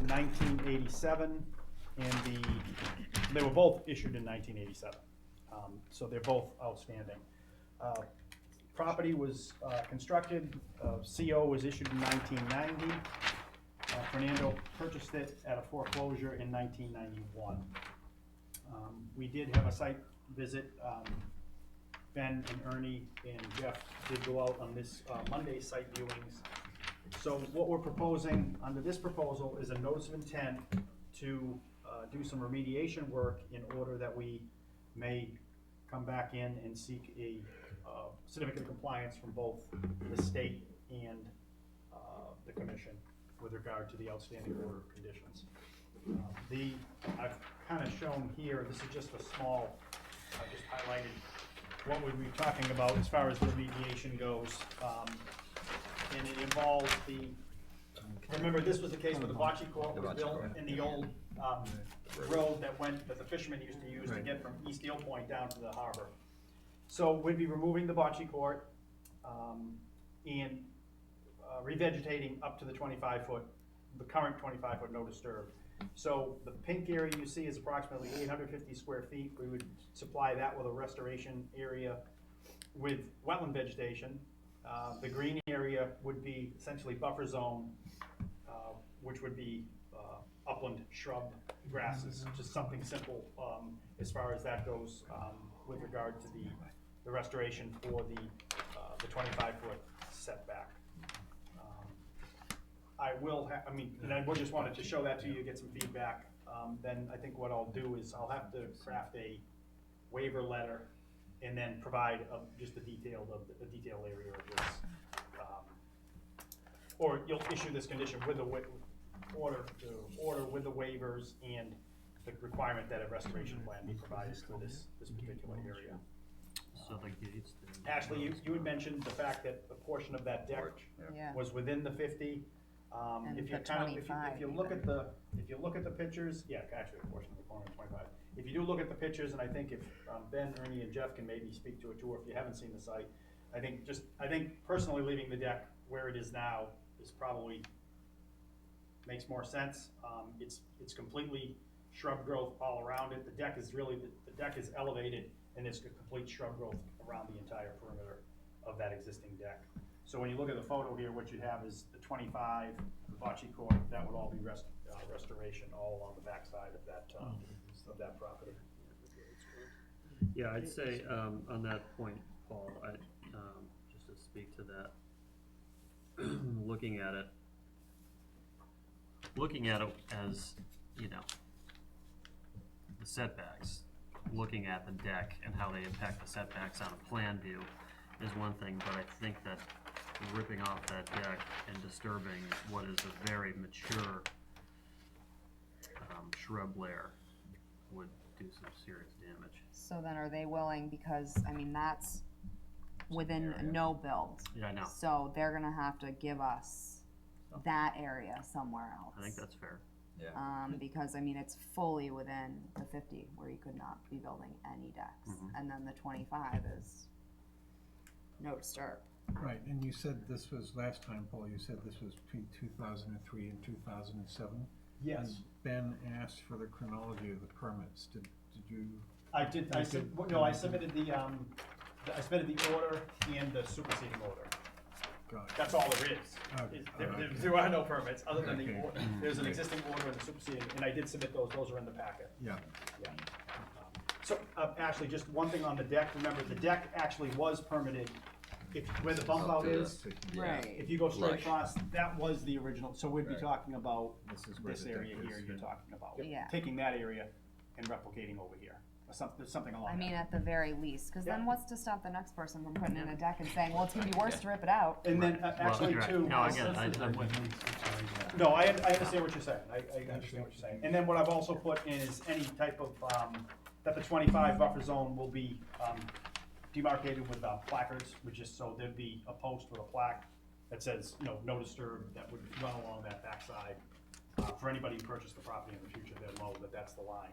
1987, and they were both issued in 1987. So they're both outstanding. Property was constructed, CO was issued in 1990. Fernando purchased it at a foreclosure in 1991. We did have a site visit. Ben and Ernie and Jeff did go out on this Monday site viewings. So what we're proposing under this proposal is a notice of intent to do some remediation work in order that we may come back in and seek a certificate of compliance from both the state and the commission with regard to the outstanding order of conditions. I've kind of shown here, this is just a small, I've just highlighted what we'll be talking about as far as the remediation goes. And it involves remember this was the case where the bocce court was built in the old road that the fishermen used to use to get from East Eel Point down to the harbor. So we'd be removing the bocce court and revegetating up to the 25-foot, the current 25-foot no disturb. So the pink area you see is approximately 850 square feet. We would supply that with a restoration area with wetland vegetation. The green area would be essentially buffer zone, which would be upland shrub grasses, just something simple as far as that goes with regard to the restoration for the 25-foot setback. And I just wanted to show that to you, get some feedback. Then I think what I'll do is I'll have to craft a waiver letter and then provide just a detail area of this. Or you'll issue this condition with the order with the waivers and the requirement that a restoration plan be provided for this particular area. So the gates. Ashley, you had mentioned the fact that a portion of that deck was within the 50. If you look at the pictures, actually a portion of the corner of 25. If you do look at the pictures, and I think if Ben, Ernie, and Jeff can maybe speak to it too, or if you haven't seen the site, I think personally leaving the deck where it is now is probably makes more sense. It's completely shrub growth all around it. The deck is elevated, and there's complete shrub growth around the entire perimeter of that existing deck. So when you look at the photo here, what you have is the 25, the bocce court, that would all be restoration all along the backside of that property. Yeah, I'd say on that point, Paul, just to speak to that, looking at it as, the setbacks, looking at the deck and how they impact the setbacks on a plan view is one thing, but I think that ripping off that deck and disturbing what is a very mature shrub layer would do some serious damage. So then are they willing, because, that's within no build. Yeah, I know. So they're gonna have to give us that area somewhere else. I think that's fair. Yeah. Because, it's fully within the 50 where you could not be building any decks. Mhm. And then the 25 is no disturb. Right, and you said this was, last time, Paul, you said this was between 2003 and 2007? Yes. And Ben asked for the chronology of the permits. Did you? I did. I submitted the order and the superseding order. Got it. That's all there is. Okay. There are no permits other than the order. There's an existing order and the superseding, and I did submit those. Those are in the packet. Yeah. Yeah. So, Ashley, just one thing on the deck. Remember, the deck actually was permitted. Where the bump out is, Right. if you go straight across, that was the original. So we'd be talking about This is where this the area deck here is, you're yeah. talking about. Yeah. Taking that area and replicating over here, something along I that. mean, at the very least, because then Yeah. what's to stop the next person from putting in a deck and saying, well, it's gonna be worse to rip it out? And then, actually, too. No, again, I'm with you. No, I understand what you're saying, I understand what you're saying. And then what I've also put in is any type of, that the 25 buffer zone will be, demarcated with, placards, which is, so there'd be a post with a plaque that says, no disturb, that would run along that backside. For anybody who purchased the property in the future, they'll know that that's the line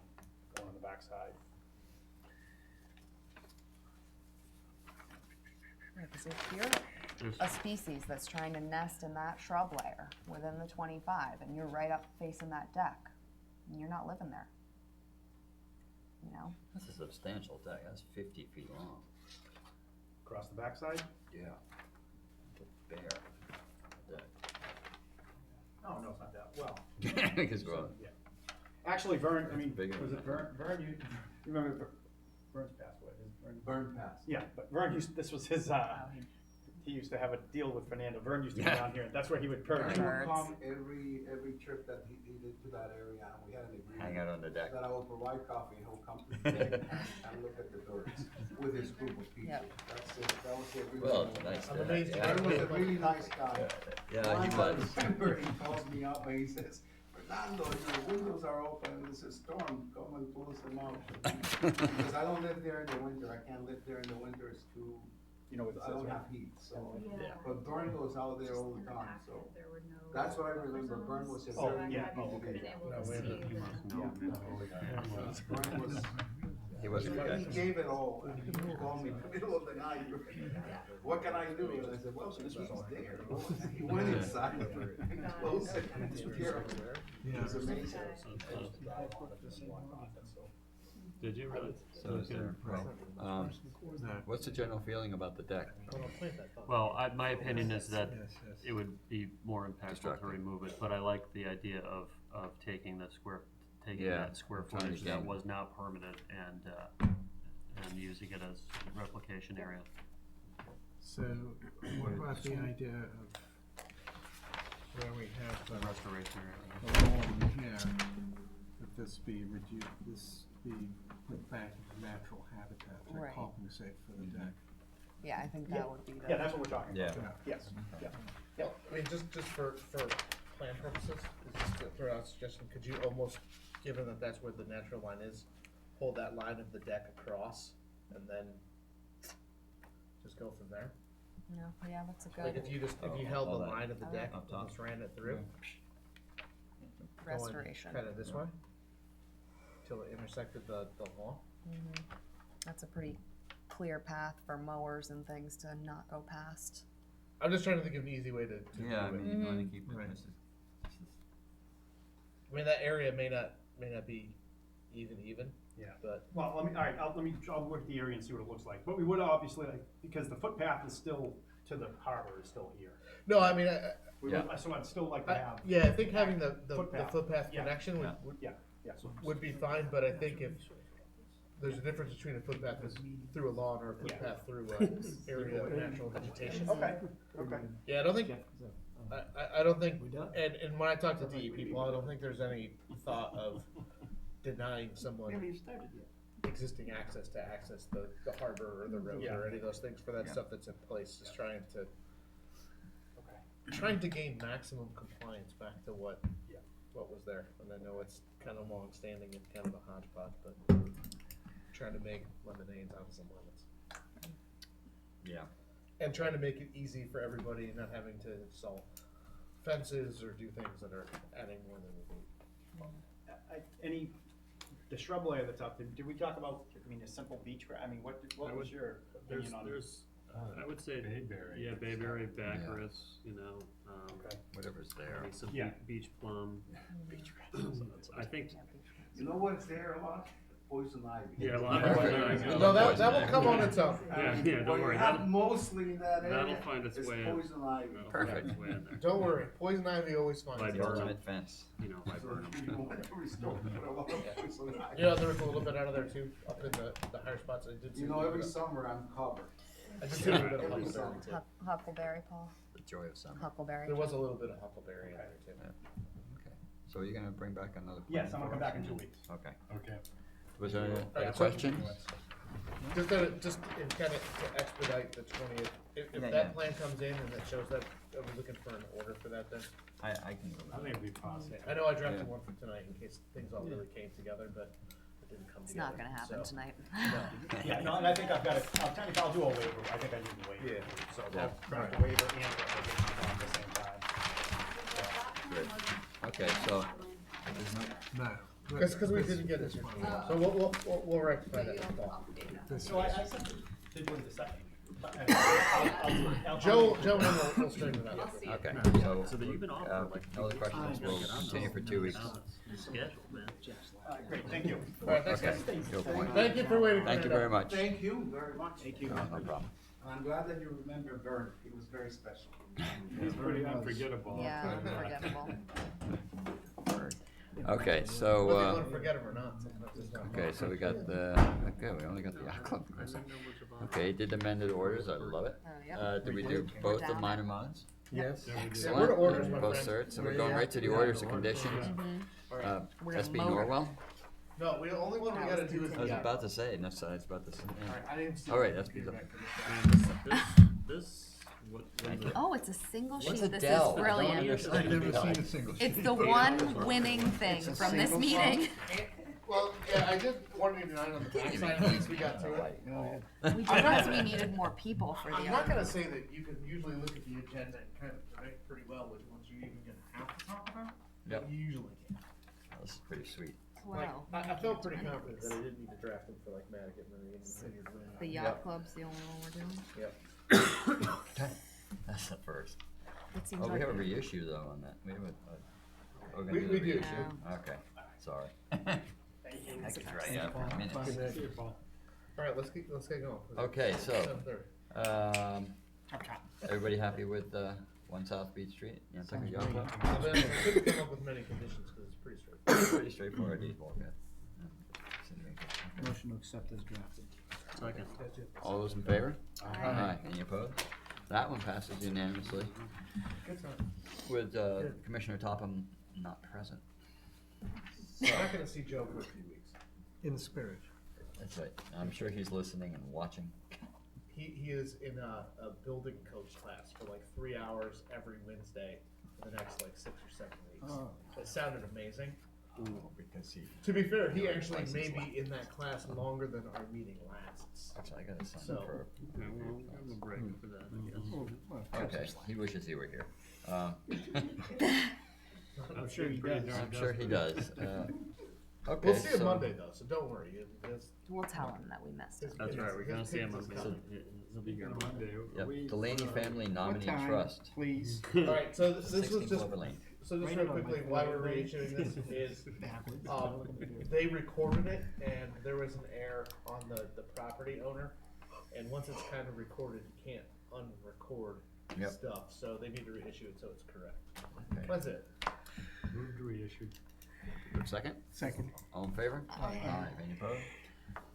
going on the backside. Right, 'cause if you're a species that's trying to nest in that shrub layer within the 25, and you're right up facing that deck, and you're not living there, you know? That's a substantial deck, that's 50 feet long. Across the backside? Yeah. The bear deck. Oh, no, it's not that, well. Because, well, Yeah. Actually, Vern, I mean, bigger was than it Vern, you remember Vern's passed away, Vern passed. Yeah, but Vern this was his, he used to have a deal with Fernando. Vern used to go down here, and that's where he would purge. Vern would come every trip that he did to that area, and we had an agreement. Hang out on the deck. That I will provide coffee, and he'll come to the deck and look at the birds with his group of people. Yep. That's it, that was the agreement. Well, it's a nice I'm deck, amazed. yeah. Vern was a really nice guy. Yeah, he One was. December, he calls me up and he says, Fernando, your windows are open, and there's a storm, come and close them out. Because I don't live there in the winter, I can't live there in the winter, it's too, I don't have heat, so. Yeah. But Vern goes out there all the time, so. There were no That's what I remember, Vern was a Oh, very yeah. happy Oh, okay. guy. able to see You must know. Vern was, He was a good guy. he gave it all, and he called me in the middle of the night, what can I do? And I said, well, this was there. He went inside and closed it and took care of it. It was amazing. Did you really? So is there, what's the general feeling about the deck? Well, my opinion is that it would be more impactful to remove it, but I like the idea of taking that square footage that was not permitted and using it as replication area. So, what about the idea of where we have the restoration area? the lawn here, that this be reduced, this be put back into natural habitat to Right. compensate for the deck? Yeah, I think that would be the. Yeah, that's what we're talking about. Yeah. Yes, yeah. Well, I mean, just for plan purposes, just to throw out a suggestion, could you almost, given that that's where the natural line is, hold that line of the deck across and then just go from there? No, yeah, that's a good. Like if you held the all that line of the I deck like and that. just ran it through, Restoration. kind of this way, till it intersected the lawn. That's a pretty clear path for mowers and things to not go past. I'm just trying to think of an easy way to Yeah, I do it. mean, you wanna keep it, Right. this is- I mean, that area may not be even, Yeah. but Well, I'll work the area and see what it looks like. But we would obviously, because the footpath is still to the harbor is still here. no, I mean, So I'd still like to have. yeah, I think having the footpath Yeah. connection Yeah. would be fine, but I think if there's a difference between a footpath that's through a lawn or a footpath through an area of natural vegetation. Okay. Yeah, I don't think, I don't think, and when I talk to DE people, I don't think there's any thought of denying someone existing access to the harbor or the road or any of those things for that stuff that's in place, just trying to gain maximum compliance back to what was there. And I know it's kind of long-standing and kind of a hodgepodge, but trying to make lemonades out of some lemons. Yeah. And trying to make it easy for everybody and not having to install fences or do things that are adding more than we need. The shrub layer that's out there, did we talk about, a simple beach grass? I mean, what was your opinion on? I would say, bayberry. yeah, bayberry, baccharis, Whatever's there. maybe some Yeah. beach plum. I think, You know what's there a lot? Poison ivy. yeah, a lot of No, that will come on its own. Yeah, What don't you worry, have mostly in that area that'll find its is way in. poison ivy. That'll Perfect. find its way in there. Don't worry, poison ivy always finds By its The own. ultimate fence. By So Burnham. if you want to restore, put a lot of poison ivy. You know, there was a little bit out of there too, up in the higher spots. I did see You a know, little every bit of- summer I'm covered. I did see a little bit of Every huckleberry summer. too. Huckleberry, Paul. The joy of summer. Huckleberry. There was a little bit of huckleberry in there too. Okay. So you're gonna bring back another plan? Yes, I'm gonna for come back us? in 2 weeks. Okay. Okay. Was there any Alright, so- questions? Just in kind of to expedite the 20th, if Yeah, that yeah. plan comes in and it shows that, are we looking for an order for that then? I can go with I think we possibly. I know I drafted Yeah. one for tonight in case things all really came together, but it didn't come It's together. not gonna happen so- tonight. No. Yeah, no, and I think I've got I'll do a waiver, I think I need the waiver. Yeah. So Yeah. I'll draft a waiver and the application at the same time. Great. Okay, so, No. Because we didn't get it, so we'll rectify that in the fall. So I sent it, did you the second? Joe and I will straighten it out. okay, So that you've been off for like no other questions, we'll continue for 2 weeks. scheduled, man. Great, thank you. All right, thanks, guys. Okay, Joe Point. Thank you for waiting. Thank you very much. Thank you very much. Thank you. No problem. I'm glad that you remember Bert. He was very special. It's pretty unforgettable. Yeah, unforgettable. Okay, Whether you so, want to forget him or not. sometimes it's not. okay, so we got the, okay, we only got the yacht club. Okay, did amended orders, I love it. Oh, yep. Did we do both the minor mods? Yes. Yeah, we're Excellent. to orders, my Both friend. certs, so we're going right to the orders of conditions. We're gonna SB mow it. Norwell? No, the only one we gotta do is I the was yacht. about to say, no, so I was about to say. Alright, I didn't see. All right, the SB. feedback for This, what Thank is you. it? Oh, it's a single What's sheet. a This Dell? is brilliant. I've never seen a single sheet. It's the one winning thing from this meeting. Well, yeah, I did 189 on the backside, at least we got to it. We did because we needed more people for the I'm not other. gonna say that you can usually look at the agenda and kind of predict pretty well which ones you even gonna have to talk about. Yep. You usually can. This is pretty sweet. Like, Wow. I felt pretty confident that I didn't need to draft them for like Nantucket, Marine, and Vineyard Wind. The yacht club's the only one we're doing. Yep. Okay, that's the first. It seems Oh, we like have a it. reissue though on that. We have we're gonna We- do the we do. reissue? Okay, sorry. I could drag out for minutes. See you, Paul. Alright, let's get going. Okay, so, 7:30. everybody happy with, 1 South Beach Street? Nantucket Yacht Club? I couldn't come up with many conditions because it's pretty straightforward. Pretty straightforward, these all good. Motion to accept as drafted. Second. All those in favor? Aye. Any opposed? That one passes unanimously Good time. with, Commissioner Topham not present. So I'm not gonna see Joe for a few weeks. In spirit. That's right. I'm sure he's listening and watching. He is in a building coach class for like 3 hours every Wednesday for the next like 6 or 7 weeks. Oh. It sounded amazing. Because he. To be fair, he actually may be in that class longer than our meeting lasts. Actually, I gotta sign So- for. Yeah, we'll have a break for that, I guess. Okay, he wishes he were here. I'm sure he does. I'm sure he does. Okay, We'll see him so- Monday though, so don't worry. We'll tell him that we missed it. That's right, we're gonna see him on, So- he'll be here Monday. Yep, Delaney Family Nominee What time, Trust. please? Alright, so this was 16 just, Clover Lane. so just Write real it on my quickly, why we're phone. reissuing this is, they recorded it and there was an error on the property owner. And once it's kind of recorded, you can't unrecord Yep. stuff, so they need to reissue it so it's correct. Okay. That's it. Move to reissue. Second? Second. All in favor? Aye. Any opposed?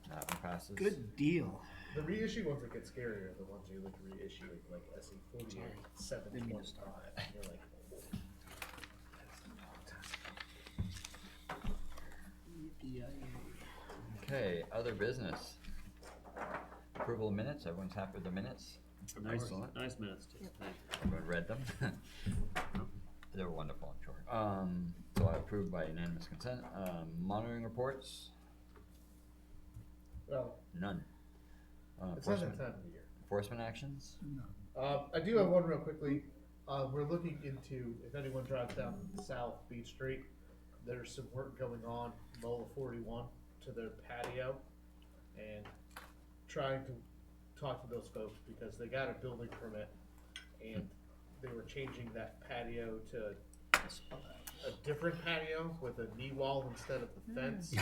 That one passes. Good deal. The reissue ones that get scarier are the ones you look reissue like SE 48, 725. And you're like, oh. Okay, other business. Approval of minutes, everyone's happy with the minutes? Nice, Excellent. nice minutes, too. Thank you. Everyone read them? They were wonderful, I'm sure. So I approved by unanimous consent. Monitoring reports? Well, None. it's not that Enforcement, time of the year. enforcement actions? I do have one real quickly. We're looking into, if anyone drives down South Beach Street, there's some work going on, Lola 41, to their patio, and trying to talk to those folks because they got a building permit, and they were changing that patio to a different patio with a knee wall instead of the fence.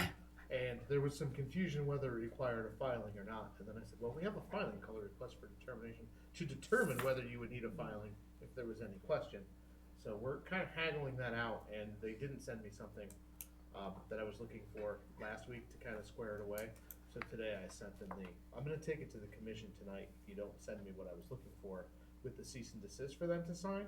And there was some confusion whether it required a filing or not. And then I said, well, we have a filing called a request for determination to determine whether you would need a filing if there was any question. So we're kind of haggling that out, and they didn't send me something that I was looking for last week to kind of square it away. So today I sent them I'm gonna take it to the commission tonight if you don't send me what I was looking for with the cease and desist for them to sign.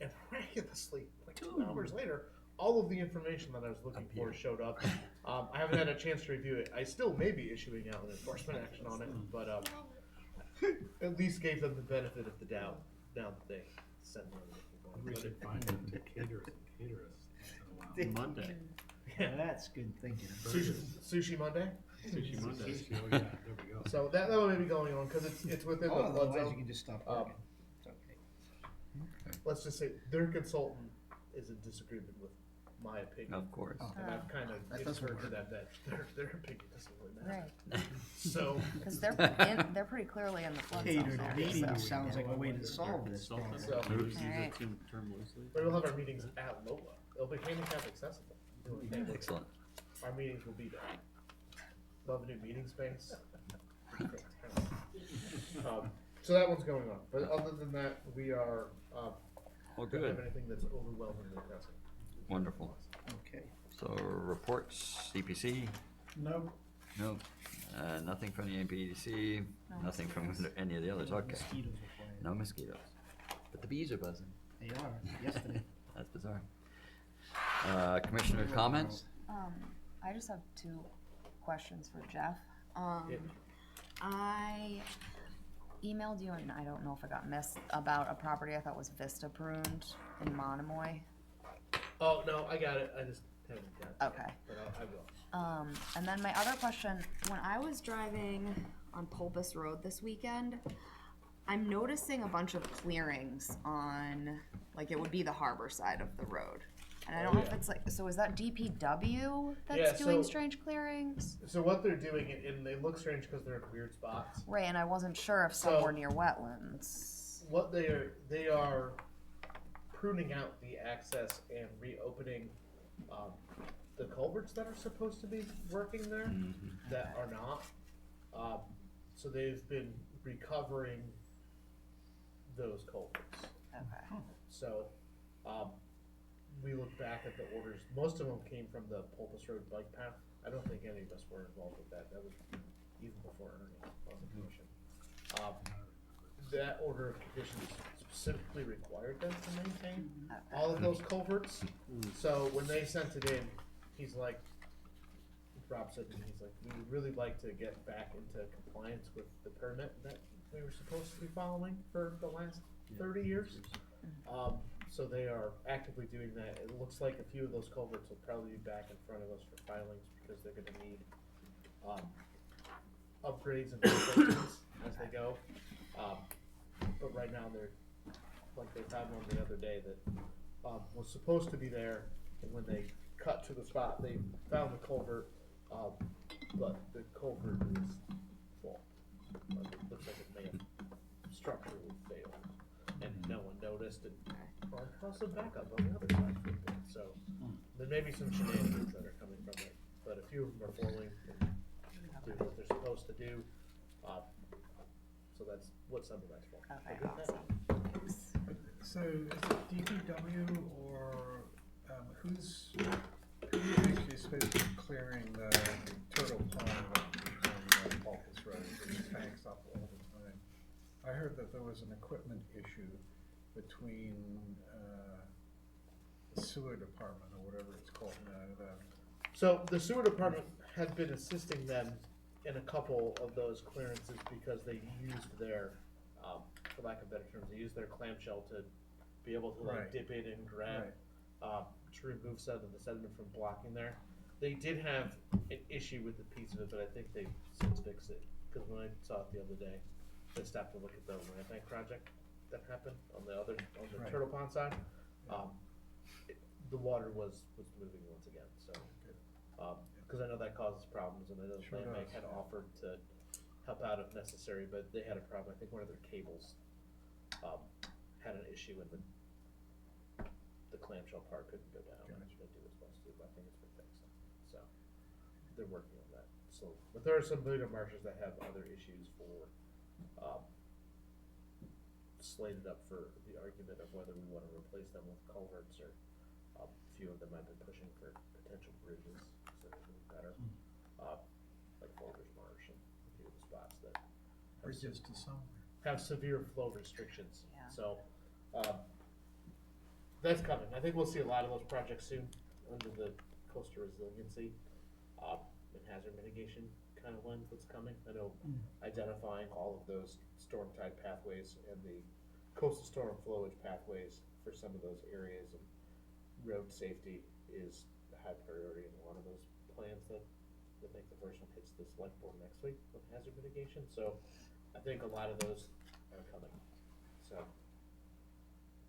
And miraculously, like 2 hours later, all of the information that I was looking for showed up. I haven't had a chance to review it. I still may be issuing out an enforcement action on it, but at least gave them the benefit of the doubt now that they sent me on We should find them to cater us once in a while. Monday. Yeah, that's good thinking. Sushi Monday? Sushi Monday. Oh, yeah, there we go. So that one may be going on because it's within the flood Otherwise zone. you can just stop working. It's okay. Let's just say their consultant is in disagreement with my opinion. Of course. And I've kind of That doesn't inferred to work. that their opinion doesn't really matter. Right. So. Because they're they're pretty clearly in the flood zone Catered there, meeting so. sounds like a way to solve this problem. So, Use Alright. the term loosely. but we'll have our meetings at Lola. It'll be handicap accessible. Excellent. Our meetings will be there. Love a new meeting space. So that one's going on. But other than that, we are, Well, don't good. have anything that's overwhelmingly pressing. Wonderful. Okay. So reports, CPC? No. No. Nothing from the NPDC, nothing from any of the others, okay. Mosquitoes are flying. No mosquitoes. But the bees are buzzing. They are, yesterday. That's bizarre. Commissioner comments? I just have 2 questions for Jeff. Yeah. I emailed you, and I don't know if it got missed, about a property I thought was Vista pruned in Monomoy. Oh, no, I got it. I just haven't got it. Okay. But I will. And then my other question, when I was driving on Pulpus Road this weekend, I'm noticing a bunch of clearings on, like, it would be the harbor side of the road. And I don't know if it's like, so is that DPW that's doing strange clearings? So what they're doing, and they look strange because they're in weird spots. Right, and I wasn't sure if some were near wetlands. What they are pruning out the access and reopening the culverts that are supposed to be working there that are not. So they've been recovering those culverts. Okay. So we look back at the orders. Most of them came from the Pulpus Road bike path. I don't think any of us were involved with that. That was even before Ernie on the commission. That order of conditions specifically required them to maintain all of those culverts. So when they sent it in, he's like, Rob said to me, he's like, we would really like to get back into compliance with the permit that we were supposed to be following for the last 30 years. So they are actively doing that. It looks like a few of those culverts will probably be back in front of us for filings because they're gonna need upgrades and replacements as they go. But right now they're, like they found one the other day that was supposed to be there, and when they cut to the spot, they found the culvert, but the culvert is full. It looks like it may have structurally failed, and no one noticed it. Or also backup on the other side for a bit. So there may be some shenanigans that are coming from it, but a few of them are falling and doing what they're supposed to do. So that's what some of that's for. Okay, So with that, awesome. So is it DPW or who's actually supposed to be clearing the turtle pond on Pulpus Road? It banks up all the time. I heard that there was an equipment issue between the sewer department or whatever it's called now. So the sewer department had been assisting them in a couple of those clearances because they used their, for lack of better terms, they used their clamshell to be able to like Right. dip in and grab, to remove some of the sediment from blocking there. They did have an issue with the piece of it, but I think they since fixed it. Because when I saw it the other day, they stopped to look at the land bank project that happened on the Right. turtle pond side. The water was moving once again, so. Because I know that causes problems, and I know Sure land bank does. had offered to help out if necessary, but they had a problem. I think one of their cables had an issue, and the clamshell part couldn't go down and do what it's supposed to. But I think it's been fixed, so they're working on that. So, but there are some bigger marshes that have other issues for slated up for the argument of whether we want to replace them with culverts, or a few of them I've been pushing for potential bridges so they can be better, like Boulders Marsh and a few of the spots that Bridges to somewhere. have severe flow restrictions. Yeah. So that's coming. I think we'll see a lot of those projects soon. under the coastal resiliency, and hazard mitigation kind of lens that's coming. I know identifying all of those storm tide pathways and the coastal storm flowage pathways for some of those areas and road safety is a high priority in one of those plans that I think the first one hits the select board next week with hazard mitigation. So I think a lot of those are coming. So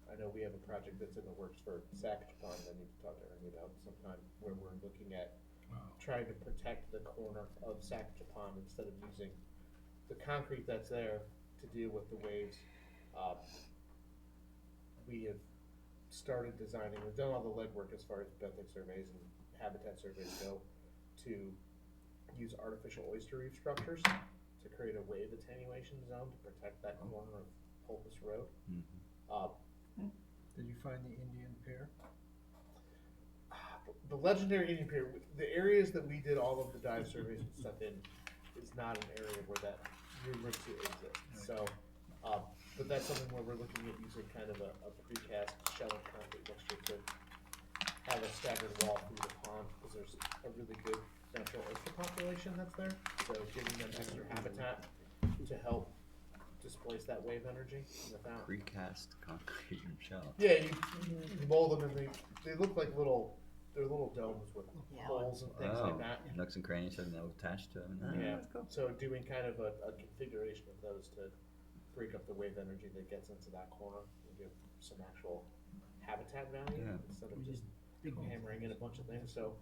I know we have a project that's in the works for Saskatchewan I need to talk to Ernie about sometime, where we're looking at trying to protect the corner of Saskatchewan instead of using the concrete that's there to deal with the waves. We have started designing, we've done all the legwork as far as benthic surveys and habitat surveys go, to use artificial oyster reef structures to create a wave attenuation zone to protect that corner of Pulpus Road. Did you find the Indian pear? The legendary Indian pear, the areas that we did all of the dive surveys and stuff in, is not an area where that rumored to exist. So, but that's something where we're looking at using kind of a precast shell and concrete mixture to have a staggered wall through the pond, because there's a really good natural oyster population that's there. So giving them extra habitat to help displace that wave energy without Precast concrete and shell. Yeah, you mold them and they look like they're little domes with holes and things like that. Nooks and crannies and they'll attach to them. Yeah, so doing kind of a configuration of those to break up the wave energy that gets into that corner and give some actual habitat value instead of just hammering in a bunch of things. So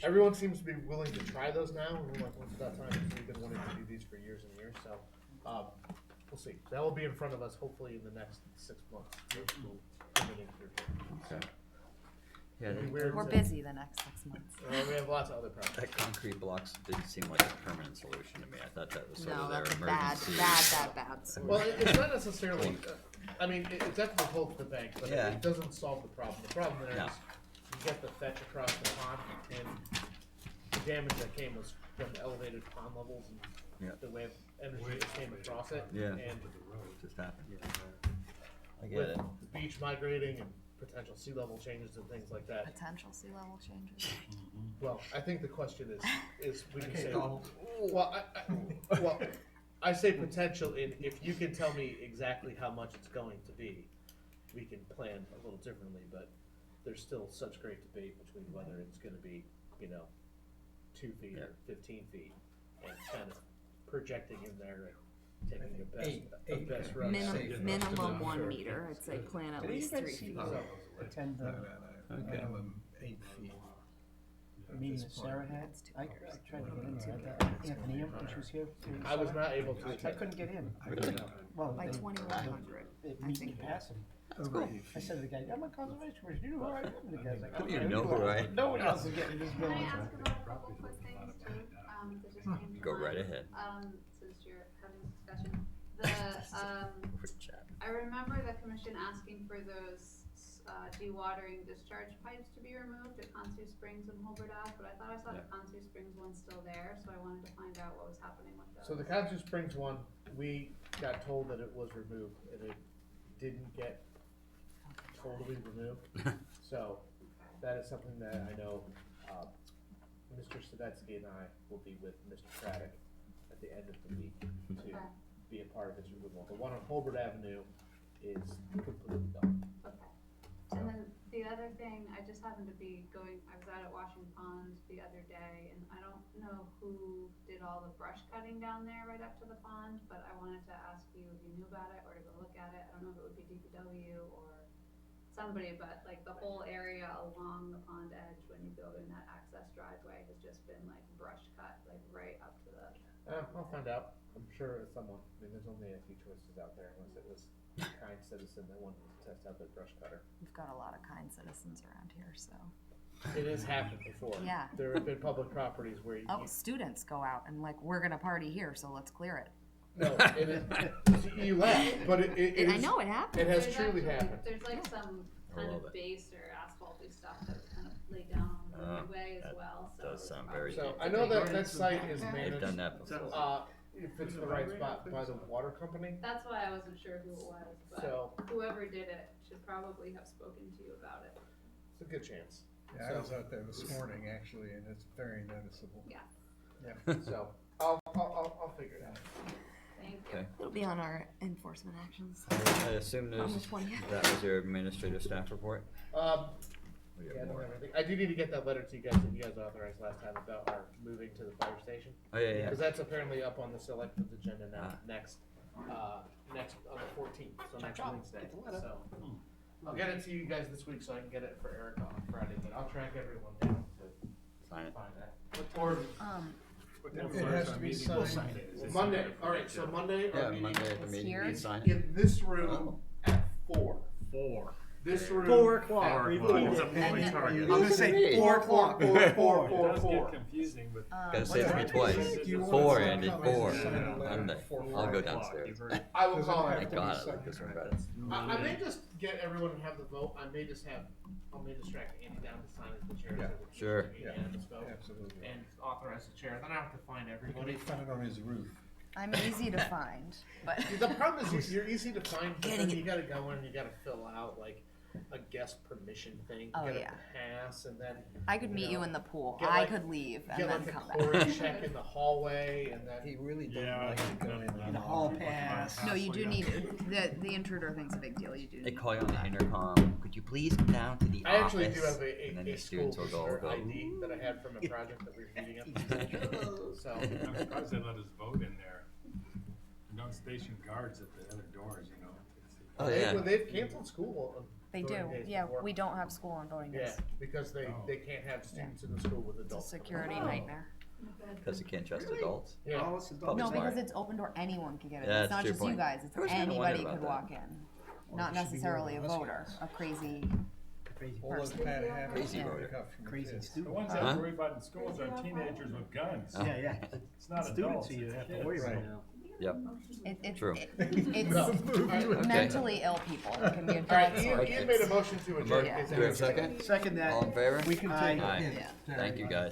everyone seems to be willing to try those now, and we're like, when's that time? We've been wanting to do these for years and years, so we'll see. That will be in front of us hopefully in the next 6 months. Okay. Yeah, We're busy the next 6 months. We have lots of other projects. that concrete blocks didn't seem like a permanent solution to me. I thought that was sort No, of their that's a emergency. bad solution. Well, it's not necessarily, I mean, it definitely holds the bank, but it doesn't solve the problem. The problem there is you get the fetch across the pond, and the damage that came was from elevated pond levels and the wave energy that came across it. Yeah. And just happened. I get with it. the beach migrating and potential sea level changes and things like that. Potential sea level changes. Well, I think the question is we can Okay, say, Donald. well, I say potential in, if you can tell me exactly how much it's going to be, we can plan a little differently, but there's still such great debate between whether it's gonna be, 2 feet or 15 feet, and kind of projecting in there and taking a best route. Minimum 1 meter. I'd say plan at least 3 feet. Attend No, the minimum 8 feet. meeting that Sarah had. I tried to get in there. I had Anthony when she was here. I was not able to I attend. couldn't get in. By 2100. It meets capacity. That's cool. I said to the guy, I'm a conservation commissioner, you know who I am? And the guy's like, You know who I am. Nobody else is getting this building. Can I ask about a couple quick things too, that just came to Go right mind, ahead. Since you're having this discussion. I remember the commission asking for those, dewatering discharge pipes to be removed at Consu Springs and Holbert Ave, but I thought I saw the Consu Springs one still there, so I wanted to find out what was happening with those. So the Consu Springs one, we got told that it was removed, and it didn't get totally removed. So that is something that I know Mr. Sadetsky and I will be with Mr. Craddock at the end of the week to be a part of its removal. The one on Holbert Avenue is completely done. Okay. And then the other thing, I just happened to be I was out at Washington Pond the other day, and I don't know who did all the brush cutting down there right up to the pond, but I wanted to ask you if you knew about it or to go look at it. I don't know if it would be DPW or somebody, but like the whole area along the pond edge when you go in that access driveway has just been like brush cut, like right up to the. I'll find out. I'm sure it's someone. I mean, there's only a few choices out there, unless it was a kind citizen that wanted to test out their brush cutter. We've got a lot of kind citizens around here, so. It has happened before. Yeah. There have been public properties where you. Students go out and like, we're gonna party here, so let's clear it. No, it is, you laugh, but it is. I know it happened. It has There's truly actually- happened. There's like some kind of base or asphalty stuff that's kind of laid down on the roadway as well, so. Does sound very. So I know that site is managed. They've done that before. If it's the right spot by the water company. That's why I wasn't sure who it was, but So- whoever did it should probably have spoken to you about it. It's a good chance. Yeah, I was out there this morning actually, and it's very noticeable. Yeah. Yeah, so I'll figure it out. Thank you. Okay. It'll be on our enforcement actions. I assume On the there's, 20th. that was your administrative staff report? We got Yeah, I don't more. have anything. I do need to get that letter to you guys that you guys authorized last time about our moving to the fire station. Oh, yeah, yeah. Because that's apparently up on the selected agenda now, Ah. next on the 14th, so next Wednesday. Get the letter. So I'll get it to you guys this week so I can get it for Erica on Friday, but I'll track everyone down to Sign it. find that. Or What It time has is to our be meeting? signed. We'll sign it. Is it Monday, signed? alright, so Monday, Yeah, our meeting Monday at the is meeting, here. you sign. in this room at 4. 4. This room. 4 at o'clock. 4 Repeat o'clock. it. It's a moving And target. you're gonna say 4 o'clock. It 4. does get confusing, but. Gotta say it to me twice. Do you want 4, to Andy, come 4, and sign a letter Monday. before I'll 4 go o'clock? downstairs. I will Does it call have her. Thank to be God, I signed? like this one better. I may just get everyone to have the vote. I may just track Andy down to sign as the chair. Yeah. so that it's Sure. a unanimous vote, Absolutely. and authorize the chair. Then I have to find But everybody. he found it on his roof. I'm easy to find, but The problem is you're easy to find, but then you gotta go in and you gotta fill out like a guest permission thing. You Oh, gotta yeah. pass, and then I could meet you know, in the pool. get I like- could leave and get then like a come chlorine back. check in the hallway, and then He really doesn't Yeah, like to go in and and The hall pass. No, you do need the intruder thing's a big deal. You do. They Need call you on the intercom, could you please come down to the I office? actually do have And then a the school students will visitor go. ID that I had from a project that we were meeting at. So I'm surprised they let us vote in there. And don't station guards at the other doors, you know. Oh, yeah. they've canceled school on They do. voting days Yeah, before. we don't have school on voting days. Yeah, because they can't have students in the school with It's a adults. security nightmare. Because you can't trust adults? Yeah. Oh, it's Probably No, smart. because it's open door. Anyone can get it. Yeah, It's that's not your just you point. guys. It's I was kinda anybody wondering could about walk in. Or Not it should be necessarily a one of us voter. guys. A crazy. Crazy. All those person. bad habits Crazy you voter. pick up from the Crazy kids. The ones Huh? that worry about in schools are teenagers with guns. Oh. Yeah, yeah. It's not Students adults, who you it's have to kids. worry about. Yep. It's True. it's mentally ill people. It can be a Alright, bad Ian, sort. Ian made a motion to adjourn. Do we have a second? Second that. All in favor? We can Aye. take. Yeah. Thank you, guys.